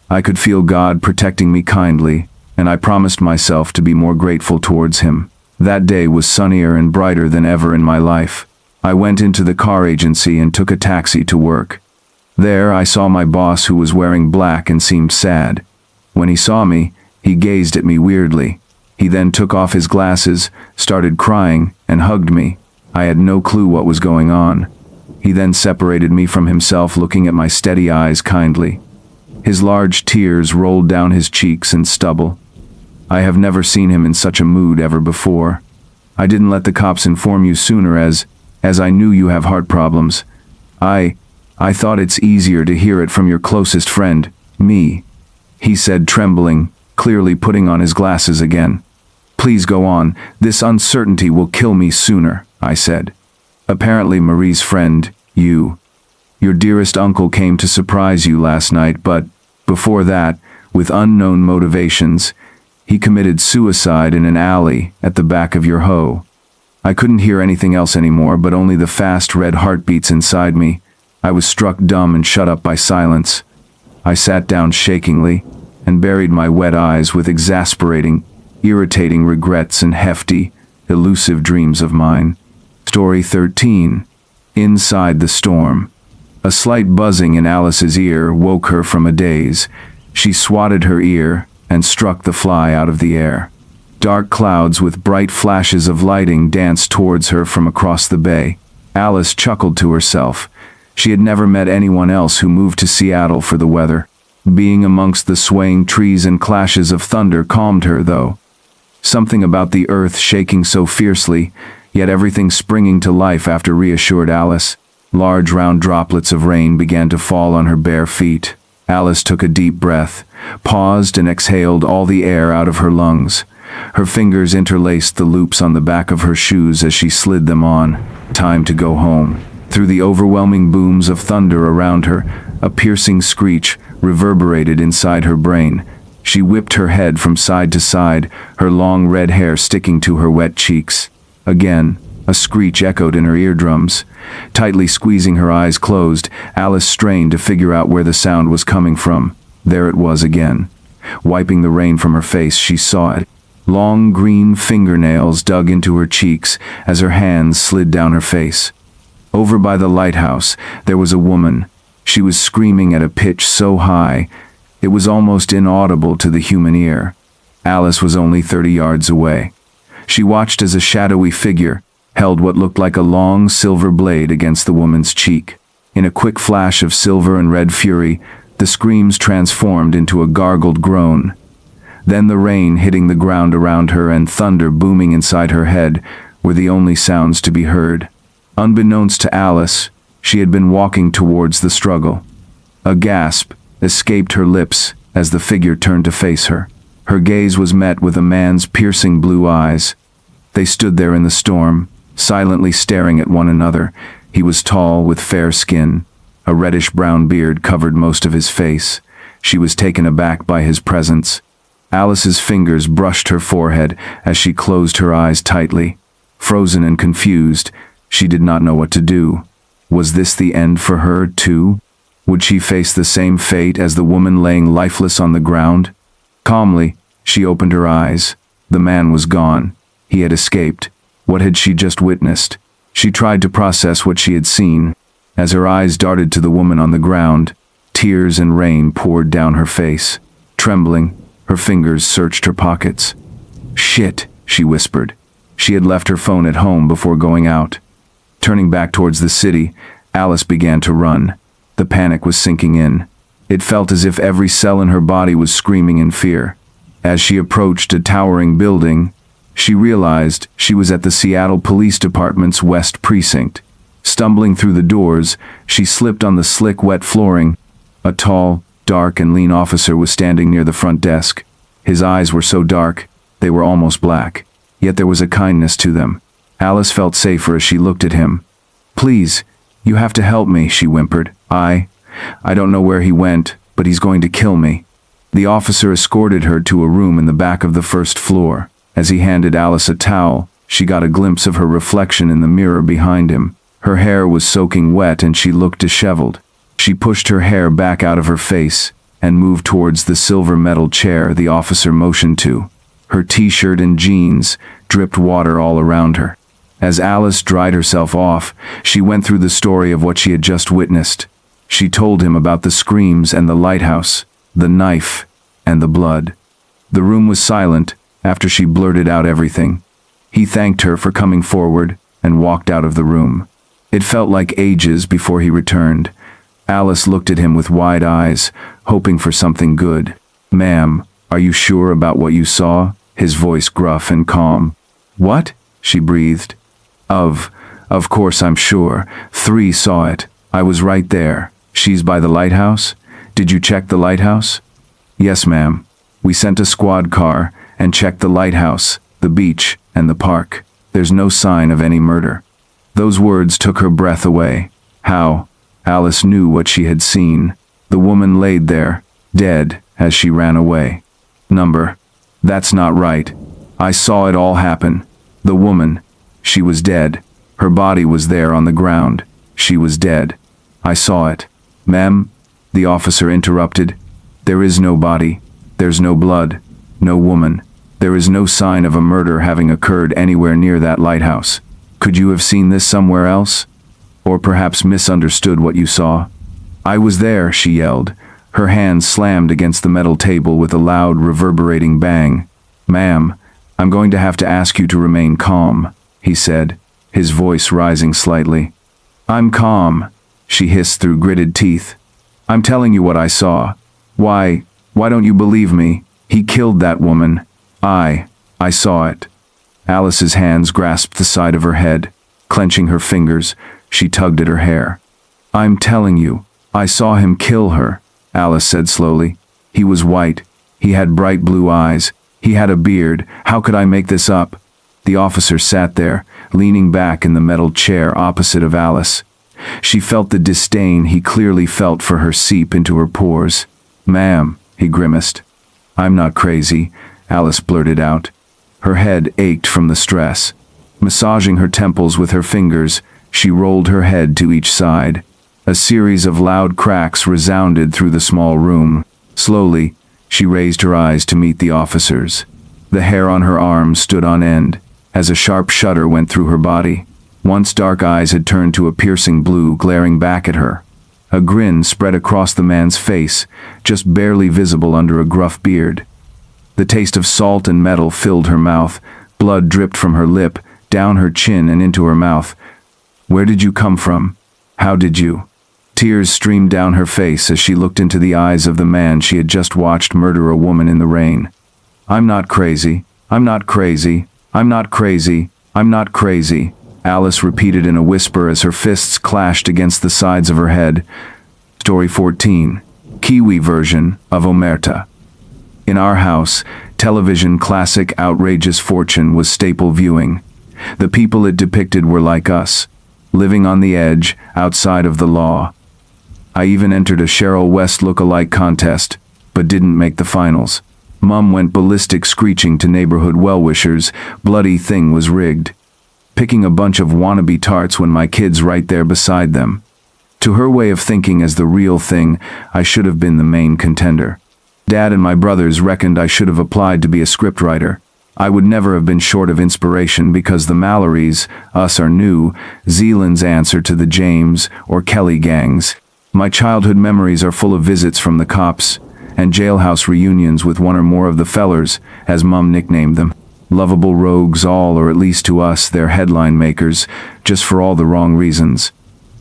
[SPEAKER 2] I could feel God protecting me kindly, and I promised myself to be more grateful towards him. That day was sunnier and brighter than ever in my life. I went into the car agency and took a taxi to work. There I saw my boss, who was wearing black and seemed sad. When he saw me, he gazed at me weirdly. He then took off his glasses, started crying, and hugged me. I had no clue what was going on. He then separated me from himself, looking at my steady eyes kindly. His large tears rolled down his cheeks and stubble. I have never seen him in such a mood ever before. I didn't let the cops inform you sooner as I knew you have heart problems. I thought it's easier to hear it from your closest friend, me," he said, trembling, clearly putting on his glasses again. "Please go on. This uncertainty will kill me sooner," I said. "Apparently Marie's friend, your dearest uncle, came to surprise you last night, but before that, with unknown motivations, he committed suicide in an alley at the back of your hoe." I couldn't hear anything else anymore, but only the fast red heartbeats inside me. I was struck dumb and shut up by silence. I sat down shakingly and buried my wet eyes with exasperating, irritating regrets and hefty, elusive dreams of mine. Story 13. Inside the Storm. A slight buzzing in Alice's ear woke her from a daze. She swatted her ear and struck the fly out of the air. Dark clouds with bright flashes of lighting danced towards her from across the bay. Alice chuckled to herself. She had never met anyone else who moved to Seattle for the weather. Being amongst the swaying trees and clashes of thunder calmed her, though. Something about the earth shaking so fiercely, yet everything springing to life after reassured Alice. Large round droplets of rain began to fall on her bare feet. Alice took a deep breath, paused and exhaled all the air out of her lungs. Her fingers interlaced the loops on the back of her shoes as she slid them on. Time to go home. Through the overwhelming booms of thunder around her, a piercing screech reverberated inside her brain. She whipped her head from side to side, her long red hair sticking to her wet cheeks. Again, a screech echoed in her eardrums. Tightly squeezing her eyes closed, Alice strained to figure out where the sound was coming from. There it was again. Wiping the rain from her face, she saw it. Long green fingernails dug into her cheeks as her hands slid down her face. Over by the lighthouse, there was a woman. She was screaming at a pitch so high, it was almost inaudible to the human ear. Alice was only 30 yards away. She watched as a shadowy figure held what looked like a long silver blade against the woman's cheek. In a quick flash of silver and red fury, the screams transformed into a gargled groan. Then the rain hitting the ground around her and thunder booming inside her head were the only sounds to be heard. Unbeknownst to Alice, she had been walking towards the struggle. A gasp escaped her lips as the figure turned to face her. Her gaze was met with a man's piercing blue eyes. They stood there in the storm, silently staring at one another. He was tall, with fair skin. A reddish-brown beard covered most of his face. She was taken aback by his presence. Alice's fingers brushed her forehead as she closed her eyes tightly. Frozen and confused, she did not know what to do. Was this the end for her, too? Would she face the same fate as the woman laying lifeless on the ground? Calmly, she opened her eyes. The man was gone. He had escaped. What had she just witnessed? She tried to process what she had seen. As her eyes darted to the woman on the ground, tears and rain poured down her face. Trembling, her fingers searched her pockets. "Shit," she whispered. She had left her phone at home before going out. Turning back towards the city, Alice began to run. The panic was sinking in. It felt as if every cell in her body was screaming in fear. As she approached a towering building, she realized she was at the Seattle Police Department's West Precinct. Stumbling through the doors, she slipped on the slick, wet flooring. A tall, dark and lean officer was standing near the front desk. His eyes were so dark, they were almost black. Yet there was a kindness to them. Alice felt safer as she looked at him. "Please, you have to help me," she whimpered. I don't know where he went, but he's going to kill me." The officer escorted her to a room in the back of the first floor. As he handed Alice a towel, she got a glimpse of her reflection in the mirror behind him. Her hair was soaking wet and she looked disheveled. She pushed her hair back out of her face and moved towards the silver metal chair the officer motioned to. Her t-shirt and jeans dripped water all around her. As Alice dried herself off, she went through the story of what she had just witnessed. She told him about the screams and the lighthouse, the knife, and the blood. The room was silent after she blurted out everything. He thanked her for coming forward and walked out of the room. It felt like ages before he returned. Alice looked at him with wide eyes, hoping for something good. "Ma'am, are you sure about what you saw?" His voice gruff and calm. "What?" she breathed. Of course I'm sure. 3 saw it. I was right there. She's by the lighthouse? Did you check the lighthouse?" "Yes, ma'am. We sent a squad car and checked the lighthouse, the beach, and the park. There's no sign of any murder." Those words took her breath away. How? Alice knew what she had seen. The woman laid there, dead, as she ran away. That's not right. I saw it all happen. The woman, she was dead. Her body was there on the ground. She was dead. I saw it. "Ma'am," the officer interrupted. "There is no body. There's no blood. No woman. There is no sign of a murder having occurred anywhere near that lighthouse. Could you have seen this somewhere else? Or perhaps misunderstood what you saw?" "I was there," she yelled. Her hand slammed against the metal table with a loud, reverberating bang. "Ma'am, I'm going to have to ask you to remain calm, he said, his voice rising slightly. I'm calm, she hissed through gritted teeth. I'm telling you what I saw. Why don't you believe me? He killed that woman. I saw it. Alice's hands grasped the side of her head. Clenching her fingers, she tugged at her hair. I'm telling you, I saw him kill her, Alice said slowly. He was white. He had bright blue eyes. He had a beard. How could I make this up? The officer sat there, leaning back in the metal chair opposite of Alice. She felt the disdain he clearly felt for her seep into her pores. Ma'am, he grimaced. I'm not crazy, Alice blurted out. Her head ached from the stress. Massaging her temples with her fingers, she rolled her head to each side. A series of loud cracks resounded through the small room. Slowly, she raised her eyes to meet the officers. The hair on her arms stood on end, as a sharp shudder went through her body. Once dark eyes had turned to a piercing blue, glaring back at her. A grin spread across the man's face, just barely visible under a gruff beard. The taste of salt and metal filled her mouth. Blood dripped from her lip, down her chin and into her mouth. Where did you come from? How did you? Tears streamed down her face as she looked into the eyes of the man she had just watched murder a woman in the rain. I'm not crazy. I'm not crazy. I'm not crazy. I'm not crazy, Alice repeated in a whisper as her fists clashed against the sides of her head. Story 14. Kiwi version of Omerta. In our house, television classic Outrageous Fortune was staple viewing. The people it depicted were like us, living on the edge, outside of the law. I even entered a Cheryl West look-alike contest, but didn't make the finals. Mum went ballistic screeching to neighborhood well-wishers, bloody thing was rigged. Picking a bunch of wannabe tarts when my kid's right there beside them. To her way of thinking as the real thing, I should have been the main contender. Dad and my brothers reckoned I should have applied to be a scriptwriter. I would never have been short of inspiration because the Mallorys, us are New Zealand's answer to the James or Kelly gangs. My childhood memories are full of visits from the cops, and jailhouse reunions with one or more of the fellers, as Mum nicknamed them. Lovable rogues all, or at least to us, they're headline makers, just for all the wrong reasons.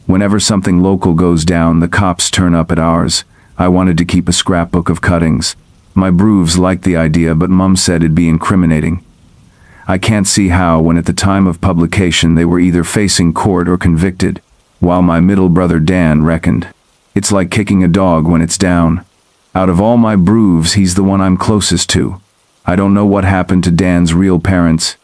[SPEAKER 2] Whenever something local goes down, the cops turn up at ours. I wanted to keep a scrapbook of cuttings. My brooves liked the idea, but Mum said it'd be incriminating. I can't see how, when at the time of publication they were either facing court or convicted, while my middle brother Dan reckoned. It's like kicking a dog when it's down. Out of all my brooves, he's the one I'm closest to. I don't know what happened to Dan's real parents,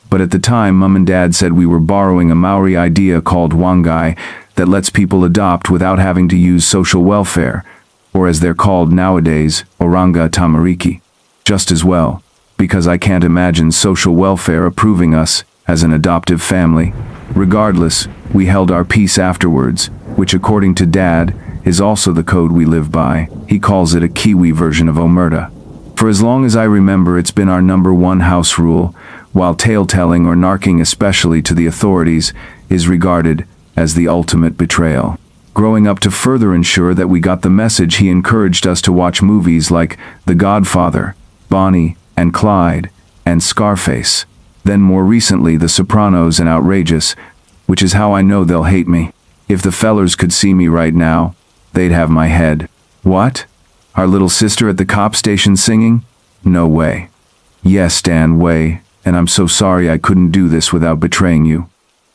[SPEAKER 2] but at the time Mum and Dad said we were borrowing a Maori idea called wangai that lets people adopt without having to use social welfare, or as they're called nowadays, oranga tamariki. Just as well, because I can't imagine social welfare approving us as an adoptive family. Regardless, we held our peace afterwards, which according to Dad, is also the code we live by. He calls it a Kiwi version of Omerta. For as long as I remember, it's been our #1 house rule, while tale-telling or narking especially to the authorities is regarded as the ultimate betrayal. Growing up to further ensure that we got the message, he encouraged us to watch movies like The Godfather, Bonnie and Clyde, and Scarface. Then more recently The Sopranos and Outrageous, which is how I know they'll hate me. If the fellers could see me right now, they'd have my head. What? Our little sister at the cop station singing? No way. Yes, Dan, way, and I'm so sorry I couldn't do this without betraying you.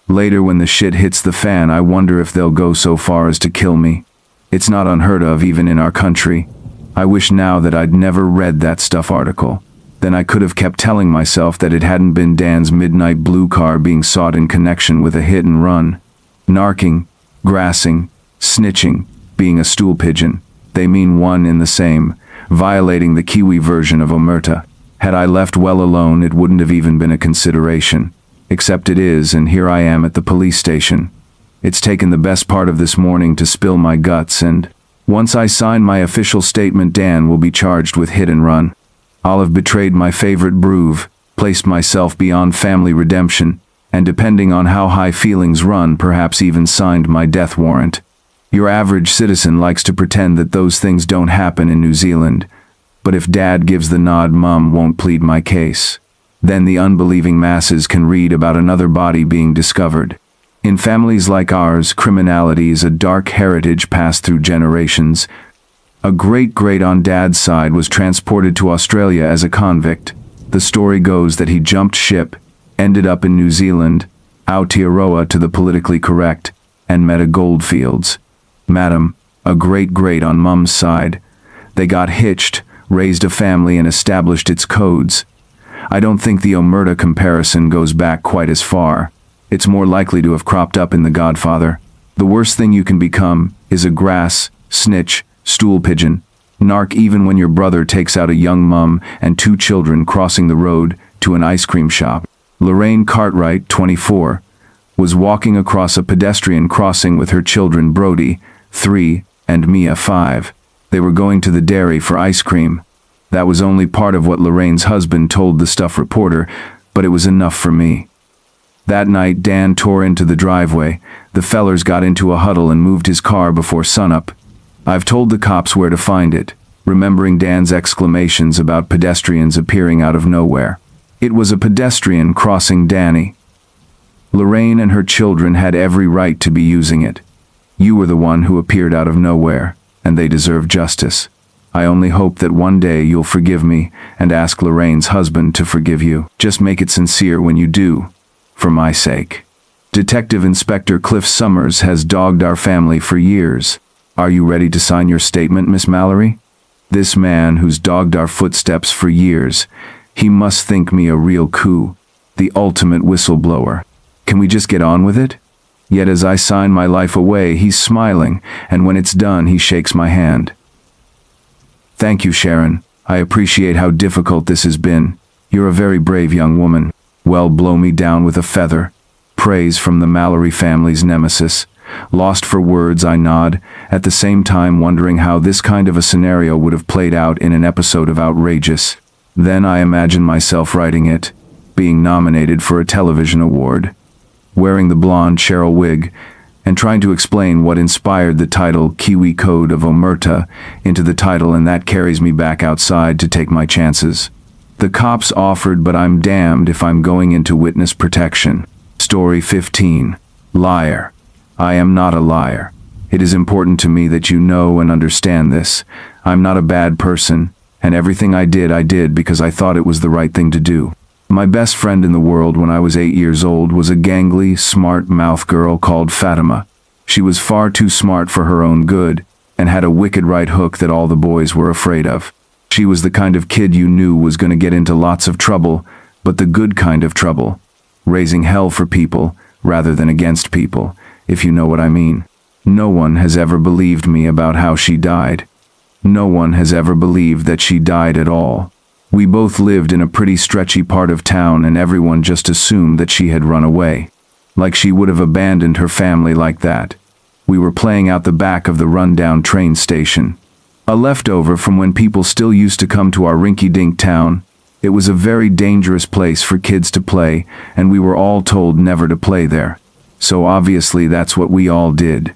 [SPEAKER 2] Later when the shit hits the fan, I wonder if they'll go so far as to kill me. It's not unheard of even in our country. I wish now that I'd never read that stuff article. Then I could have kept telling myself that it hadn't been Dan's midnight blue car being sought in connection with a hit and run. Narking, grassing, snitching, being a stool pigeon. They mean one in the same, violating the Kiwi version of Omerta. Had I left well alone, it wouldn't have even been a consideration. Except it is, and here I am at the police station. It's taken the best part of this morning to spill my guts, and once I sign my official statement, Dan will be charged with hit and run. I'll have betrayed my favorite broove, placed myself beyond family redemption, and depending on how high feelings run, perhaps even signed my death warrant. Your average citizen likes to pretend that those things don't happen in New Zealand, but if Dad gives the nod, Mum won't plead my case. Then the unbelieving masses can read about another body being discovered. In families like ours, criminality is a dark heritage passed through generations. A great-great on Dad's side was transported to Australia as a convict. The story goes that he jumped ship, ended up in New Zealand, Aotearoa to the politically correct, and met a goldfields. Madam, a great-great on Mum's side. They got hitched, raised a family and established its codes. I don't think the Omerta comparison goes back quite as far. It's more likely to have cropped up in The Godfather. The worst thing you can become is a grass, snitch, stool pigeon, narc even when your brother takes out a young mum and 2 children crossing the road to an ice cream shop. Lorraine Cartwright, 24, was walking across a pedestrian crossing with her children Brody, 3, and Mia, 5. They were going to the dairy for ice cream. That was only part of what Lorraine's husband told the Stuff reporter, but it was enough for me. That night, Dan tore into the driveway. The fellers got into a huddle and moved his car before sunup. I've told the cops where to find it, remembering Dan's exclamations about pedestrians appearing out of nowhere. It was a pedestrian crossing Danny. Lorraine and her children had every right to be using it. You were the one who appeared out of nowhere, and they deserve justice. I only hope that one day you'll forgive me and ask Lorraine's husband to forgive you. Just make it sincere when you do, for my sake. Detective Inspector Cliff Summers has dogged our family for years. Are you ready to sign your statement, Miss Mallory? This man who's dogged our footsteps for years, he must think me a real coup, the ultimate whistleblower. Can we just get on with it? Yet as I sign my life away, he's smiling, and when it's done, he shakes my hand. Thank you, Sharon. I appreciate how difficult this has been. You're a very brave young woman. Well, blow me down with a feather. Praise from the Mallory family's nemesis. Lost for words, I nod, at the same time wondering how this kind of a scenario would have played out in an episode of Outrageous. Then I imagine myself writing it, being nominated for a television award, wearing the blonde Cheryl wig, and trying to explain what inspired the title Kiwi Code of Omerta into the title, and that carries me back outside to take my chances. The cops offered, but I'm damned if I'm going into witness protection. Story 15. Liar. I am not a liar. It is important to me that you know and understand this. I'm not a bad person, and everything I did because I thought it was the right thing to do. My best friend in the world when I was 8 years old was a gangly, smart mouth girl called Fatima. She was far too smart for her own good, and had a wicked right hook that all the boys were afraid of. She was the kind of kid you knew was going to get into lots of trouble, but the good kind of trouble. Raising hell for people, rather than against people, if you know what I mean. No one has ever believed me about how she died. No one has ever believed that she died at all. We both lived in a pretty stretchy part of town, and everyone just assumed that she had run away. Like she would have abandoned her family like that. We were playing out the back of the rundown train station. A leftover from when people still used to come to our rinky-dink town. It was a very dangerous place for kids to play, and we were all told never to play there. So obviously that's what we all did.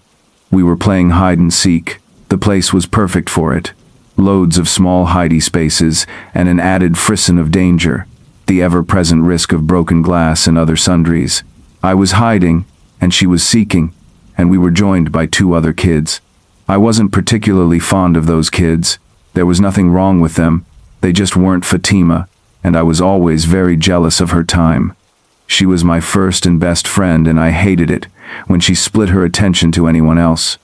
[SPEAKER 2] We were playing hide and seek. The place was perfect for it. Loads of small hidey spaces, and an added frisson of danger. The ever-present risk of broken glass and other sundries. I was hiding, and she was seeking, and we were joined by 2 other kids. I wasn't particularly fond of those kids. There was nothing wrong with them. They just weren't Fatima, and I was always very jealous of her time. She was my first and best friend, and I hated it when she split her attention to anyone else.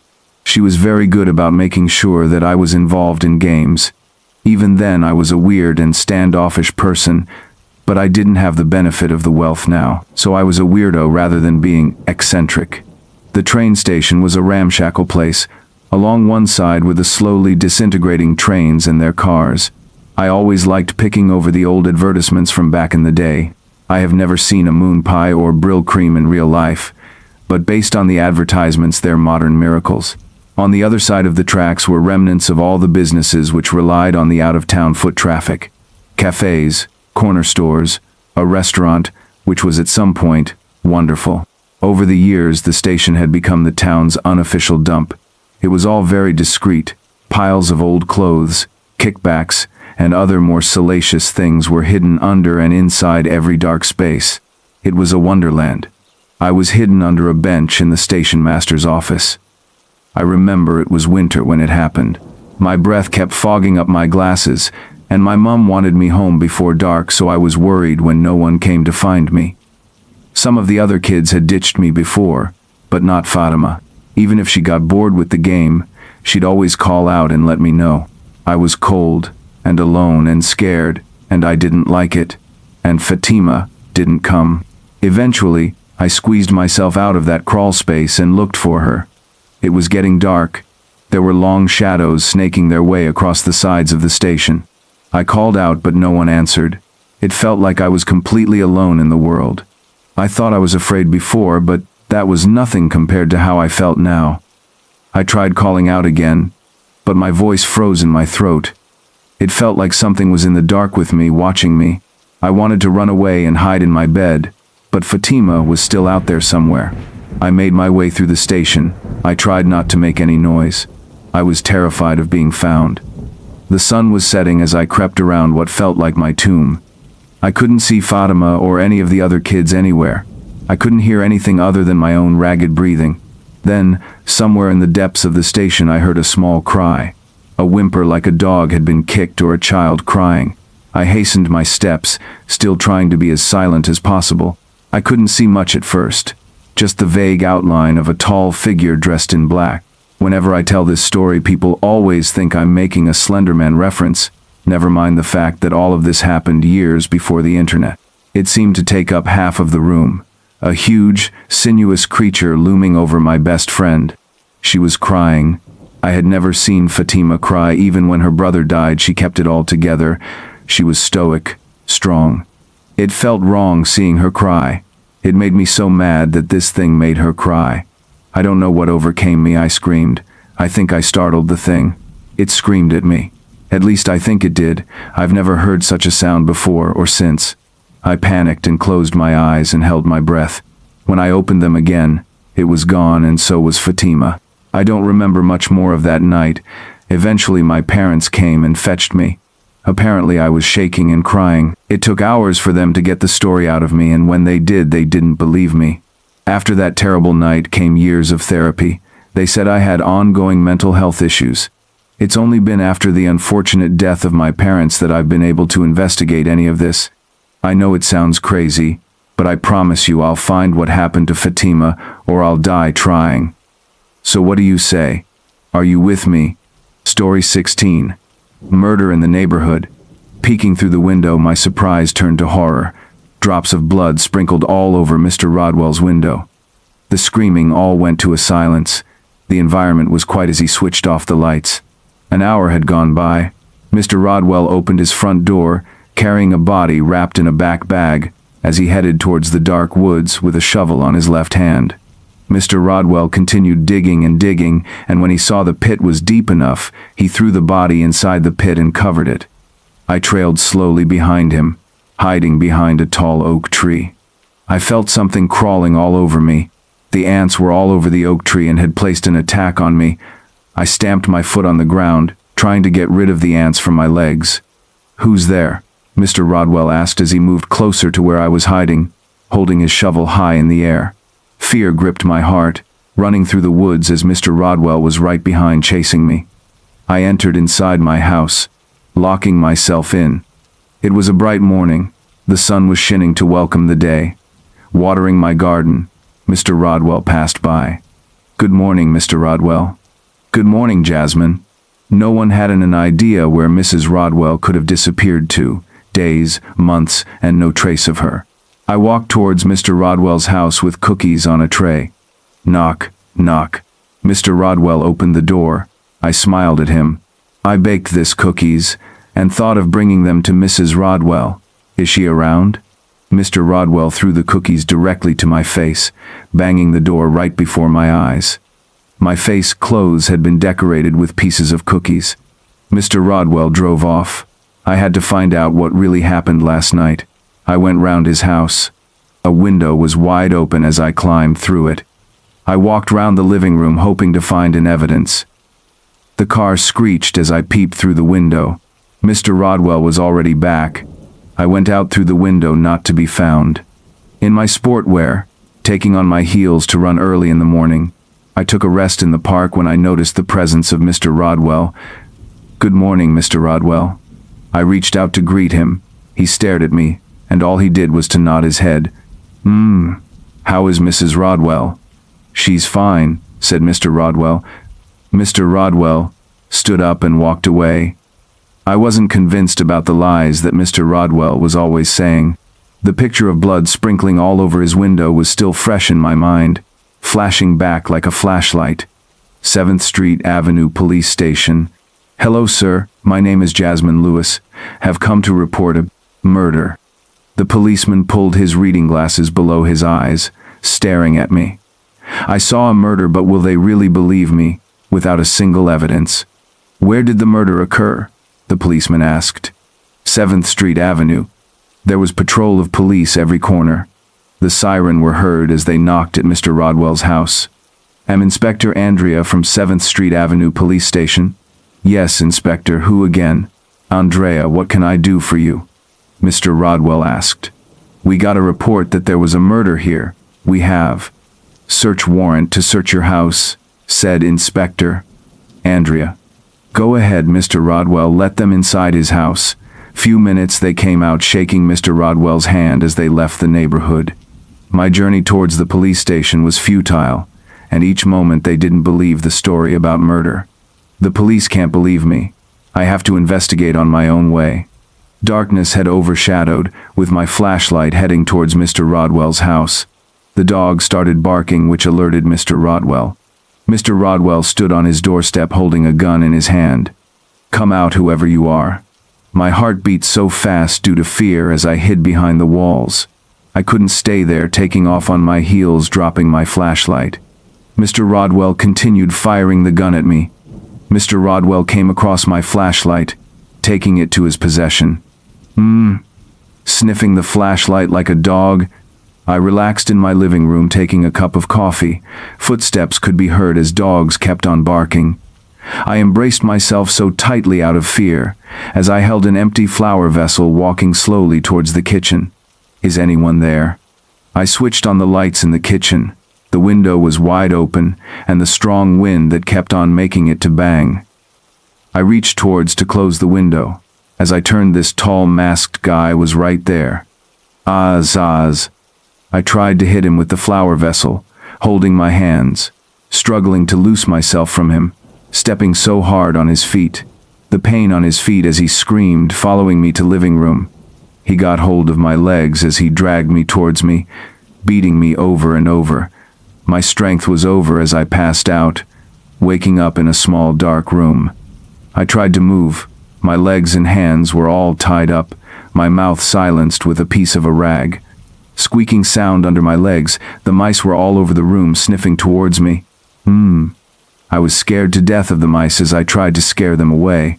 [SPEAKER 2] She was very good about making sure that I was involved in games. Even then I was a weird and standoffish person, but I didn't have the benefit of the wealth now, so I was a weirdo rather than being eccentric. The train station was a ramshackle place. Along one side were the slowly disintegrating trains and their cars. I always liked picking over the old advertisements from back in the day. I have never seen a moon pie or Brill cream in real life, but based on the advertisements, they're modern miracles. On the other side of the tracks were remnants of all the businesses which relied on the out-of-town foot traffic. Cafes, corner stores, a restaurant, which was at some point wonderful. Over the years, the station had become the town's unofficial dump. It was all very discreet, piles of old clothes, kickbacks, and other more salacious things were hidden under and inside every dark space. It was a wonderland. I was hidden under a bench in the station master's office. I remember it was winter when it happened. My breath kept fogging up my glasses, and my mum wanted me home before dark, so I was worried when no one came to find me. Some of the other kids had ditched me before, but not Fatima. Even if she got bored with the game, she'd always call out and let me know. I was cold and alone and scared, and I didn't like it. And Fatima didn't come. Eventually, I squeezed myself out of that crawl space and looked for her. It was getting dark. There were long shadows snaking their way across the sides of the station. I called out, but no one answered. It felt like I was completely alone in the world. I thought I was afraid before, but that was nothing compared to how I felt now. I tried calling out again, but my voice froze in my throat. It felt like something was in the dark with me, watching me. I wanted to run away and hide in my bed, but Fatima was still out there somewhere. I made my way through the station. I tried not to make any noise. I was terrified of being found. The sun was setting as I crept around what felt like my tomb. I couldn't see Fatima or any of the other kids anywhere. I couldn't hear anything other than my own ragged breathing. Then, somewhere in the depths of the station, I heard a small cry. A whimper like a dog had been kicked or a child crying. I hastened my steps, still trying to be as silent as possible. I couldn't see much at first, just the vague outline of a tall figure dressed in black. Whenever I tell this story, people always think I'm making a Slender Man reference, never mind the fact that all of this happened years before the internet. It seemed to take up half of the room. A huge, sinuous creature looming over my best friend. She was crying. I had never seen Fatima cry. Even when her brother died, she kept it all together. She was stoic, strong. It felt wrong seeing her cry. It made me so mad that this thing made her cry. I don't know what overcame me. I screamed. I think I startled the thing. It screamed at me. At least I think it did. I've never heard such a sound before or since. I panicked and closed my eyes and held my breath. When I opened them again, it was gone, and so was Fatima. I don't remember much more of that night. Eventually my parents came and fetched me. Apparently I was shaking and crying. It took hours for them to get the story out of me, and when they did, they didn't believe me. After that terrible night came years of therapy. They said I had ongoing mental health issues. It's only been after the unfortunate death of my parents that I've been able to investigate any of this. I know it sounds crazy, but I promise you I'll find what happened to Fatima, or I'll die trying. So what do you say? Are you with me? Story 16. Murder in the neighborhood. Peeking through the window, my surprise turned to horror. Drops of blood sprinkled all over Mr. Rodwell's window. The screaming all went to a silence. The environment was quiet as he switched off the lights. An hour had gone by. Mr. Rodwell opened his front door, carrying a body wrapped in a back bag, as he headed towards the dark woods with a shovel on his left hand. Mr. Rodwell continued digging and digging, and when he saw the pit was deep enough, he threw the body inside the pit and covered it. I trailed slowly behind him, hiding behind a tall oak tree. I felt something crawling all over me. The ants were all over the oak tree and had placed an attack on me. I stamped my foot on the ground, trying to get rid of the ants from my legs. "Who's there?" Mr. Rodwell asked as he moved closer to where I was hiding, holding his shovel high in the air. Fear gripped my heart, running through the woods as Mr. Rodwell was right behind, chasing me. I entered inside my house, locking myself in. It was a bright morning. The sun was shining to welcome the day. Watering my garden, Mr. Rodwell passed by. "Good morning, Mr. Rodwell." "Good morning, Jasmine." No one had an idea where Mrs. Rodwell could have disappeared to. Days, months, and no trace of her. I walked towards Mr. Rodwell's house with cookies on a tray. Knock, knock. Mr. Rodwell opened the door. I smiled at him. "I baked this cookies, and thought of bringing them to Mrs. Rodwell. Is she around?" Mr. Rodwell threw the cookies directly to my face, banging the door right before my eyes. My face clothes had been decorated with pieces of cookies. Mr. Rodwell drove off. I had to find out what really happened last night. I went round his house. A window was wide open as I climbed through it. I walked round the living room hoping to find an evidence. The car screeched as I peeped through the window. Mr. Rodwell was already back. I went out through the window not to be found. In my sportwear, taking on my heels to run early in the morning, I took a rest in the park when I noticed the presence of Mr. Rodwell. "Good morning, Mr. Rodwell." I reached out to greet him. He stared at me, and all he did was to nod his head. How is Mrs. Rodwell?" "She's fine," said Mr. Rodwell. Mr. Rodwell stood up and walked away. I wasn't convinced about the lies that Mr. Rodwell was always saying. The picture of blood sprinkling all over his window was still fresh in my mind, flashing back like a flashlight. 7th Street Avenue Police Station. "Hello, sir. My name is Jasmine Lewis. Have come to report a murder." The policeman pulled his reading glasses below his eyes, staring at me. "I saw a murder, but will they really believe me, without a single evidence?" "Where did the murder occur?" the policeman asked. 7th Street Avenue. There was patrol of police every corner. The siren were heard as they knocked at Mr. Rodwell's house. "Am Inspector Andrea from 7th Street Avenue Police Station?" "Yes, Inspector. Who again?" "Andrea, what can I do for you?" Mr. Rodwell asked. "We got a report that there was a murder here." "We have." "Search warrant to search your house," said Inspector Andrea. "Go ahead, Mr. Rodwell. Let them inside his house." Few minutes they came out shaking Mr. Rodwell's hand as they left the neighborhood. My journey towards the police station was futile, and each moment they didn't believe the story about murder. The police can't believe me. I have to investigate on my own way. Darkness had overshadowed, with my flashlight heading towards Mr. Rodwell's house. The dog started barking, which alerted Mr. Rodwell. Mr. Rodwell stood on his doorstep holding a gun in his hand. "Come out, whoever you are." My heart beat so fast due to fear as I hid behind the walls. I couldn't stay there, taking off on my heels, dropping my flashlight. Mr. Rodwell continued firing the gun at me. Mr. Rodwell came across my flashlight, taking it to his possession. Sniffing the flashlight like a dog, I relaxed in my living room taking a cup of coffee. Footsteps could be heard as dogs kept on barking. I embraced myself so tightly out of fear, as I held an empty flower vessel walking slowly towards the kitchen. Is anyone there? I switched on the lights in the kitchen. The window was wide open, and the strong wind that kept on making it to bang. I reached towards to close the window. As I turned, this tall, masked guy was right there. Oz. I tried to hit him with the flower vessel, holding my hands, struggling to loose myself from him, stepping so hard on his feet. The pain on his feet as he screamed, following me to living room. He got hold of my legs as he dragged me towards me, beating me over and over. My strength was over as I passed out, waking up in a small dark room. I tried to move. My legs and hands were all tied up, my mouth silenced with a piece of a rag. Squeaking sound under my legs, the mice were all over the room sniffing towards me. I was scared to death of the mice as I tried to scare them away.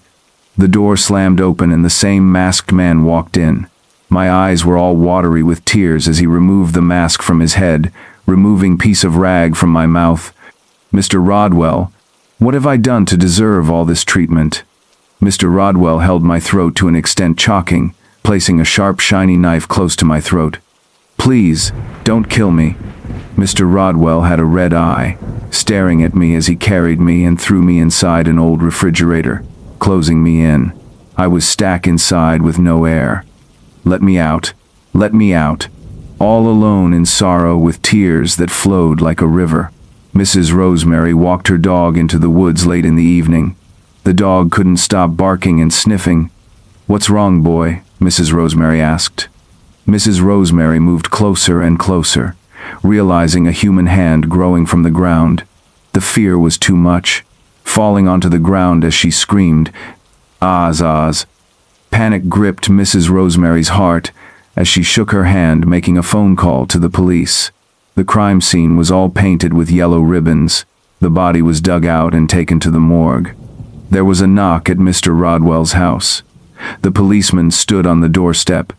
[SPEAKER 2] The door slammed open and the same masked man walked in. My eyes were all watery with tears as he removed the mask from his head, removing piece of rag from my mouth. "Mr. Rodwell, what have I done to deserve all this treatment?" Mr. Rodwell held my throat to an extent choking, placing a sharp, shiny knife close to my throat. "Please, don't kill me." Mr. Rodwell had a red eye, staring at me as he carried me and threw me inside an old refrigerator, closing me in. I was stuck inside with no air. "Let me out. Let me out." All alone in sorrow with tears that flowed like a river. Mrs. Rosemary walked her dog into the woods late in the evening. The dog couldn't stop barking and sniffing. "What's wrong, boy?" Mrs. Rosemary asked. Mrs. Rosemary moved closer and closer, realizing a human hand growing from the ground. The fear was too much, falling onto the ground as she screamed, Oz. Panic gripped Mrs. Rosemary's heart as she shook her hand, making a phone call to the police. The crime scene was all painted with yellow ribbons. The body was dug out and taken to the morgue. There was a knock at Mr. Rodwell's house. The policeman stood on the doorstep.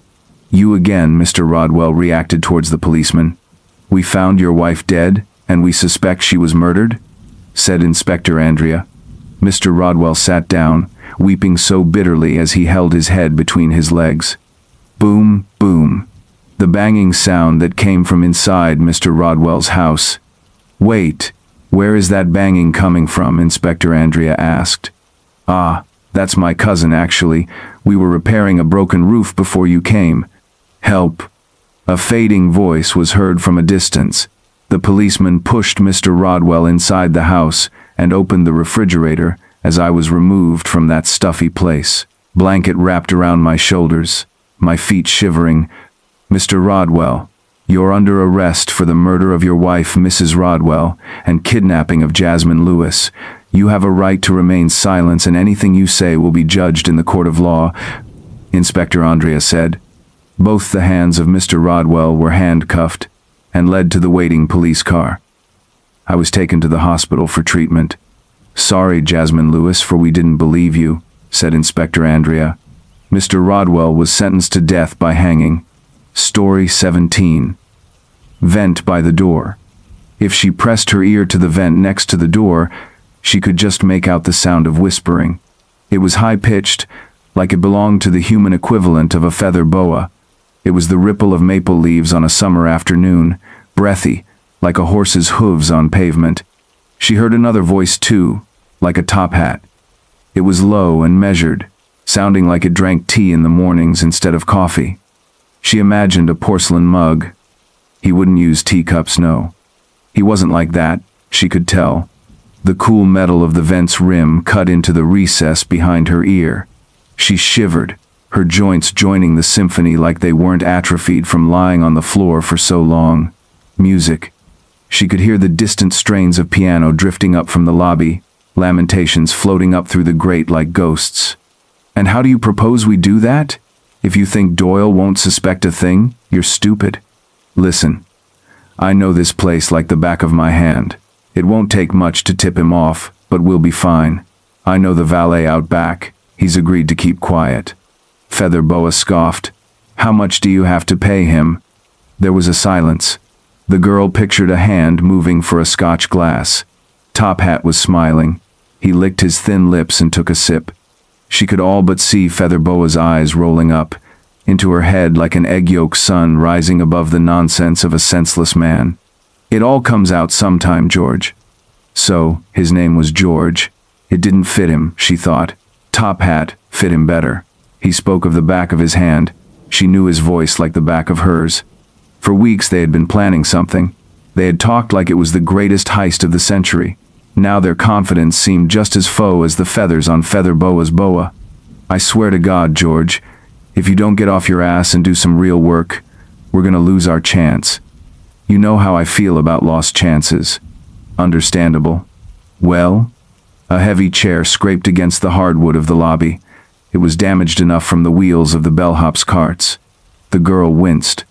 [SPEAKER 2] "You again," Mr. Rodwell reacted towards the policeman. "We found your wife dead, and we suspect she was murdered," said Inspector Andrea. Mr. Rodwell sat down, weeping so bitterly as he held his head between his legs. Boom, boom. The banging sound that came from inside Mr. Rodwell's house. Wait, where is that banging coming from? Inspector Andrea asked. Ah, that's my cousin actually. We were repairing a broken roof before you came. Help. A fading voice was heard from a distance. The policeman pushed Mr. Rodwell inside the house and opened the refrigerator as I was removed from that stuffy place. Blanket wrapped around my shoulders, my feet shivering. Mr. Rodwell, you're under arrest for the murder of your wife, Mrs. Rodwell, and kidnapping of Jasmine Lewis. You have a right to remain silent, and anything you say will be judged in the court of law, Inspector Andrea said. Both the hands of Mr. Rodwell were handcuffed and led to the waiting police car. I was taken to the hospital for treatment. Sorry, Jasmine Lewis, for we didn't believe you, said Inspector Andrea. Mr. Rodwell was sentenced to death by hanging. Story 17. Vent by the door. If she pressed her ear to the vent next to the door, she could just make out the sound of whispering. It was high-pitched, like it belonged to the human equivalent of a feather boa. It was the ripple of maple leaves on a summer afternoon, breathy, like a horse's hooves on pavement. She heard another voice too, like a top hat. It was low and measured, sounding like it drank tea in the mornings instead of coffee. She imagined a porcelain mug. He wouldn't use teacups, no. He wasn't like that, she could tell. The cool metal of the vent's rim cut into the recess behind her ear. She shivered, her joints joining the symphony like they weren't atrophied from lying on the floor for so long. Music. She could hear the distant strains of piano drifting up from the lobby, lamentations floating up through the grate like ghosts. And how do you propose we do that? If you think Doyle won't suspect a thing, you're stupid. Listen, I know this place like the back of my hand. It won't take much to tip him off, but we'll be fine. I know the valet out back. He's agreed to keep quiet. Feather Boa scoffed. How much do you have to pay him? There was a silence. The girl pictured a hand moving for a Scotch glass. Top Hat was smiling. He licked his thin lips and took a sip. She could all but see Feather Boa's eyes rolling up, into her head like an egg yolk sun rising above the nonsense of a senseless man. It all comes out sometime, George. So, his name was George. It didn't fit him, she thought. Top Hat fit him better. He spoke of the back of his hand. She knew his voice like the back of hers. For weeks they had been planning something. They had talked like it was the greatest heist of the century. Now their confidence seemed just as faux as the feathers on Feather Boa's boa. I swear to God, George, if you don't get off your ass and do some real work, we're gonna lose our chance. You know how I feel about lost chances. Understandable. Well? A heavy chair scraped against the hardwood of the lobby. It was damaged enough from the wheels of the bellhop's carts. The girl winced.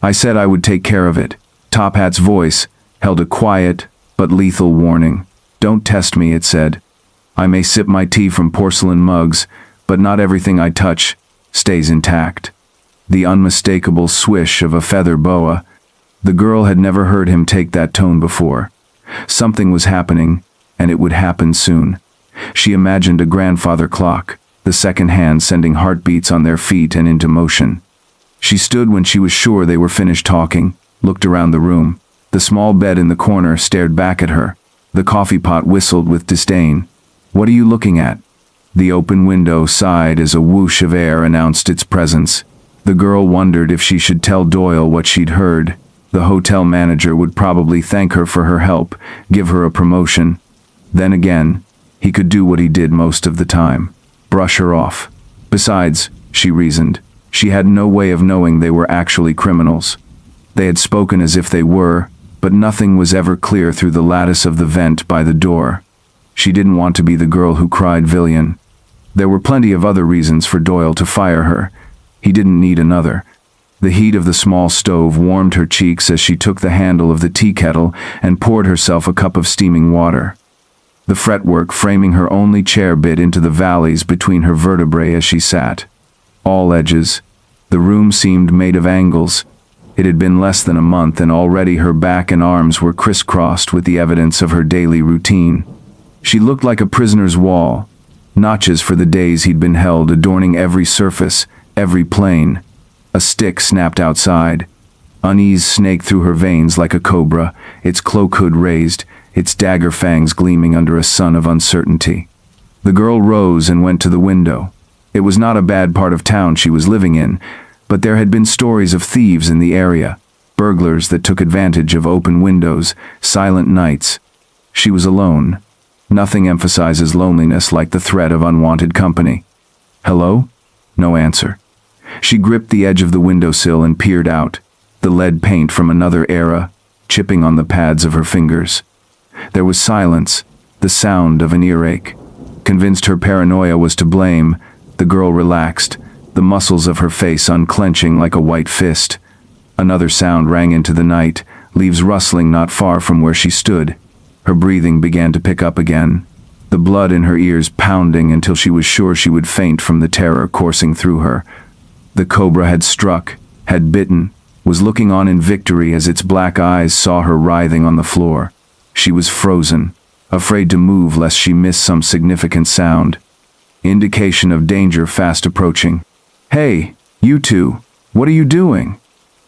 [SPEAKER 2] I said I would take care of it. Top Hat's voice held a quiet but lethal warning. Don't test me, it said. I may sip my tea from porcelain mugs, but not everything I touch stays intact. The unmistakable swish of a feather boa. The girl had never heard him take that tone before. Something was happening, and it would happen soon. She imagined a grandfather clock, the second hand sending heartbeats on their feet and into motion. She stood when she was sure they were finished talking, looked around the room. The small bed in the corner stared back at her. The coffee pot whistled with disdain. What are you looking at? The open window sighed as a whoosh of air announced its presence. The girl wondered if she should tell Doyle what she'd heard. The hotel manager would probably thank her for her help, give her a promotion. Then again, he could do what he did most of the time. Brush her off. Besides, she reasoned, she had no way of knowing they were actually criminals. They had spoken as if they were, but nothing was ever clear through the lattice of the vent by the door. She didn't want to be the girl who cried villain. There were plenty of other reasons for Doyle to fire her. He didn't need another. The heat of the small stove warmed her cheeks as she took the handle of the tea kettle and poured herself a cup of steaming water. The fretwork framing her only chair bit into the valleys between her vertebrae as she sat. All edges. The room seemed made of angles. It had been less than a month and already her back and arms were crisscrossed with the evidence of her daily routine. She looked like a prisoner's wall, notches for the days he'd been held adorning every surface, every plane. A stick snapped outside. Unease snaked through her veins like a cobra, its cloak hood raised, its dagger fangs gleaming under a sun of uncertainty. The girl rose and went to the window. It was not a bad part of town she was living in, but there had been stories of thieves in the area, burglars that took advantage of open windows, silent nights. She was alone. Nothing emphasizes loneliness like the threat of unwanted company. Hello? No answer. She gripped the edge of the windowsill and peered out, the lead paint from another era chipping on the pads of her fingers. There was silence, the sound of an earache. Convinced her paranoia was to blame, the girl relaxed, the muscles of her face unclenching like a white fist. Another sound rang into the night, leaves rustling not far from where she stood. Her breathing began to pick up again, the blood in her ears pounding until she was sure she would faint from the terror coursing through her. The cobra had struck, had bitten, was looking on in victory as its black eyes saw her writhing on the floor. She was frozen, afraid to move lest she miss some significant sound. Indication of danger fast approaching. "Hey, you two, what are you doing?"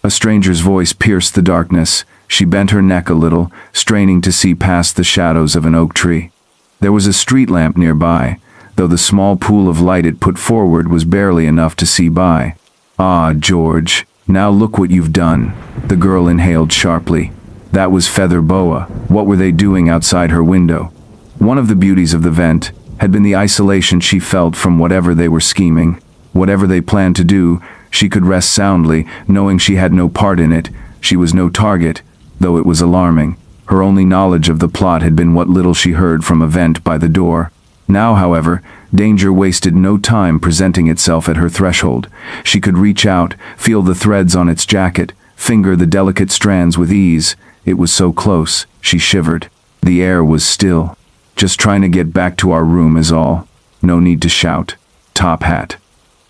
[SPEAKER 2] A stranger's voice pierced the darkness. She bent her neck a little, straining to see past the shadows of an oak tree. There was a street lamp nearby, though the small pool of light it put forward was barely enough to see by. "Ah, George, now look what you've done," the girl inhaled sharply. That was Feather Boa. What were they doing outside her window? One of the beauties of the vent had been the isolation she felt from whatever they were scheming. Whatever they planned to do, she could rest soundly, knowing she had no part in it. She was no target, though it was alarming. Her only knowledge of the plot had been what little she heard from a vent by the door. Now, however, danger wasted no time presenting itself at her threshold. She could reach out, feel the threads on its jacket, finger the delicate strands with ease. It was so close, she shivered. The air was still. Just trying to get back to our room is all. No need to shout. Top Hat.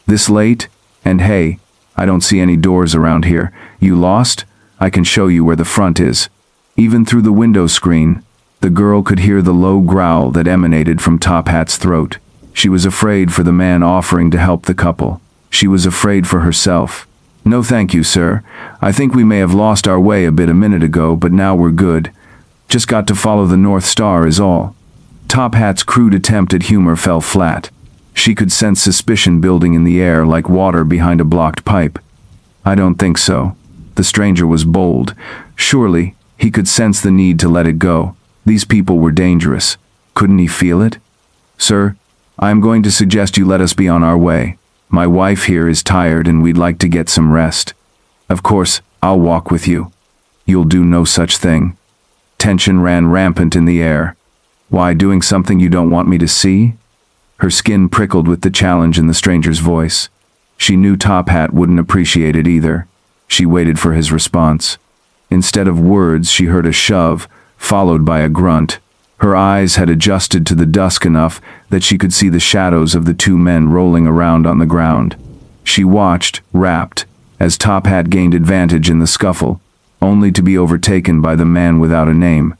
[SPEAKER 2] This late? And hey, I don't see any doors around here. You lost? I can show you where the front is. Even through the window screen, the girl could hear the low growl that emanated from Top Hat's throat. She was afraid for the man offering to help the couple. She was afraid for herself. "No thank you, sir. I think we may have lost our way a bit a minute ago, but now we're good. Just got to follow the North Star is all." Top Hat's crude attempt at humor fell flat. She could sense suspicion building in the air like water behind a blocked pipe. "I don't think so." The stranger was bold. Surely, he could sense the need to let it go. These people were dangerous. Couldn't he feel it? "Sir, I am going to suggest you let us be on our way. My wife here is tired and we'd like to get some rest." "Of course, I'll walk with you." "You'll do no such thing." Tension ran rampant in the air. "Why, doing something you don't want me to see?" Her skin prickled with the challenge in the stranger's voice. She knew Top Hat wouldn't appreciate it either. She waited for his response. Instead of words, she heard a shove, followed by a grunt. Her eyes had adjusted to the dusk enough that she could see the shadows of the two men rolling around on the ground. She watched, rapt, as Top Hat gained advantage in the scuffle, only to be overtaken by the man without a name.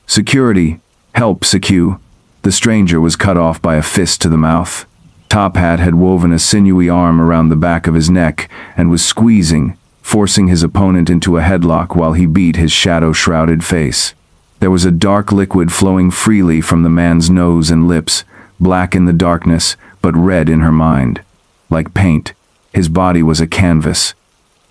[SPEAKER 2] "Security! Help, Secu!" The stranger was cut off by a fist to the mouth. Top Hat had woven a sinewy arm around the back of his neck and was squeezing, forcing his opponent into a headlock while he beat his shadow-shrouded face. There was a dark liquid flowing freely from the man's nose and lips, black in the darkness, but red in her mind. Like paint, his body was a canvas.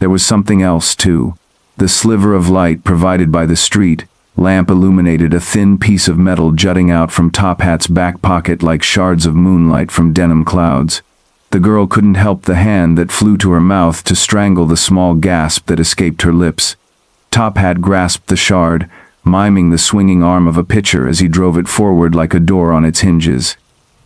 [SPEAKER 2] There was something else, too. The sliver of light provided by the street lamp illuminated a thin piece of metal jutting out from Top Hat's back pocket like shards of moonlight from denim clouds. The girl couldn't help the hand that flew to her mouth to strangle the small gasp that escaped her lips. Top Hat grasped the shard, miming the swinging arm of a pitcher as he drove it forward like a door on its hinges.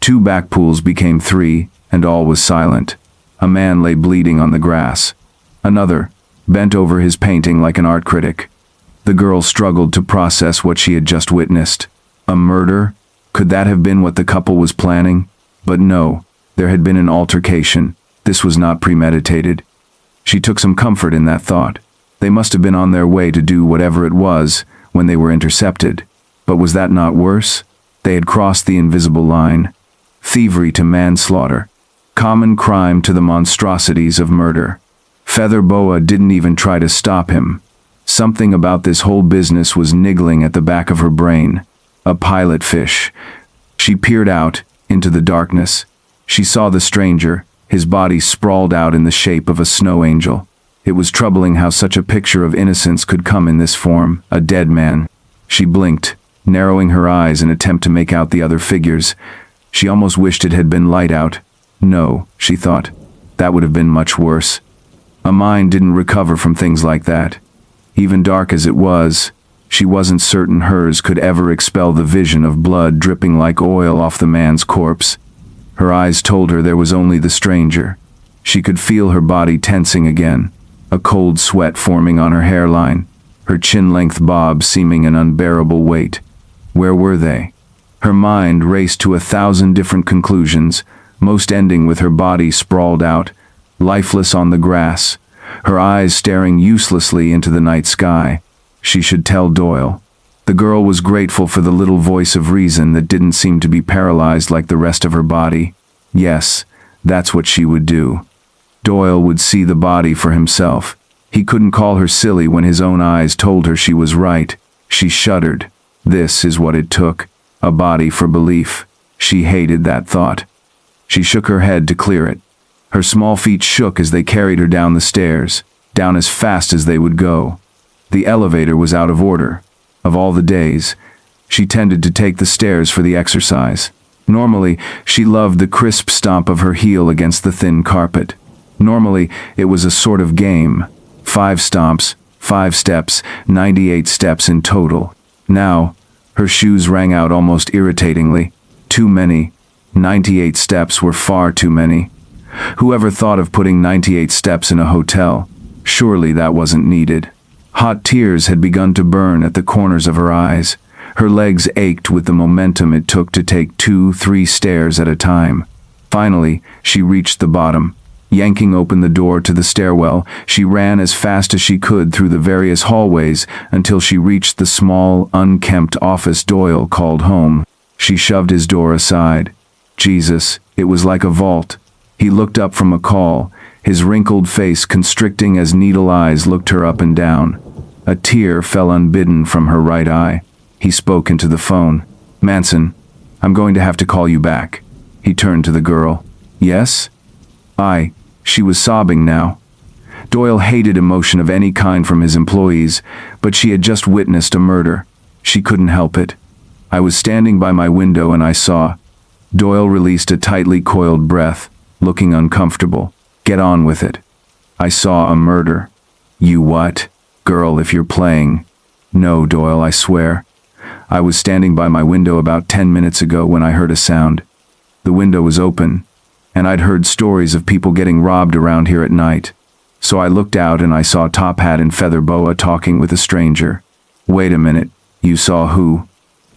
[SPEAKER 2] 2 back pulls became 3, and all was silent. A man lay bleeding on the grass. Another, bent over his painting like an art critic. The girl struggled to process what she had just witnessed. A murder? Could that have been what the couple was planning? But no, there had been an altercation. This was not premeditated. She took some comfort in that thought. They must have been on their way to do whatever it was when they were intercepted. But was that not worse? They had crossed the invisible line. Thievery to manslaughter. Common crime to the monstrosities of murder. Feather Boa didn't even try to stop him. Something about this whole business was niggling at the back of her brain. A pilot fish. She peered out into the darkness. She saw the stranger, his body sprawled out in the shape of a snow angel. It was troubling how such a picture of innocence could come in this form, a dead man. She blinked, narrowing her eyes in attempt to make out the other figures. She almost wished it had been light out. No, she thought. That would have been much worse. A mind didn't recover from things like that. Even dark as it was, she wasn't certain hers could ever expel the vision of blood dripping like oil off the man's corpse. Her eyes told her there was only the stranger. She could feel her body tensing again, a cold sweat forming on her hairline, her chin-length bob seeming an unbearable weight. Where were they? Her mind raced to 1,000 different conclusions, most ending with her body sprawled out, lifeless on the grass, her eyes staring uselessly into the night sky. She should tell Doyle. The girl was grateful for the little voice of reason that didn't seem to be paralyzed like the rest of her body. Yes, that's what she would do. Doyle would see the body for himself. He couldn't call her silly when his own eyes told her she was right. She shuddered. This is what it took. A body for belief. She hated that thought. She shook her head to clear it. Her small feet shook as they carried her down the stairs, down as fast as they would go. The elevator was out of order. Of all the days, she tended to take the stairs for the exercise. Normally, she loved the crisp stomp of her heel against the thin carpet. Normally, it was a sort of game. 5 stomps, 5 steps, 98 steps in total. Now, her shoes rang out almost irritatingly. Too many. 98 steps were far too many. Whoever thought of putting 98 steps in a hotel? Surely that wasn't needed. Hot tears had begun to burn at the corners of her eyes. Her legs ached with the momentum it took to take 2-3 stairs at a time. Finally, she reached the bottom. Yanking open the door to the stairwell, she ran as fast as she could through the various hallways until she reached the small, unkempt office Doyle called home. She shoved his door aside. Jesus, it was like a vault. He looked up from a call, his wrinkled face constricting as needle eyes looked her up and down. A tear fell unbidden from her right eye. He spoke into the phone. "Manson, I'm going to have to call you back." He turned to the girl. "Yes?" She was sobbing now. Doyle hated emotion of any kind from his employees, but she had just witnessed a murder. She couldn't help it. "I was standing by my window and I saw..." Doyle released a tightly coiled breath, looking uncomfortable. "Get on with it." "I saw a murder." "You what?" "Girl, if you're playing..." "No, Doyle, I swear. I was standing by my window about 10 minutes ago when I heard a sound. The window was open, and I'd heard stories of people getting robbed around here at night. So I looked out and I saw Top Hat and Feather Boa talking with a stranger." "Wait a minute, you saw who?"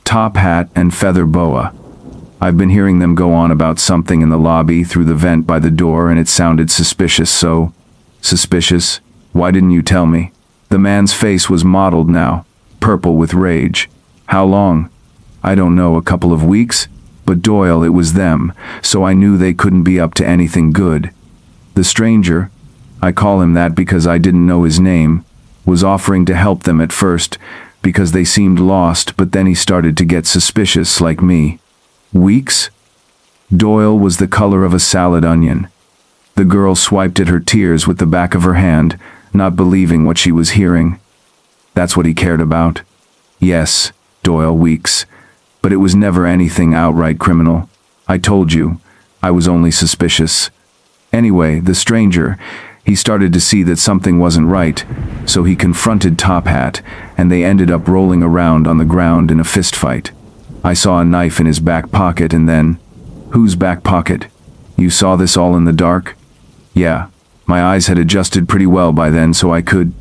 [SPEAKER 2] "Top Hat and Feather Boa. I've been hearing them go on about something in the lobby through the vent by the door and it sounded suspicious, so..." "Suspicious? Why didn't you tell me?" The man's face was mottled now, purple with rage. "How long?" "I don't know, a couple of weeks? But Doyle, it was them, so I knew they couldn't be up to anything good. The stranger, I call him that because I didn't know his name, was offering to help them at first because they seemed lost, but then he started to get suspicious like me." "Weeks?" Doyle was the color of a salad onion. The girl swiped at her tears with the back of her hand, not believing what she was hearing. "That's what he cared about?" "Yes, Doyle, weeks. But it was never anything outright criminal. I told you, I was only suspicious. Anyway, the stranger, he started to see that something wasn't right, so he confronted Top Hat, and they ended up rolling around on the ground in a fistfight. I saw a knife in his back pocket and then..." "Whose back pocket? You saw this all in the dark?" "Yeah, my eyes had adjusted pretty well by then so I could..."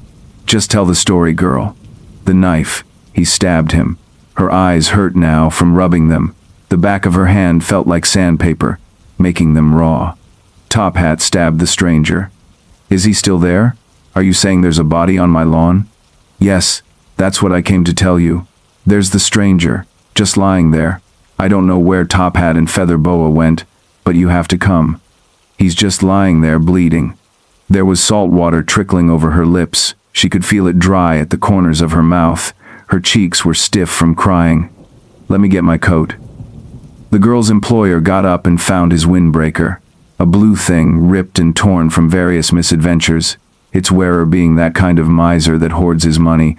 [SPEAKER 2] "Just tell the story, girl." "The knife, he stabbed him. Her eyes hurt now from rubbing them. The back of her hand felt like sandpaper, making them raw. Top Hat stabbed the stranger." "Is he still there? Are you saying there's a body on my lawn?" "Yes, that's what I came to tell you. There's the stranger, just lying there. I don't know where Top Hat and Feather Boa went, but you have to come. He's just lying there bleeding." There was salt water trickling over her lips. She could feel it dry at the corners of her mouth. Her cheeks were stiff from crying. "Let me get my coat." The girl's employer got up and found his windbreaker, a blue thing ripped and torn from various misadventures, its wearer being that kind of miser that hoards his money,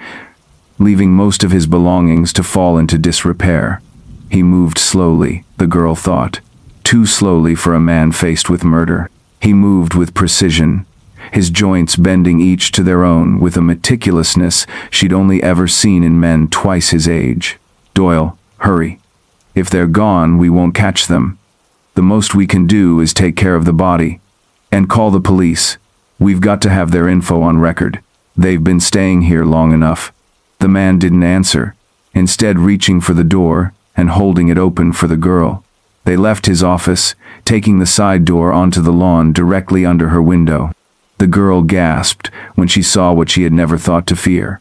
[SPEAKER 2] leaving most of his belongings to fall into disrepair. He moved slowly, the girl thought, too slowly for a man faced with murder. He moved with precision, his joints bending each to their own with a meticulousness she'd only ever seen in men twice his age. "Doyle, hurry. If they're gone, we won't catch them. The most we can do is take care of the body. And call the police. We've got to have their info on record. They've been staying here long enough." The man didn't answer, instead reaching for the door and holding it open for the girl. They left his office, taking the side door onto the lawn directly under her window. The girl gasped when she saw what she had never thought to fear.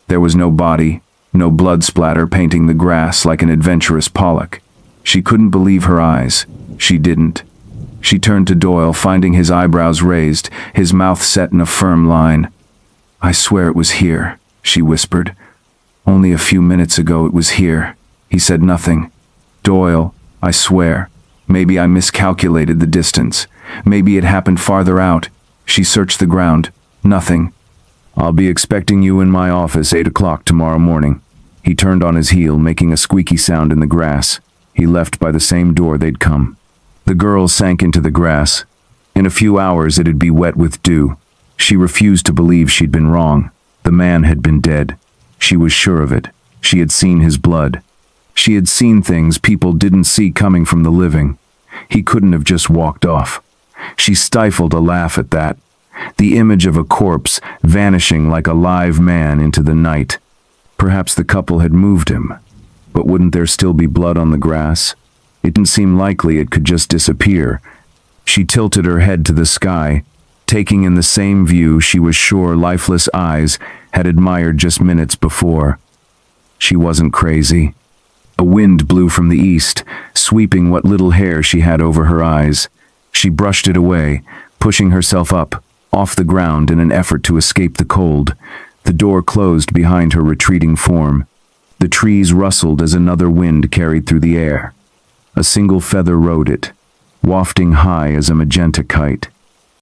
[SPEAKER 2] There was no body, no blood splatter painting the grass like an adventurous Pollock. She couldn't believe her eyes. She didn't. She turned to Doyle, finding his eyebrows raised, his mouth set in a firm line. "I swear it was here," she whispered. "Only a few minutes ago it was here." He said nothing. "Doyle, I swear. Maybe I miscalculated the distance. Maybe it happened farther out." She searched the ground. Nothing. "I'll be expecting you in my office 8 o'clock tomorrow morning." He turned on his heel, making a squeaky sound in the grass. He left by the same door they'd come. The girl sank into the grass. In a few hours it'd be wet with dew. She refused to believe she'd been wrong. The man had been dead. She was sure of it. She had seen his blood. She had seen things people didn't see coming from the living. He couldn't have just walked off. She stifled a laugh at that. The image of a corpse vanishing like a live man into the night. Perhaps the couple had moved him. But wouldn't there still be blood on the grass? It didn't seem likely it could just disappear. She tilted her head to the sky, taking in the same view she was sure lifeless eyes had admired just minutes before. She wasn't crazy. A wind blew from the east, sweeping what little hair she had over her eyes. She brushed it away, pushing herself up, off the ground in an effort to escape the cold. The door closed behind her retreating form. The trees rustled as another wind carried through the air. A single feather rode it, wafting high as a magenta kite.